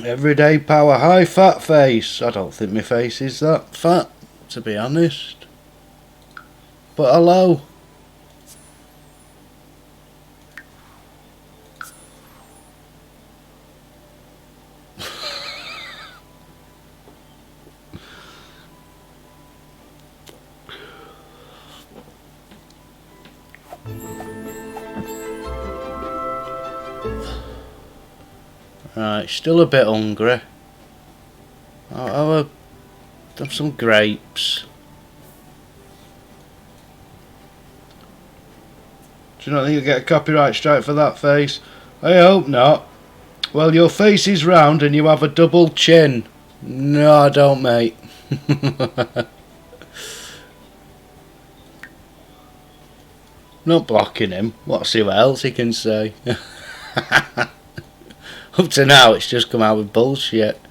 Everyday power, high fat face. I don't think my face is that fat, to be honest. But hello. Right, still a bit hungry. I'll have some grapes. Do you not think you'll get a copyright strike for that face? I hope not. Well, your face is round and you have a double chin. No, I don't, mate. Not blocking him. Let's see what else he can say. Up to now, it's just come out with bullshit.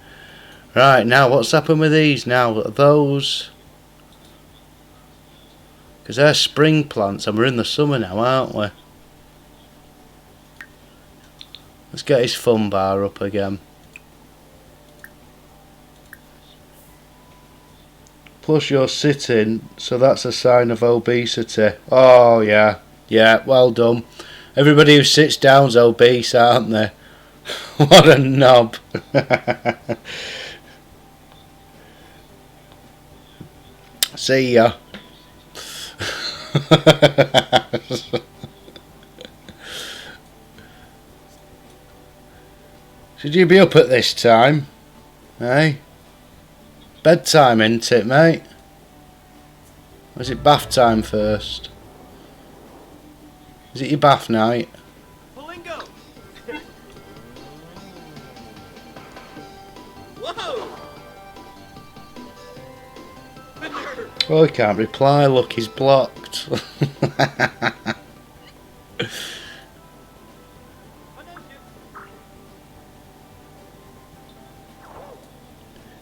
Right, now, what's happened with these now? Are those... Because they're spring plants and we're in the summer now, aren't we? Let's get his fun bar up again. Plus you're sitting, so that's a sign of obesity. Oh, yeah. Yeah, well done. Everybody who sits down's obese, aren't they? What a knob. See ya. Should you be up at this time? Eh? Bedtime, ain't it, mate? Or is it bath time first? Is it your bath night? Palingo. Whoa. Oh, he can't reply. Look, he's blocked.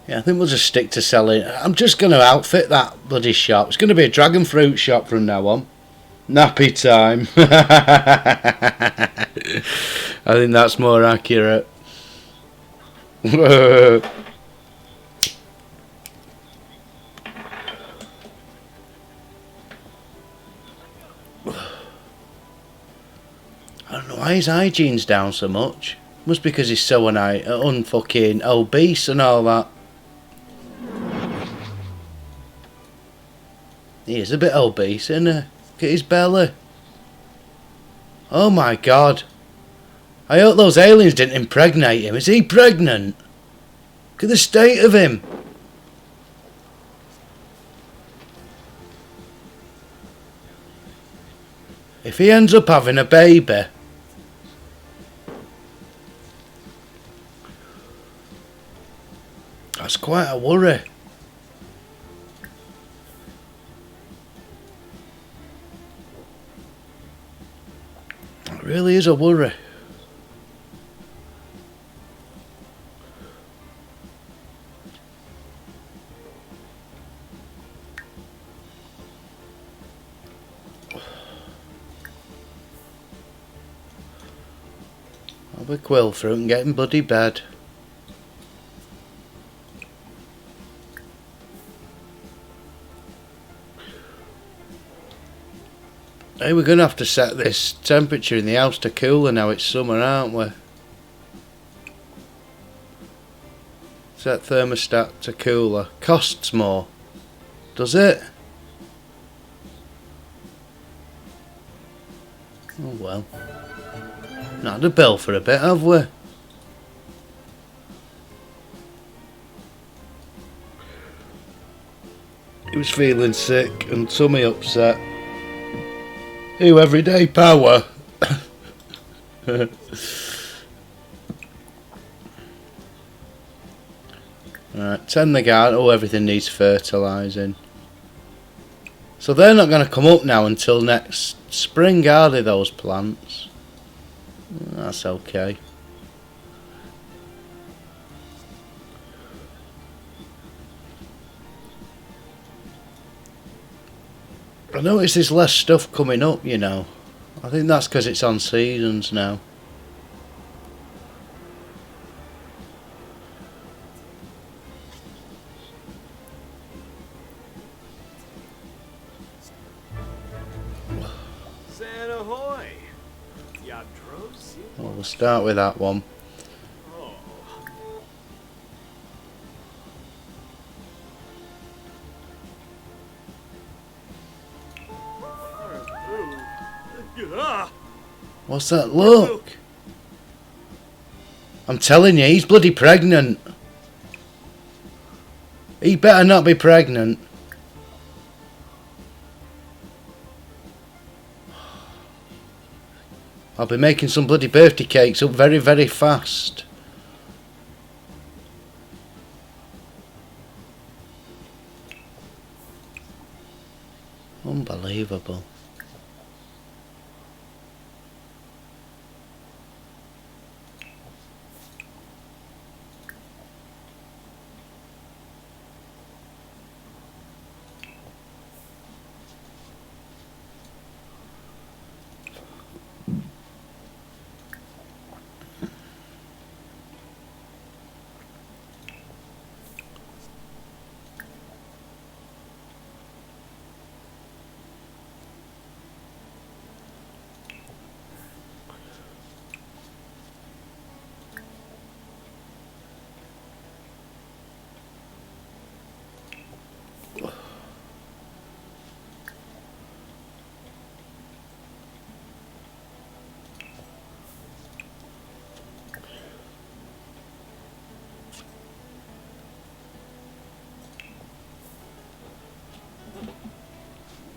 Yeah, I think we'll just stick to selling. I'm just going to outfit that bloody shop. It's going to be a dragon fruit shop from now on. Nappy time. I think that's more accurate. I don't know why his hygiene's down so much. Must be because he's so unfucking obese and all that. He is a bit obese, isn't he? Look at his belly. Oh my god. I hope those aliens didn't impregnate him. Is he pregnant? Look at the state of him. If he ends up having a baby, that's quite a worry. It really is a worry. I'll be quill fruit and get in bloody bed. Hey, we're going to have to set this temperature in the house to cooler now it's summer, aren't we? Set thermostat to cooler. Costs more. Does it? Oh well. Not had a bill for a bit, have we? He was feeling sick and tummy upset. Ew, everyday power. Right, tend the garden. Oh, everything needs fertilising. So they're not going to come up now until next spring, are they, those plants? That's okay. I notice there's less stuff coming up, you know. I think that's because it's on seasons now. San ahoy! Yadros? Well, we'll start with that one. Oh. Ah! What's that look? I'm telling you, he's bloody pregnant. He better not be pregnant. I'll be making some bloody birthday cakes up very, very fast. Unbelievable.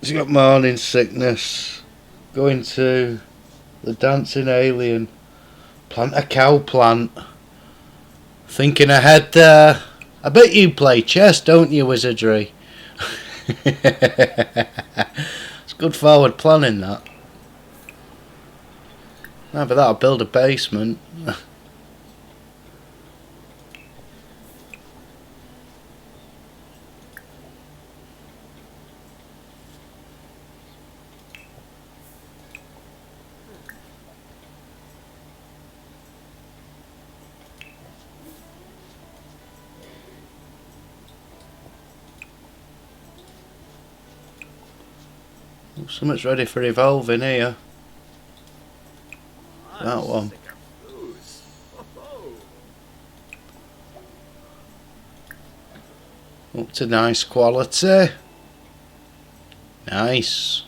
He's got morning sickness. Going to the dancing alien. Plant a cow plant. Thinking ahead there. I bet you play chess, don't you, Wizardry? It's good forward planning, that. Ah, but that'll build a basement. Something's ready for evolving here. That one. Up to nice quality. Nice.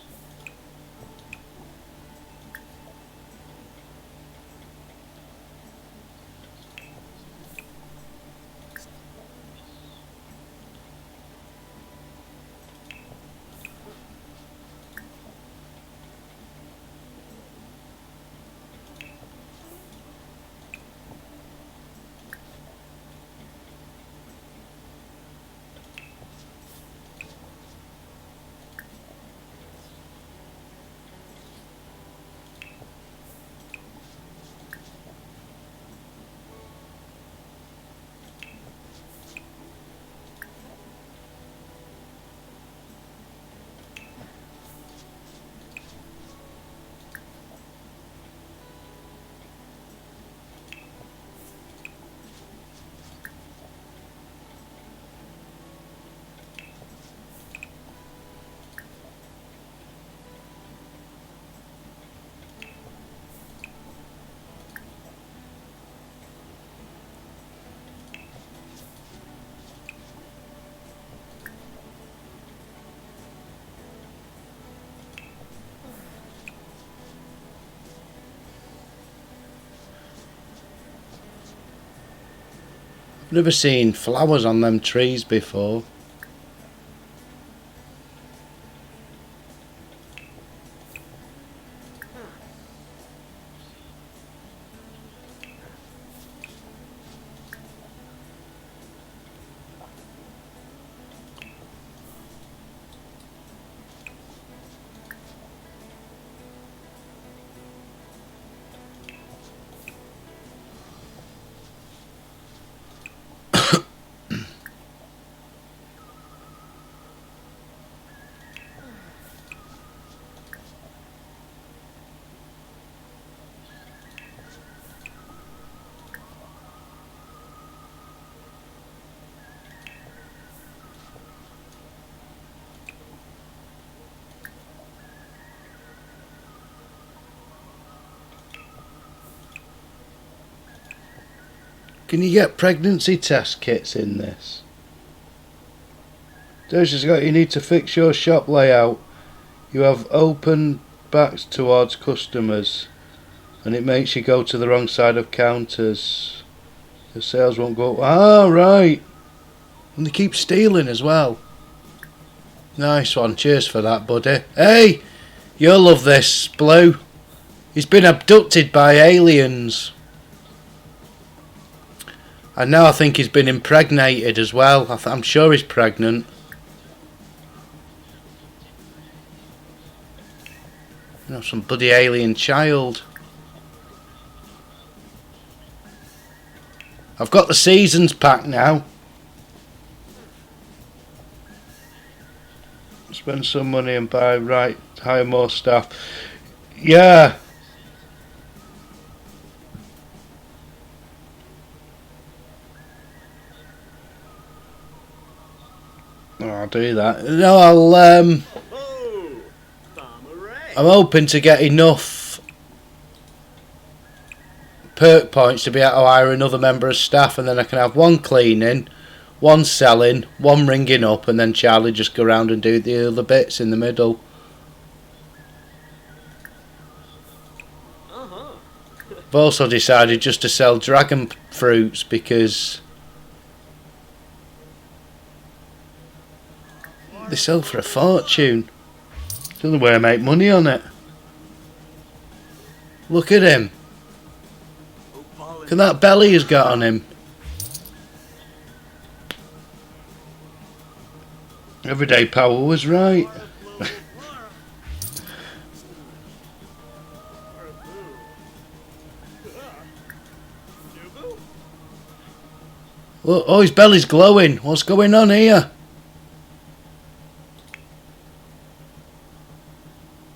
I've never seen flowers on them trees before. Can you get pregnancy test kits in this? Doja's got, you need to fix your shop layout. You have open backs towards customers and it makes you go to the wrong side of counters. The sales won't go. Ah, right. And they keep stealing as well. Nice one. Cheers for that, buddy. Hey, you'll love this, Blue. He's been abducted by aliens. And now I think he's been impregnated as well. I'm sure he's pregnant. You know, some bloody alien child. I've got the seasons pack now. Spend some money and hire more staff. Yeah. Oh, I'll do that. No, I'm hoping to get enough perk points to be able to hire another member of staff, and then I can have one cleaning, one selling, one ringing up, and then Charlie just go around and do the other bits in the middle. I've also decided just to sell dragon fruits because they sell for a fortune. It's the only way I make money on it. Look at him. Look at that belly he's got on him. Everyday Power was right. Look, oh, his belly's glowing. What's going on here?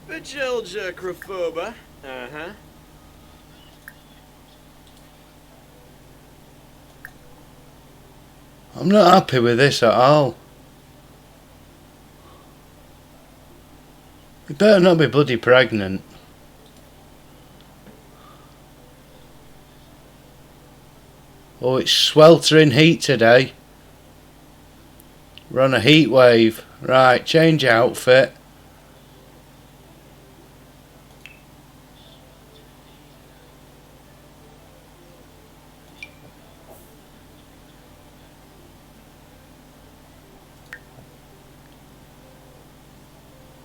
Vigilja Craphoba. Uh-huh. I'm not happy with this at all. You better not be bloody pregnant. Oh, it's sweltering heat today. We're on a heat wave. Right, change outfit.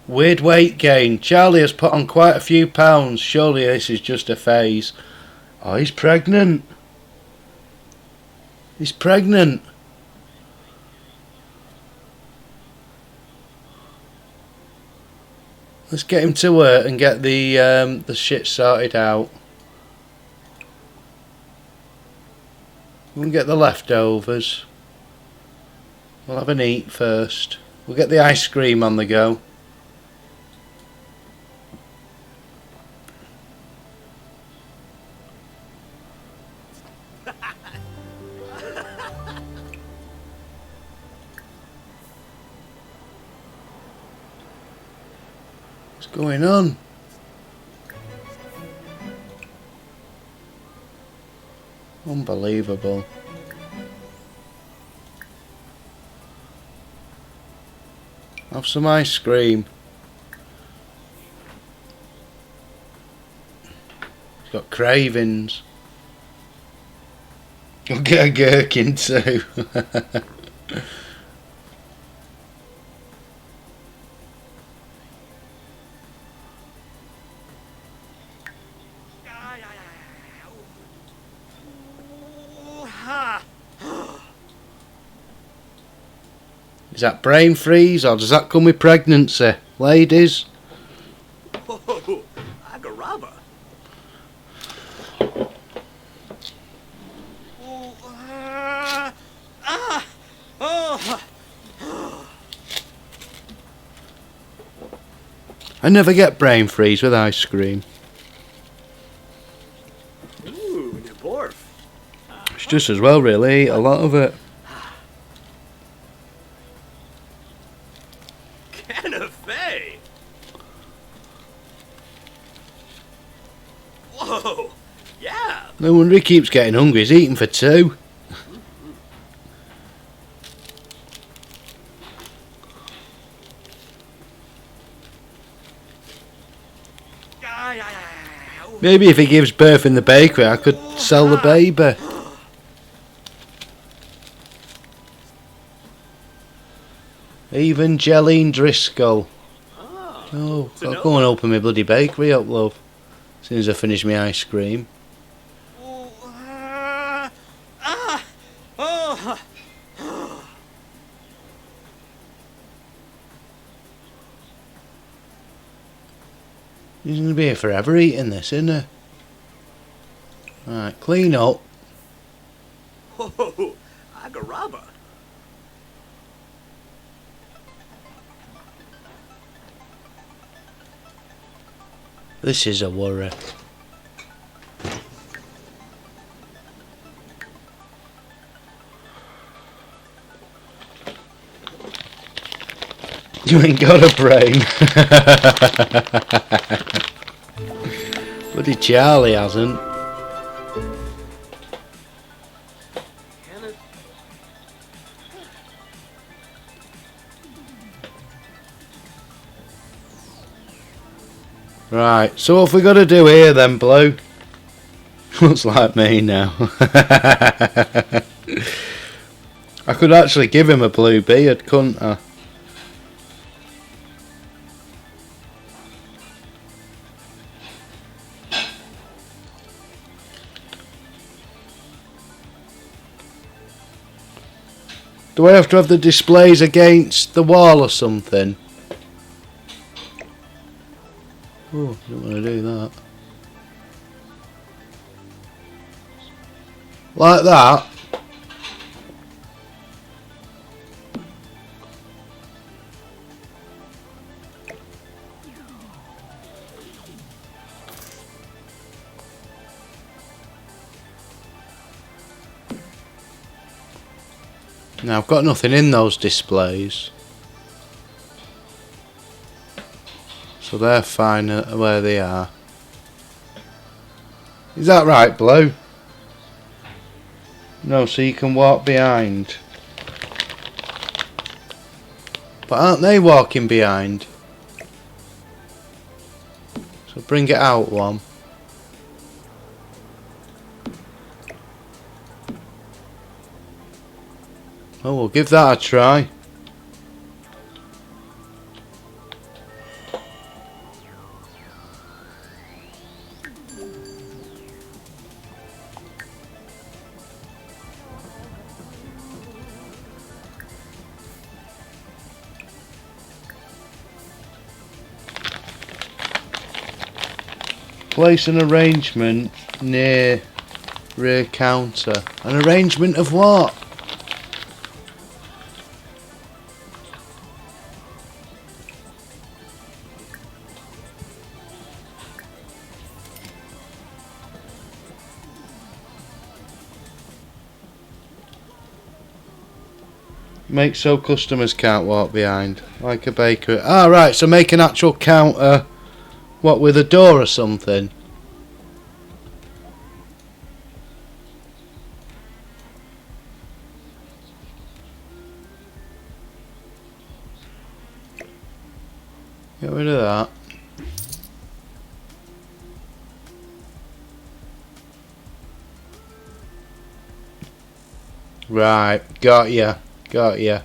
Weird weight gain. Charlie has put on quite a few pounds. Surely this is just a phase. Oh, he's pregnant. He's pregnant. Let's get him to work and get the shit sorted out. We'll get the leftovers. We'll have an eat first. We'll get the ice cream on the go. What's going on? Unbelievable. Have some ice cream. He's got cravings. I'll get a gherkin too. Is that brain freeze or does that come with pregnancy, ladies? Oh, Agaraba. I never get brain freeze with ice cream. Ooh, Neborf. It's just as well, really. Eat a lot of it. Canafe. Whoa. Yeah. No wonder he keeps getting hungry. He's eating for two. Maybe if he gives birth in the bakery, I could sell the baby. Even Jelline Driscoll. Oh, I'll go and open my bloody bakery up, love. As soon as I finish my ice cream. He's going to be here forever eating this, isn't he? Right, clean up. Oh, Agaraba. This is a worry. You ain't got a brain. Bloody Charlie hasn't. Right, so what have we got to do here then, Blue? Looks like me now. I could actually give him a blue beard, couldn't I? Do I have to have the displays against the wall or something? Oh, I don't want to do that. Like that. Now I've got nothing in those displays. So So they're fine where they are. Is that right, Blue? No, so you can walk behind. But aren't they walking behind? So bring it out one. Oh, we'll give that a try. Place an arrangement near rear counter. An arrangement of what? Make so customers can't walk behind. Like a bakery. Ah, right, so make an actual counter. What, with a door or something? Get rid of that. Right, got ya. Got ya.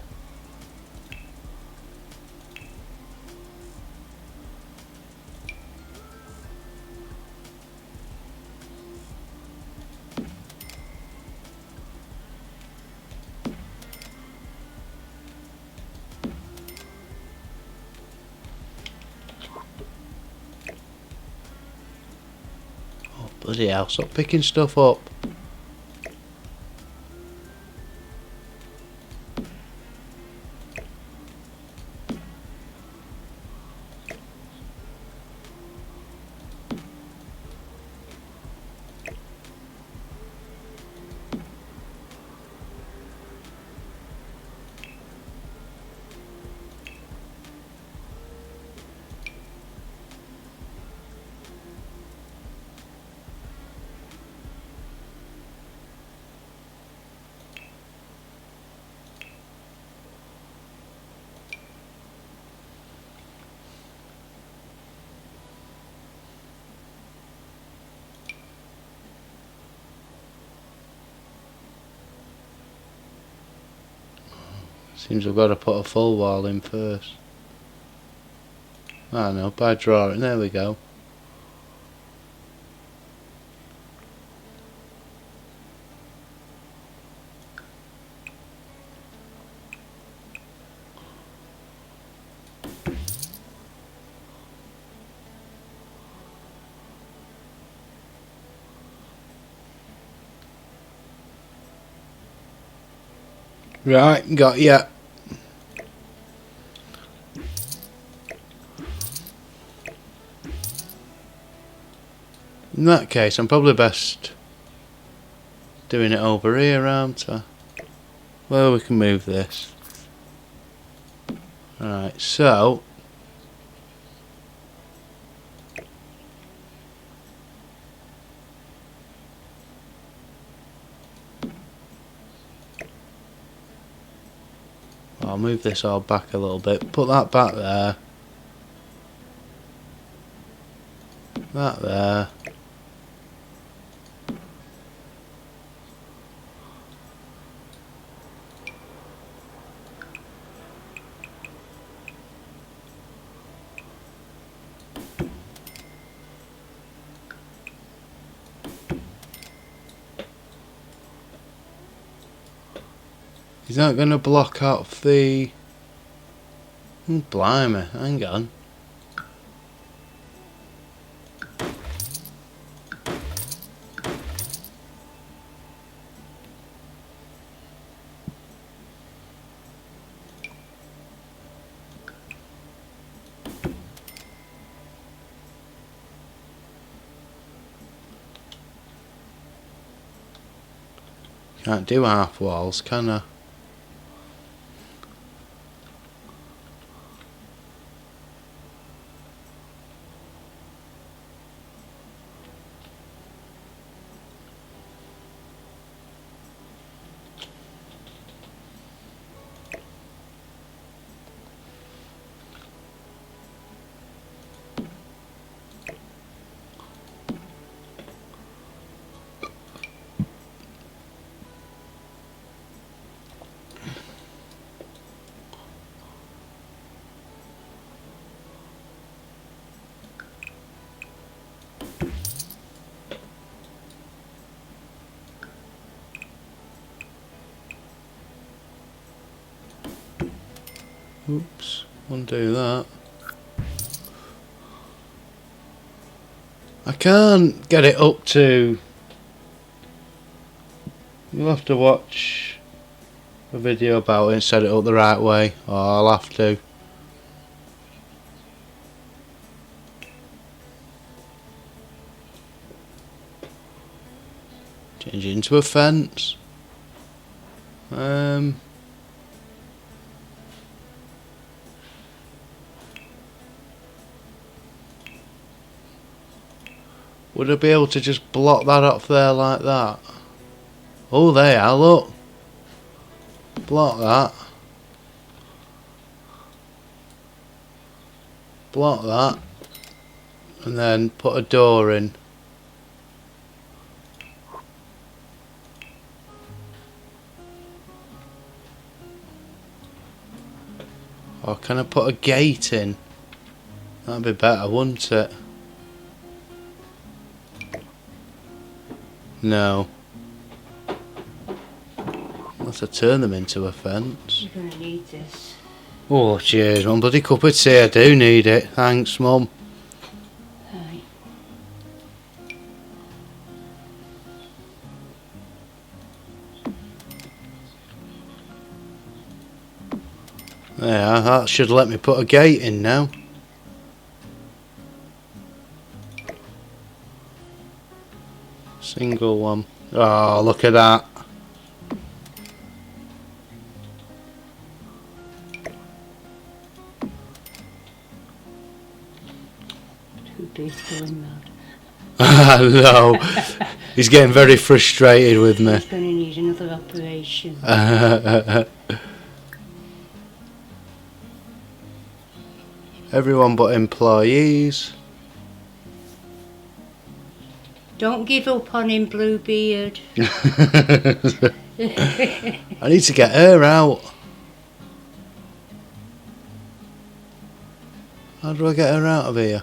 Oh, bloody hell, stop picking stuff up. Seems I've got to put a full wall in first. I know, by drawing. There we go. Right, got ya. In that case, I'm probably best doing it over here, aren't I? Well, we can move this. Right, so I'll move this all back a little bit. Put that back there. That there. Is that going to block off the... Blimey, hang on. Can't do half walls, can I? Oops, undo that. I can't get it up to... You'll have to watch a video about it and set it up the right way, or I'll have to. Change it into a fence. Would I be able to just block that off there like that? Oh, there you are, look. Block that. Block that. And then put a door in. Or can I put a gate in? That'd be better, wouldn't it? No. Unless I turn them into a fence. You're gonna need this. Oh, cheers, one bloody cup of tea. I do need it. Thanks, Mum. Right. Yeah, that should let me put a gate in now. Single one. Oh, look at that. Who's going mad? No, he's getting very frustrated with me. He's gonna need another operation. Everyone but employees. Don't give up on him, Bluebeard. I need to get her out. How do I get her out of here?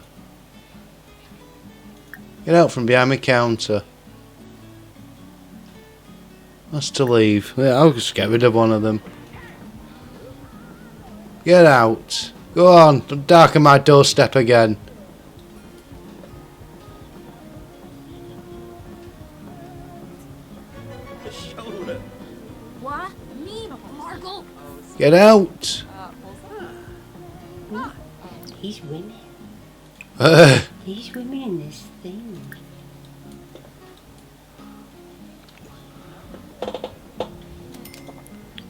Get out from behind my counter. That's to leave. Yeah, I'll just get rid of one of them. Get out. Go on, don't darken my doorstep again. What? Me, Margle? Get out. He's winning. He's winning in this thing.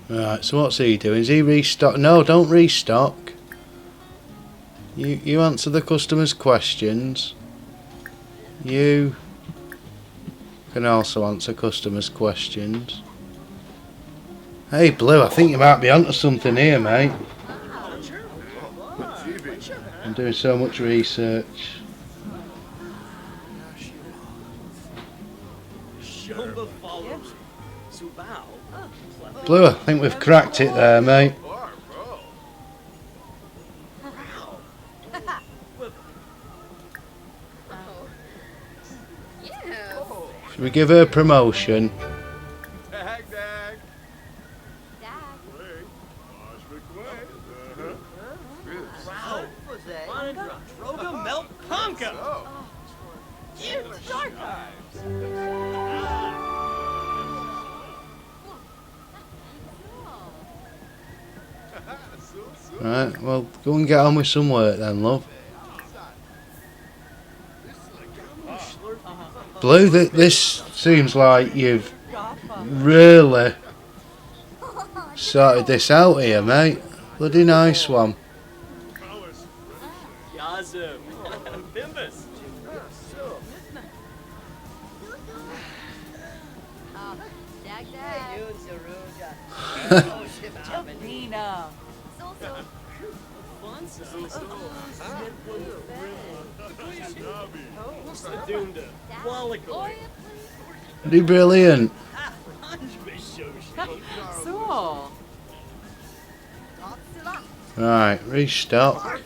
Right, so what's he doing? Is he restock? No, don't restock. You answer the customers' questions. You can also answer customers' questions. Hey Blue, I think you might be onto something here, mate. I'm doing so much research. Blue, I think we've cracked it there, mate. Should we give her promotion? Right, well, go and get on with some work then, love. Blue, this seems like you've really sorted this out here, mate. Bloody nice one. Yazim. Bimbus. Dag dag. Pretty brilliant. So. Right, restock.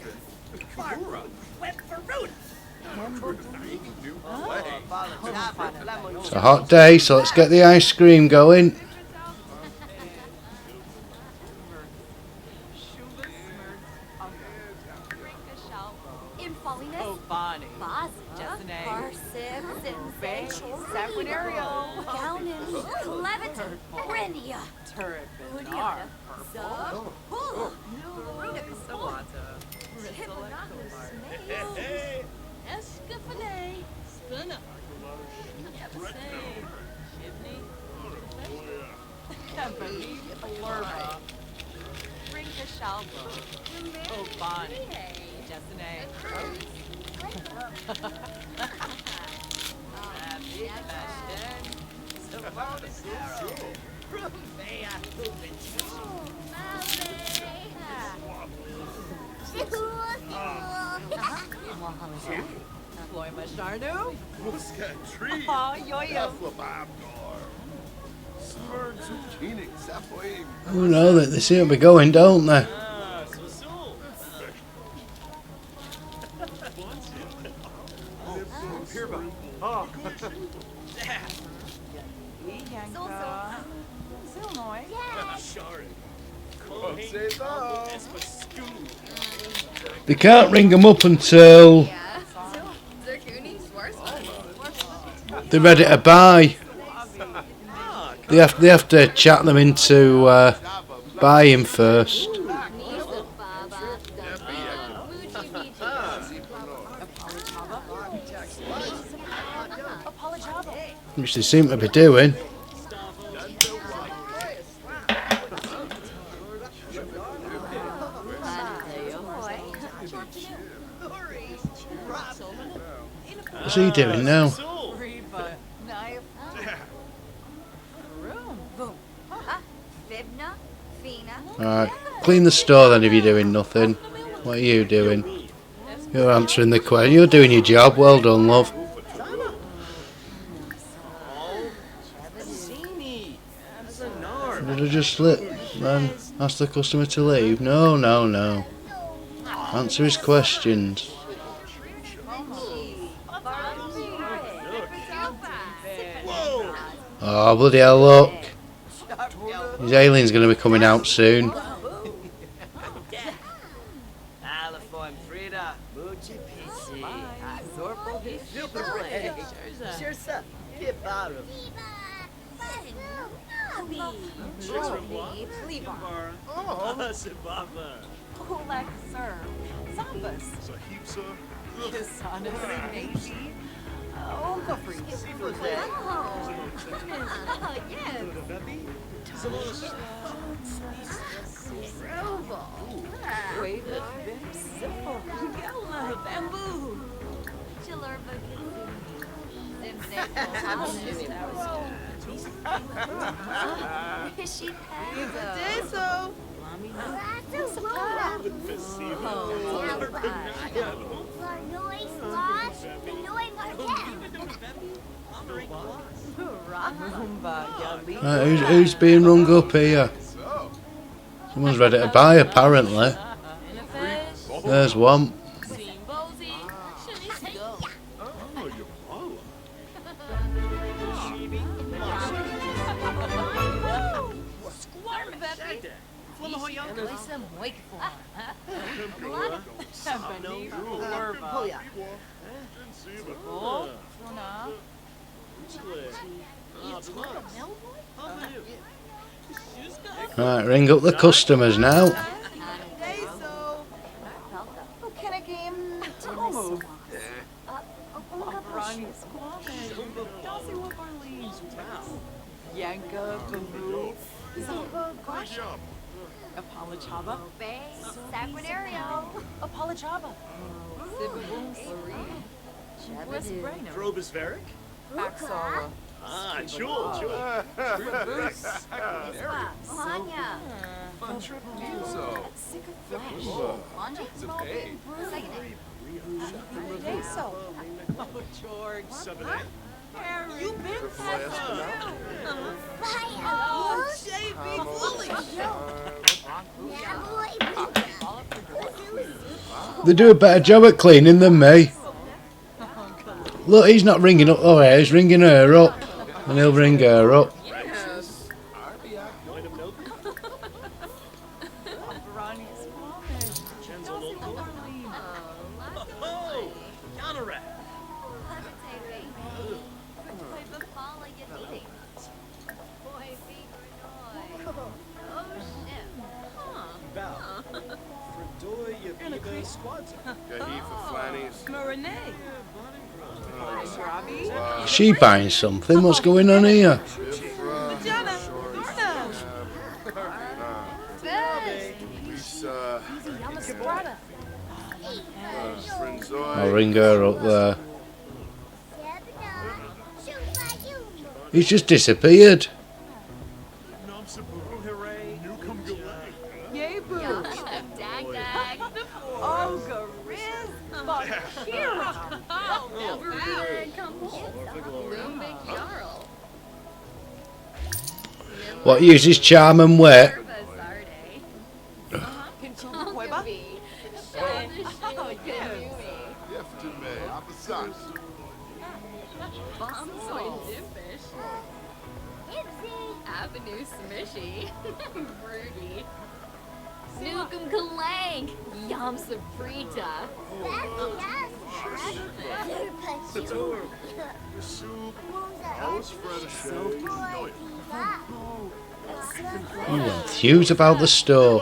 It's a hot day, so let's get the ice cream going. Renia. Turret Unia. Binar. Za. No, Salata. Hipponatus. Hey, Escafade. Spinner. Yabasay. Shibney. Company. Blurba. Rinka Shalbo. Obani. Destiny. Loy Masharnu. Muska tree. Aw, yo-yo. Smurg zucchini. Sapoim. Oh no, they seem to be going, don't they? Susul. Pirba. Oh. Yanka. Silnoy. Shari. Say that. Espa They can't ring them up until Yeah. Zircuni. Schwarzman. they're ready to buy. They have to chat them into buying first. Nisa Baba. Muji Which they seem to be doing. What's he doing now? Reba. Knife. Room. Vibna. Fina. Alright, clean the store then if you're doing nothing. What are you doing? You're answering the question. You're doing your job. Well done, love. Did I just slip then ask the customer to leave? No, no, no. Answer his questions. Oh, bloody hell, look. His alien's going to be coming out soon. Aliform Frida. Muji PC. Zorpo. Shirsa. Kibaru. Sibaba. Kulak Sir. Zambas. Sahibsa. Kisana. Navy. Oh, Gofri. Wave it. Simple. Gala. Bamboo. Who's being rung up here? Someone's ready to buy, apparently. There's one. Right, ring up the customers now. Yanka, Bamboo, Zamba, Guasha, Apolachaba, Sacranario. Apolachaba, West Brainham, Drobus Varick. Axala, Ah, Chul. Ohanya. Sick of Flash, Deso, oh George, 7A. Harry, you been They do a better job at cleaning than me. Look, he's not ringing up. Oh, yeah, he's ringing her up. And he'll ring her up. Oh, Yanarak. squads. Marinette. Robbie. Is she buying something? What's going on here? Jana. I'll ring her up there. He's just disappeared. Yay, boo. Dag dag. Oh, Gariz. Bakira. Never mind. Come on. Big Jarl. What, uses charm and wit? Cueva. Oh, yes. Avenue Smishy. Broody. Snookum Kalang. Yam Saprita. Enthused about the store.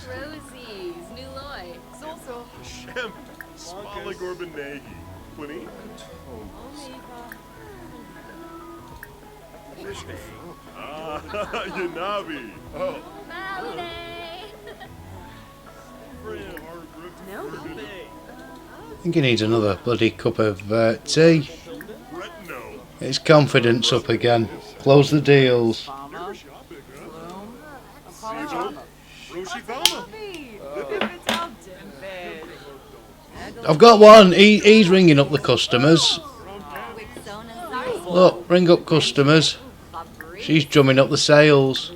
Rosie's, Nuloy. Shem, Smala Gorbanehi. Quinny. Yanabi. Oh. I think he needs another bloody cup of tea. His confidence up again. Close the deals. I've got one. He's ringing up the customers. Look, ring up customers. She's drumming up the sales.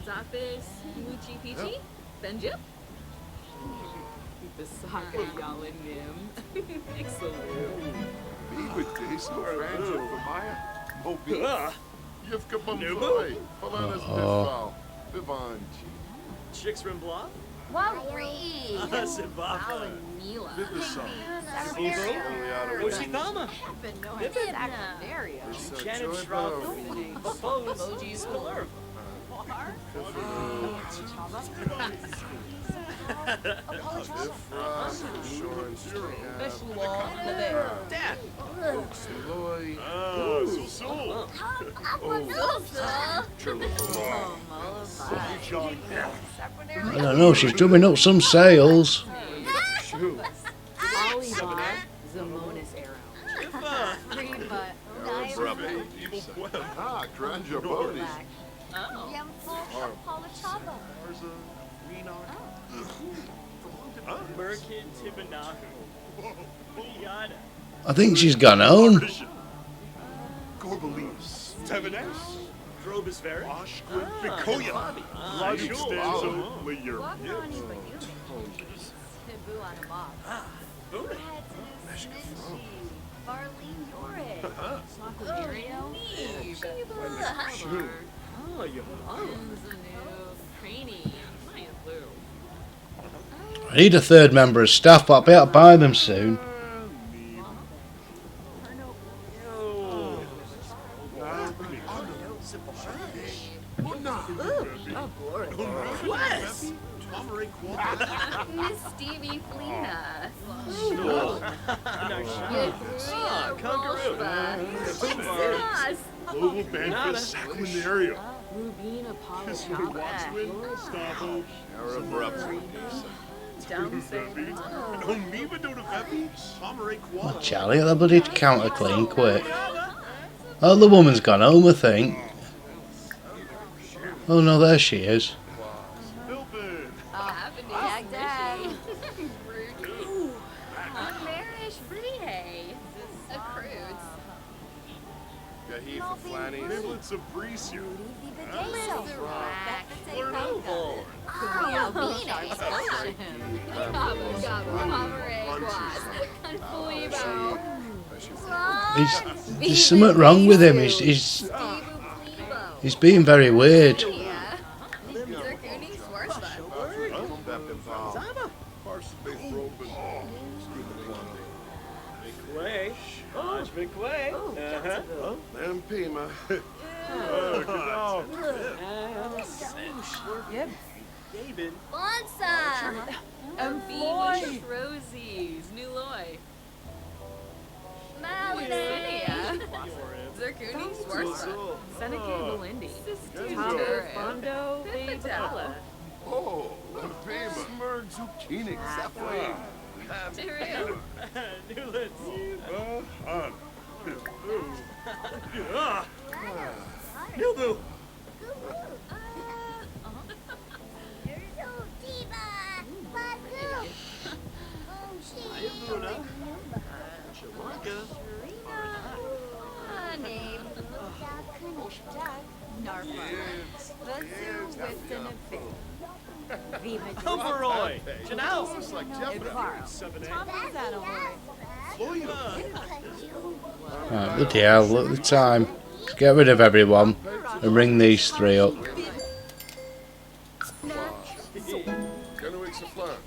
Zapis, Muchi Peachy, Benjip. Bisaka Yalanim. Chicks Rembla. Wari. Sibaka. Nila. Oshitama. Janet Shrub. Emojis Color. Dad. I don't know, she's drumming up some sales. Zamonis arrow. Granja Bodhi. Merkin Tibanahu. Yada. I think she's gone home. Gorbalis. Tevenes. Drobis Veri. Bikoya. Logic Stanzo. Lear. I need a third member of staff, but I'll be able to buy them soon. Miss Stevie Flina. Kangaroo. Global Banquet Sacranario. Rubina History Watchman. Stavo. Arab Reps. Omiva Dodavepi. Pomeray Quad. Oh, Charlie, that bloody counter clean quick. Oh, the woman's gone home, I think. Oh no, there she is. Niblets of Breezer. There's something wrong with him. He's being very weird. McQuay. Hodge McQuay. Uh-huh. Oh, and Pima. Yep. David. Bonsa! Floyd. Rosie's. Nuloy. Malina! Zircuni. Zul, Swartza. Zul. Seneca Oh. Belindi. Tom Fondo. Babala. Oh, and Pima. Smurg zucchini. Safway. Tyrion. Newlands. Mildew. Ayabuna. Shawanka. Overroy. Janelle. It's like Jeffrey. 7A. Right, bloody hell, look at the time. Let's get rid of everyone and ring these three up. Gonna eat some flan.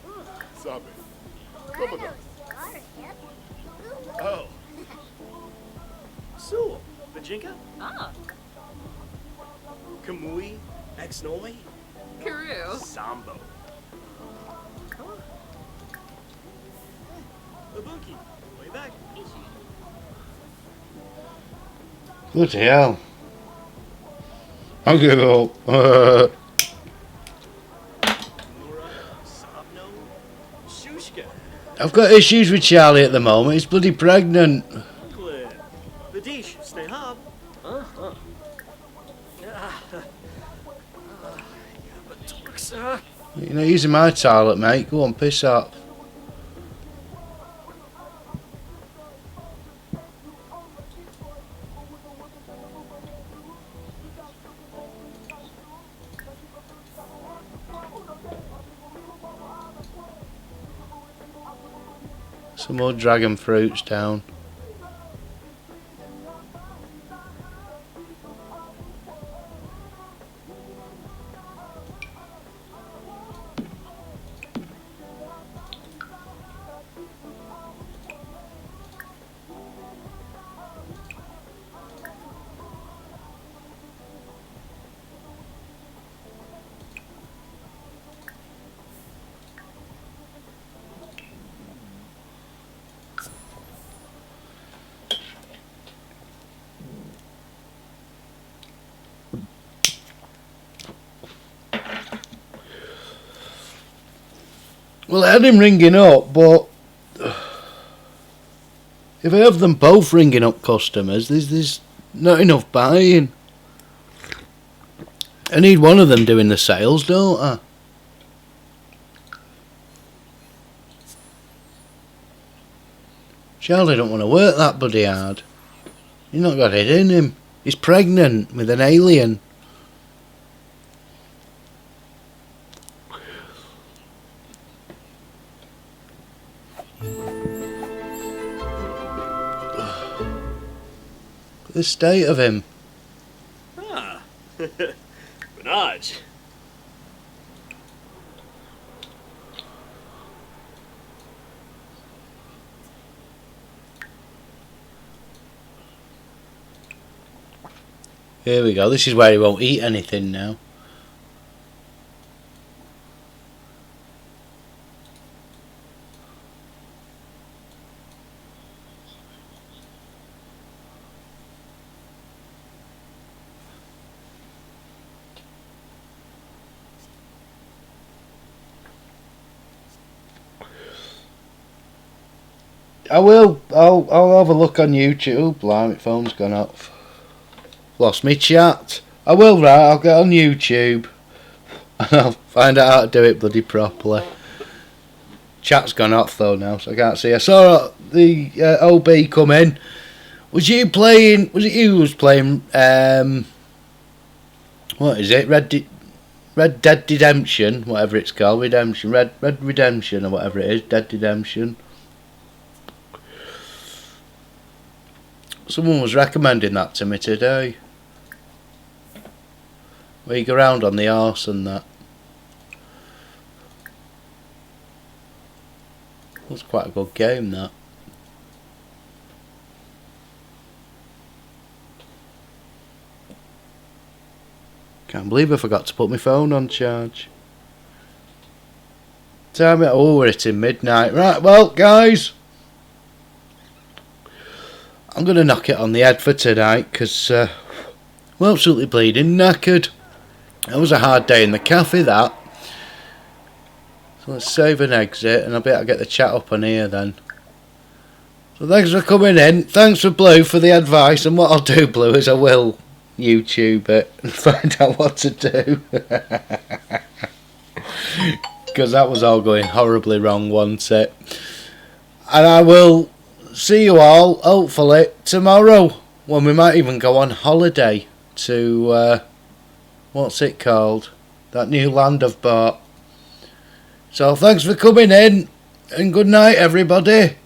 Sabe. Come on. Oh. Sewell. Bajinka. Ah. Kamui. Exnoi. Carew. Sambo. Ibuki. Way back. Bloody hell. I give up. Nora. Sabno. Shushka. I've got issues with Charlie at the moment. He's bloody pregnant. Cliff. Badish. Snehab. Uh-huh. But Turksa. You're not using my toilet, mate. Go on, piss off. Some more dragon fruits down. Well, I had him ringing up, but if I have them both ringing up customers, there's not enough buying. I need one of them doing the sales, don't I? Charlie don't want to work that bloody hard. He's not got it in him. He's pregnant with an alien. The state of him. Ah. Benaj. Here we go. This is where he won't eat anything now. I will. I'll have a look on YouTube. Blimey, my phone's gone off. Lost me chat. I will, right. I'll get on YouTube and I'll find out how to do it bloody properly. Chat's gone off though now, so I can't see. I saw the OB come in. Was you playing? Was it you who was playing? What is it? Red Dead Redemption, whatever it's called. Redemption. Red Redemption or whatever it is. Dead Redemption. Someone was recommending that to me today. Where you go around on the arse and that. That's quite a good game, that. Can't believe I forgot to put my phone on charge. Time it. Oh, we're hitting midnight. Right, well, guys, I'm going to knock it on the head for tonight because I'm absolutely bleeding knackered. It was a hard day in the cafe, that. So let's save an exit, and I bet I'll get the chat up on here then. So thanks for coming in. Thanks for Blue for the advice. And what I'll do, Blue, is I will YouTube it and find out what to do. Because that was all going horribly wrong, wasn't it? And I will see you all, hopefully, tomorrow. When we might even go on holiday to, what's it called? That new land I've bought. So thanks for coming in. And good night, everybody.